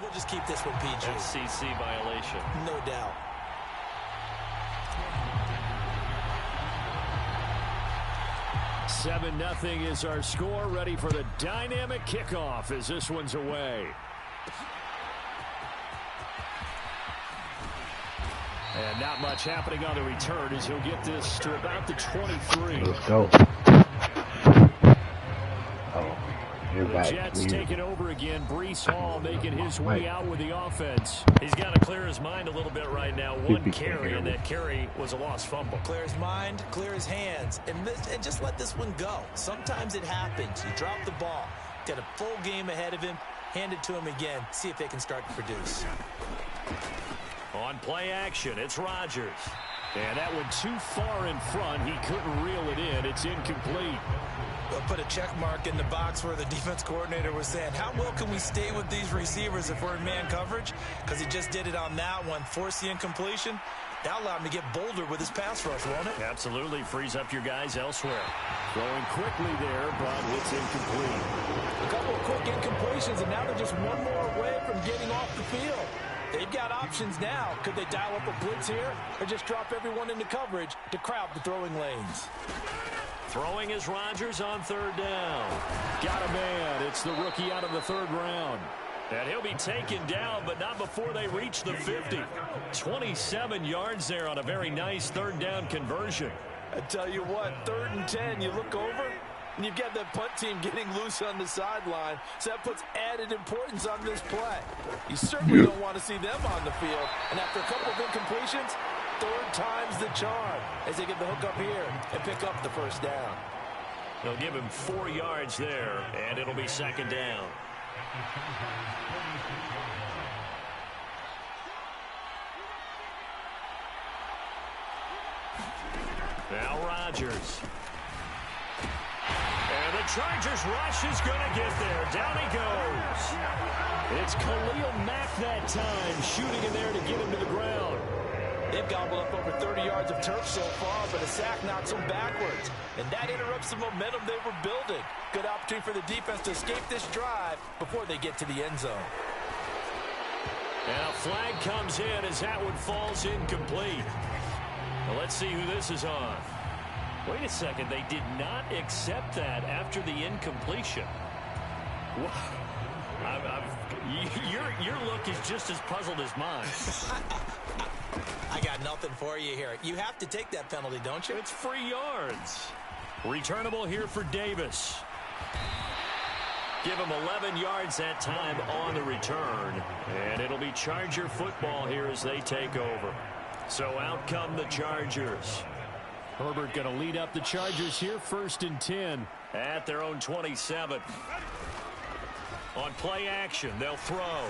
We'll just keep this one PG. FCC violation. No doubt. Seven 0 is our score. Ready for the dynamic kickoff as this one's away. And not much happening on the return as he'll get this to about the 23. Let's go. The Jets taking over again. Breece Hall making his way out with the offense. He's got to clear his mind a little bit right now. One carry, and that carry was a lost fumble. Clear his mind, clear his hands, and just let this one go. Sometimes it happens. You drop the ball, got a full game ahead of him, hand it to him again, see if they can start to produce. On play action, it's Rodgers. And that one too far in front. He couldn't reel it in. It's incomplete. We'll put a check mark in the box where the defense coordinator was saying, how well can we stay with these receivers if we're in man coverage? Because he just did it on that one, forced the incompletion. That allowed him to get bolder with his pass rush, won't it? Absolutely frees up your guys elsewhere. Throwing quickly there, but it's incomplete. A couple of quick incompletions, and now they're just one more away from getting off the field. They've got options now. Could they dial up a blitz here or just drop everyone into coverage to crowd the throwing lanes? Throwing is Rodgers on third down. Got a man. It's the rookie out of the third round. And he'll be taken down, but not before they reach the 50. 27 yards there on a very nice third down conversion. I tell you what, 3rd and 10, you look over, and you've got that punt team getting loose on the sideline, so that puts added importance on this play. You certainly don't want to see them on the field, and after a couple of incompletions, 3rd time's the charm as they get the hook up here and pick up the first down. They'll give him 4 yards there, and it'll be 2nd down. Now Rodgers. And the Chargers rush is going to get there. Down he goes. It's Khalil Mack that time, shooting in there to get him to the ground. They've gobbled up over 30 yards of turf so far, but a sack knocks them backwards. And that interrupts the momentum they were building. Good opportunity for the defense to escape this drive before they get to the end zone. And a flag comes in as that one falls incomplete. Well, let's see who this is on. Wait a second. They did not accept that after the incompletion. Your look is just as puzzled as mine. I got nothing for you here. You have to take that penalty, don't you? It's free yards. Returnable here for Davis. Give him 11 yards that time on the return. And it'll be Charger football here as they take over. So out come the Chargers. Herbert going to lead up the Chargers here, 1st and 10. At their own 27. On play action, they'll throw.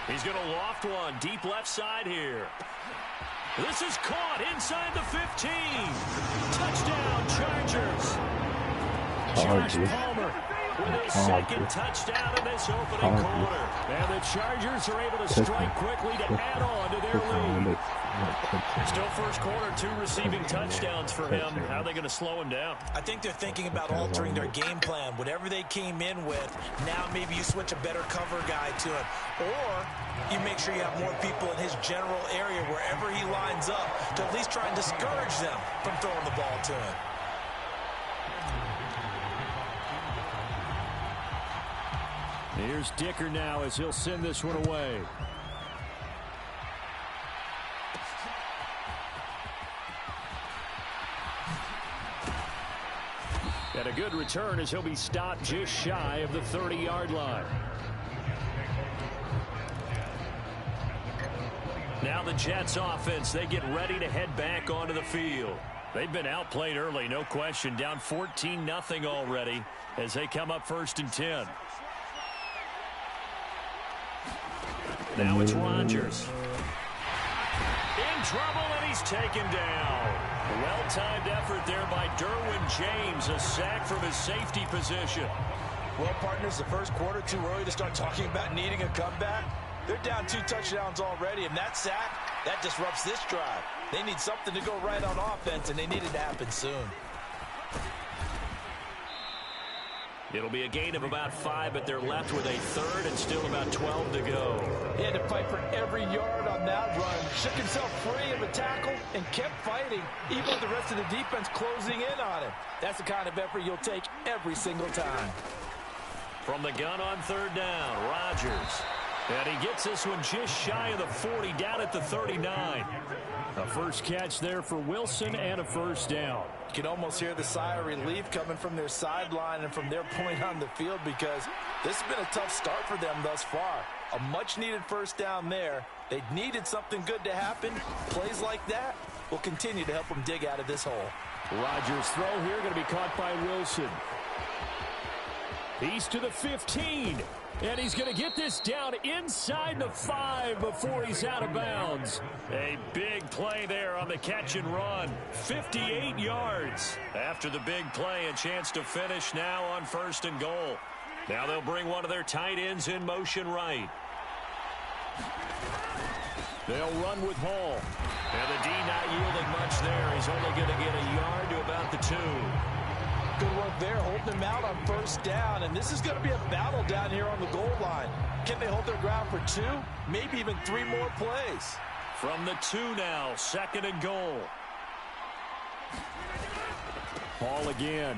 He's going to loft one deep left side here. This is caught inside the 15. Touchdown, Chargers. Josh Palmer with his 2nd touchdown in this opening quarter. And the Chargers are able to strike quickly to add on to their lead. Still first quarter, 2 receiving touchdowns for him. How are they going to slow him down? I think they're thinking about altering their game plan. Whatever they came in with, now maybe you switch a better cover guy to him. Or you make sure you have more people in his general area wherever he lines up to at least try and discourage them from throwing the ball to him. Here's Dicker now as he'll send this one away. And a good return as he'll be stopped just shy of the 30-yard line. Now the Jets offense, they get ready to head back onto the field. They've been outplayed early, no question. Down 14-0 already as they come up 1st and 10. Now it's Rodgers. In trouble, and he's taken down. Well-timed effort there by Derwin James. A sack from his safety position. Well, partners, the first quarter too early to start talking about needing a comeback. They're down 2 touchdowns already, and that sack, that disrupts this drive. They need something to go right on offense, and they need it to happen soon. It'll be a gain of about 5, but they're left with a third and still about 12 to go. He had to fight for every yard on that run. Shook himself free of a tackle and kept fighting, even with the rest of the defense closing in on him. That's the kind of effort you'll take every single time. From the gun on third down, Rodgers. And he gets this one just shy of the 40, down at the 39. A first catch there for Wilson and a first down. You can almost hear the sigh of relief coming from their sideline and from their point on the field, because this has been a tough start for them thus far. A much-needed first down there. They needed something good to happen. Plays like that will continue to help them dig out of this hole. Rodgers' throw here going to be caught by Wilson. He's to the 15. And he's going to get this down inside the 5 before he's out of bounds. A big play there on the catch and run. 58 yards. After the big play, a chance to finish now on first and goal. Now they'll bring one of their tight ends in motion right. They'll run with Hall. And the D not yielding much there. He's only going to get a yard to about the 2. Good work there, holding them out on first down. And this is going to be a battle down here on the goal line. Can they hold their ground for 2? Maybe even 3 more plays. From the 2 now, second and goal. Hall again.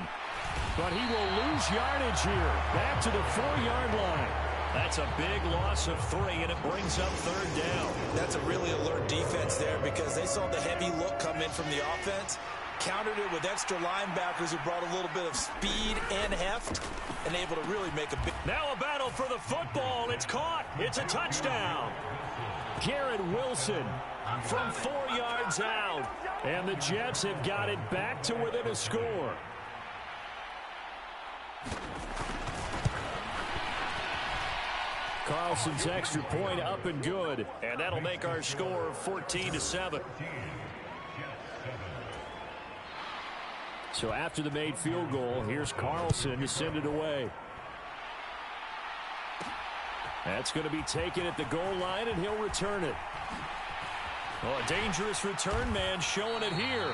But he will lose yardage here. Back to the 4-yard line. That's a big loss of 3, and it brings up third down. That's a really alert defense there, because they saw the heavy look come in from the offense, countered it with extra linebackers who brought a little bit of speed and heft, and able to really make a big... Now a battle for the football. It's caught. It's a touchdown. Garrett Wilson from 4 yards out. And the Jets have got it back to within a score. Carlson's extra point up and good. And that'll make our score 14-7. So after the made field goal, here's Carlson to send it away. That's going to be taken at the goal line, and he'll return it. Oh, a dangerous return man showing it here.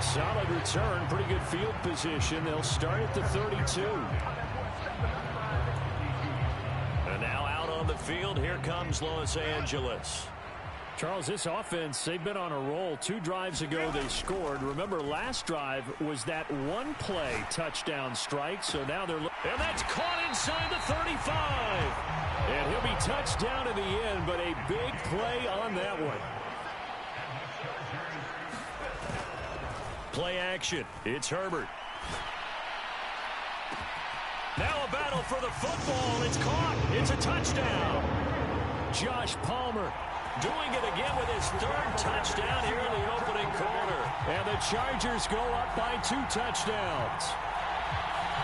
Solid return, pretty good field position. They'll start at the 32. And now out on the field, here comes Los Angeles. Charles, this offense, they've been on a roll. 2 drives ago they scored. Remember, last drive was that one-play touchdown strike, so now they're... And that's caught inside the 35. And he'll be touched down in the end, but a big play on that one. Play action. It's Herbert. Now a battle for the football. It's caught. It's a touchdown. Josh Palmer doing it again with his 3rd touchdown here in the opening quarter. And the Chargers go up by 2 touchdowns.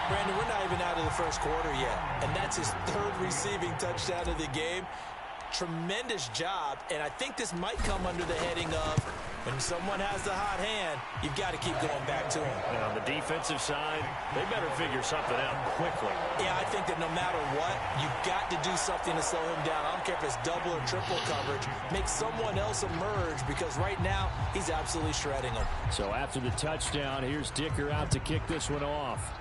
Brandon, we're not even out of the first quarter yet, and that's his 3rd receiving touchdown of the game. Tremendous job, and I think this might come under the heading of when someone has the hot hand, you've got to keep going back to him. And on the defensive side, they better figure something out quickly. Yeah, I think that no matter what, you've got to do something to slow him down. I don't care if it's double or triple coverage. Make someone else emerge, because right now, he's absolutely shredding them. So after the touchdown, here's Dicker out to kick this one off.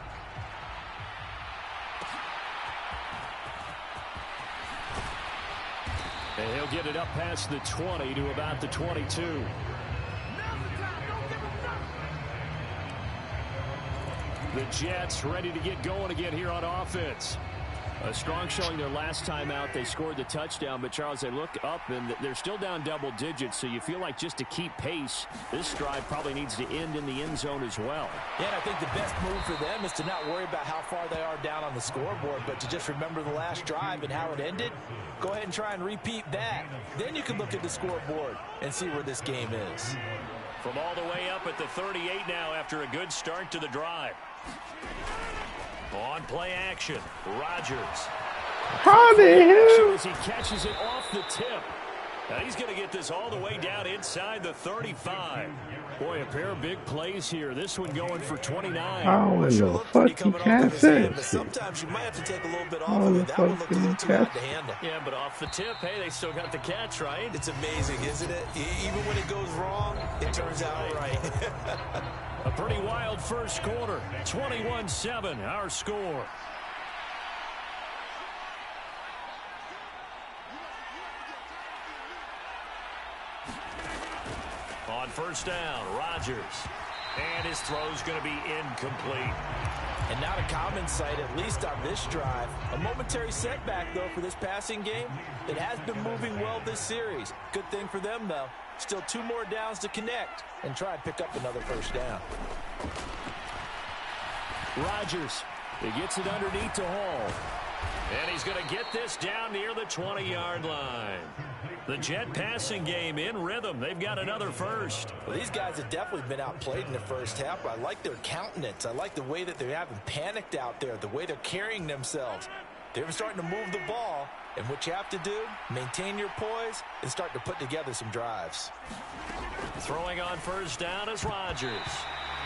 And he'll get it up past the 20 to about the 22. The Jets ready to get going again here on offense. A strong showing their last time out. They scored the touchdown, but Charles, they look up and they're still down double digits, so you feel like just to keep pace, this drive probably needs to end in the end zone as well. Yeah, and I think the best move for them is to not worry about how far they are down on the scoreboard, but to just remember the last drive and how it ended. Go ahead and try and repeat that. Then you can look at the scoreboard and see where this game is. From all the way up at the 38 now after a good start to the drive. On play action, Rodgers. How the hell? As he catches it off the tip. Now he's going to get this all the way down inside the 35. Boy, a pair of big plays here. This one going for 29. How in the fuck you catch that? Sometimes you might have to take a little bit off of it. That one looked a little too hard to handle. Yeah, but off the tip, hey, they still got the catch, right? It's amazing, isn't it? Even when it goes wrong, it turns out right. A pretty wild first quarter. 21-7, our score. On first down, Rodgers. And his throw's going to be incomplete. And not a common sight, at least on this drive. A momentary setback, though, for this passing game. It has been moving well this series. Good thing for them, though. Still 2 more downs to connect and try and pick up another first down. Rodgers, he gets it underneath to Hall. And he's going to get this down near the 20-yard line. The Jet passing game in rhythm. They've got another first. Well, these guys have definitely been outplayed in the first half, but I like their countenance. I like the way that they haven't panicked out there, the way they're carrying themselves. They're starting to move the ball, and what you have to do, maintain your poise and start to put together some drives. Throwing on first down is Rodgers.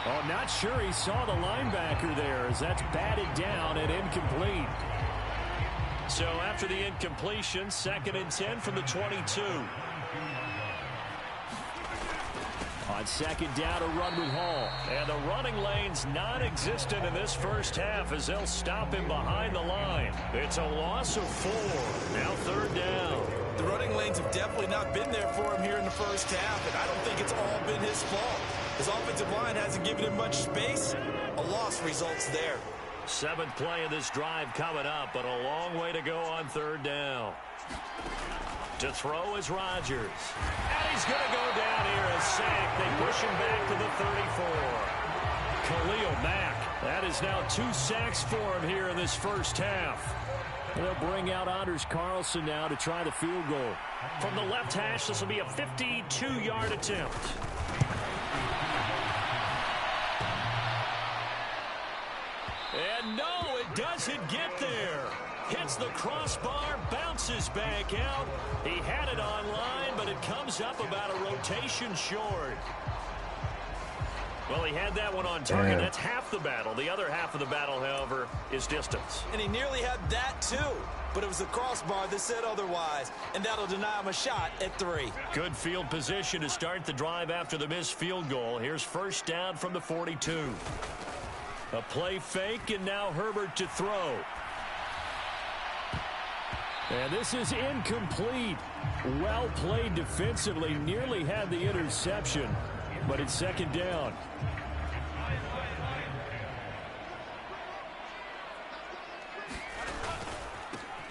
Oh, not sure he saw the linebacker there as that's batted down and incomplete. So after the incompletion, 2nd and 10 from the 22. On 2nd down, a run with Hall. And the running lane's non-existent in this first half as they'll stop him behind the line. It's a loss of 4. Now 3rd down. The running lanes have definitely not been there for him here in the first half, and I don't think it's all been his fault. His offensive line hasn't given him much space. A loss results there. 7th play of this drive coming up, but a long way to go on 3rd down. To throw is Rodgers. And he's going to go down here, a sack. They push him back to the 34. Khalil Mack. That is now 2 sacks for him here in this first half. They'll bring out Anders Carlson now to try the field goal. From the left hash, this will be a 52-yard attempt. And no, it doesn't get there. Hits the crossbar, bounces back out. He had it online, but it comes up about a rotation short. Well, he had that one on target. That's half the battle. The other half of the battle, however, is distance. And he nearly had that, too. But it was the crossbar that said otherwise, and that'll deny him a shot at 3. Good field position to start the drive after the missed field goal. Here's first down from the 42. A play fake, and now Herbert to throw. And this is incomplete. Well played defensively. Nearly had the interception, but it's 2nd down.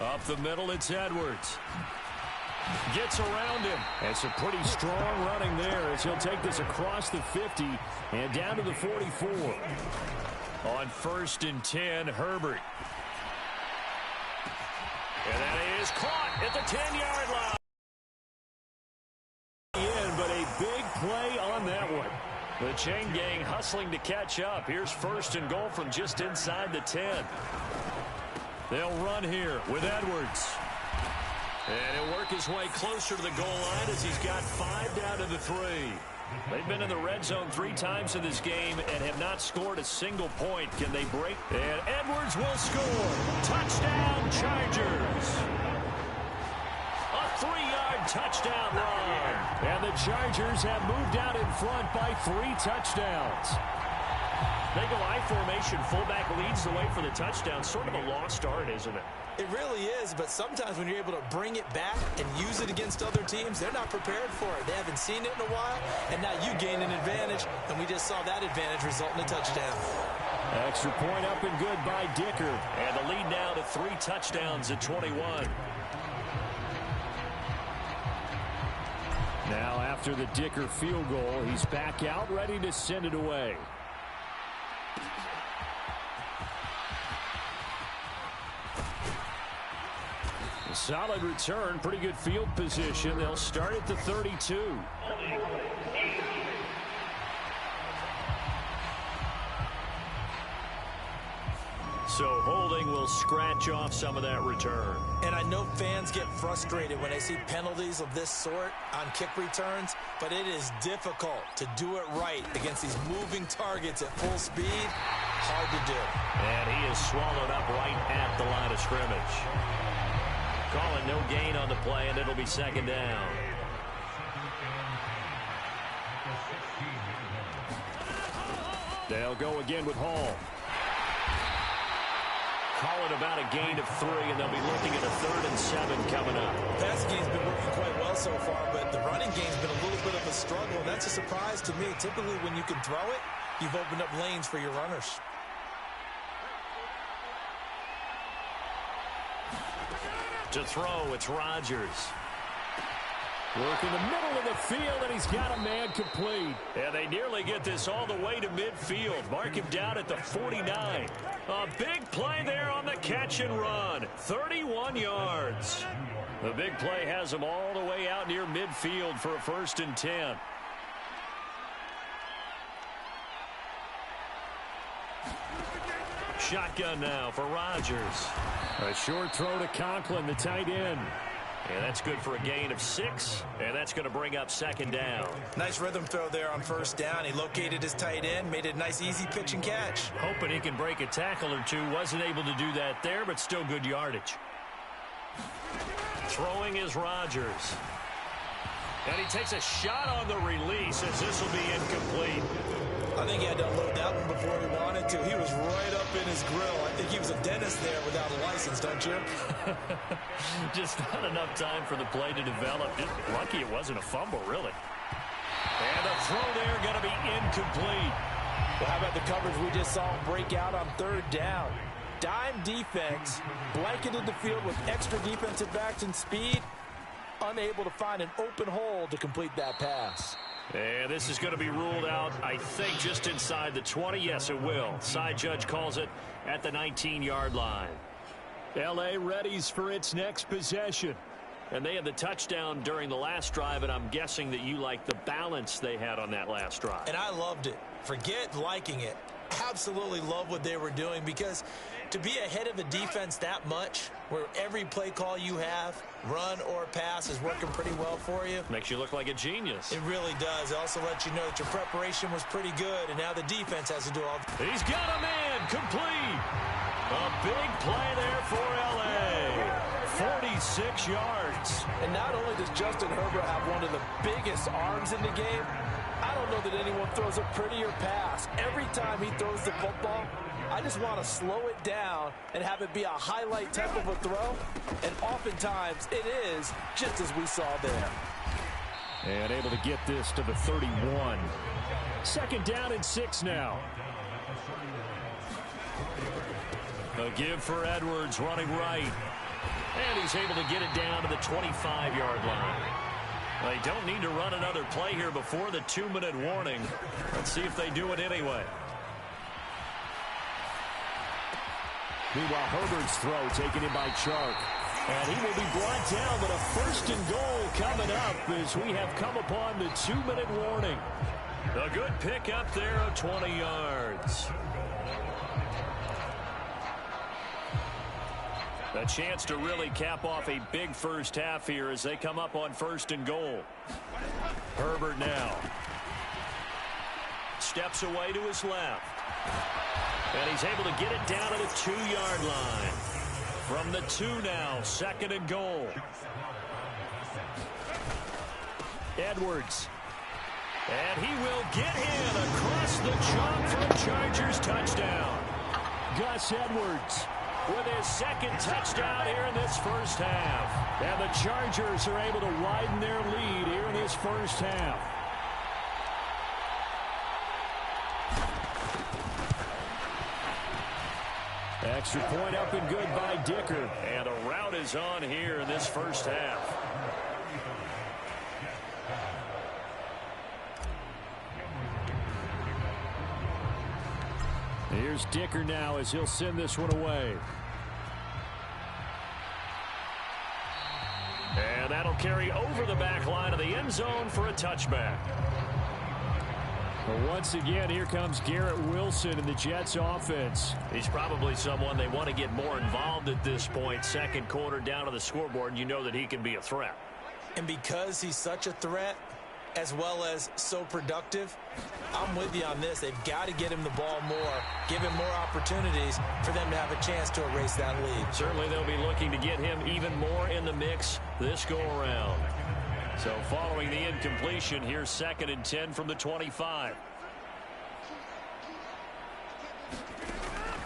Up the middle, it's Edwards. Gets around him. It's a pretty strong running there as he'll take this across the 50 and down to the 44. On 1st and 10, Herbert. And that is caught at the 10-yard line. But a big play on that one. The chain gang hustling to catch up. Here's 1st and goal from just inside the 10. They'll run here with Edwards. And he'll work his way closer to the goal line as he's got 5 down to the 3. They've been in the red zone 3 times in this game and have not scored a single point. Can they break? And Edwards will score. Touchdown, Chargers. A 3-yard touchdown run. And the Chargers have moved out in front by 3 touchdowns. They go I formation. Fullback leads the way for the touchdown. Sort of a lost art, isn't it? It really is, but sometimes when you're able to bring it back and use it against other teams, they're not prepared for it. They haven't seen it in a while, and now you gain an advantage, and we just saw that advantage result in a touchdown. Extra point up and good by Dicker. And the lead now to 3 touchdowns at 21. Now after the Dicker field goal, he's back out ready to send it away. A solid return, pretty good field position. They'll start at the 32. So holding will scratch off some of that return. And I know fans get frustrated when they see penalties of this sort on kick returns, but it is difficult to do it right against these moving targets at full speed. Hard to do. And he is swallowed up right at the line of scrimmage. Calling no gain on the play, and it'll be 2nd down. They'll go again with Hall. Call it about a gain of 3, and they'll be looking at a 3rd and 7 coming up. The passing game's been working quite well so far, but the running game's been a little bit of a struggle, and that's a surprise to me. Typically, when you can throw it, you've opened up lanes for your runners. To throw, it's Rodgers. Work in the middle of the field, and he's got a man complete. And they nearly get this all the way to midfield. Mark him down at the 49. A big play there on the catch and run. 31 yards. The big play has him all the way out near midfield for a 1st and 10. Shotgun now for Rodgers. A short throw to Conklin, the tight end. And that's good for a gain of 6, and that's going to bring up 2nd down. Nice rhythm throw there on 1st down. He located his tight end, made it a nice, easy pitch and catch. Hoping he can break a tackle or two. Wasn't able to do that there, but still good yardage. Throwing is Rodgers. And he takes a shot on the release as this will be incomplete. I think he had to unload that one before he wanted to. He was right up in his grill. I think he was a dentist there without a license, don't you? Just not enough time for the play to develop. Just lucky it wasn't a fumble, really. And the throw there going to be incomplete. Well, how about the coverage we just saw him break out on 3rd down? Dime defense, blanketed the field with extra defensive backs and speed, unable to find an open hole to complete that pass. And this is going to be ruled out, I think, just inside the 20. Yes, it will. Side judge calls it at the 19-yard line. L.A. readies for its next possession. And they had the touchdown during the last drive, and I'm guessing that you like the balance they had on that last drive. And I loved it. Forget liking it. Absolutely love what they were doing, because to be ahead of a defense that much, where every play call you have, run or pass, is working pretty well for you. Makes you look like a genius. It really does. It also lets you know that your preparation was pretty good, and now the defense has to do all. He's got a man complete. A big play there for L.A. 46 yards. And not only does Justin Herbert have one of the biggest arms in the game, I don't know that anyone throws a prettier pass. Every time he throws the football, I just want to slow it down and have it be a highlight type of a throw. And oftentimes it is, just as we saw there. And able to get this to the 31. 2nd down and 6 now. A give for Edwards running right. And he's able to get it down to the 25-yard line. They don't need to run another play here before the 2-minute warning. Let's see if they do it anyway. Meanwhile, Herbert's throw taken in by Chark. And he will be brought down, but a 1st and goal coming up as we have come upon the 2-minute warning. A good pick up there of 20 yards. A chance to really cap off a big first half here as they come up on 1st and goal. Herbert now. Steps away to his left. And he's able to get it down to the 2-yard line. From the 2 now, 2nd and goal. Edwards. And he will get in across the chalk for a Chargers touchdown. Gus Edwards with his 2nd touchdown here in this first half. And the Chargers are able to widen their lead here in this first half. Extra point up and good by Dicker. And a rout is on here in this first half. Here's Dicker now as he'll send this one away. And that'll carry over the back line of the end zone for a touchback. But once again, here comes Garrett Wilson in the Jets offense. He's probably someone they want to get more involved at this point. 2nd quarter down to the scoreboard, and you know that he can be a threat. And because he's such a threat, as well as so productive, I'm with you on this. They've got to get him the ball more, give him more opportunities for them to have a chance to erase that lead. Certainly they'll be looking to get him even more in the mix this go-around. So following the incompletion, here's 2nd and 10 from the 25.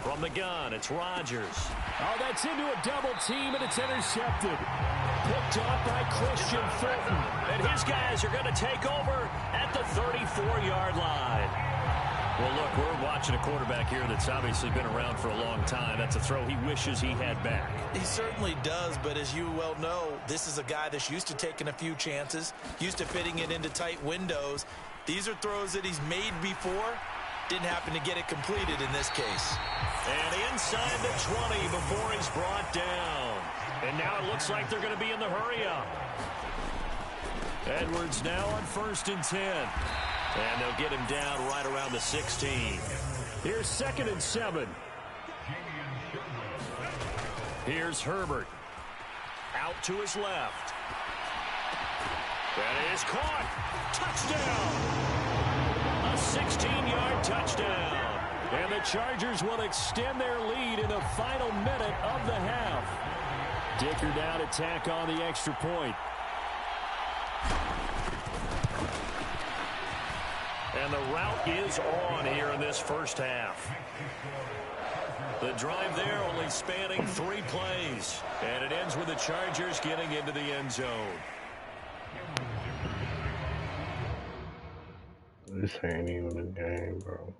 From the gun, it's Rodgers. Oh, that's into a double team, and it's intercepted. Picked up by Christian Fulton. And his guys are going to take over at the 34-yard line. Well, look, we're watching a quarterback here that's obviously been around for a long time. That's a throw he wishes he had back. He certainly does, but as you well know, this is a guy that's used to taking a few chances, used to fitting it into tight windows. These are throws that he's made before. Didn't happen to get it completed in this case. And inside the 20 before he's brought down. And now it looks like they're going to be in the hurry-up. Edwards now on 1st and 10. And they'll get him down right around the 16. Here's 2nd and 7. Here's Herbert. Out to his left. That is caught. Touchdown. A 16-yard touchdown. And the Chargers will extend their lead in the final minute of the half. Dicker down to tack on the extra point. And the route is on here in this first half. The drive there only spanning 3 plays. And it ends with the Chargers getting into the end zone. This ain't even a game, bro.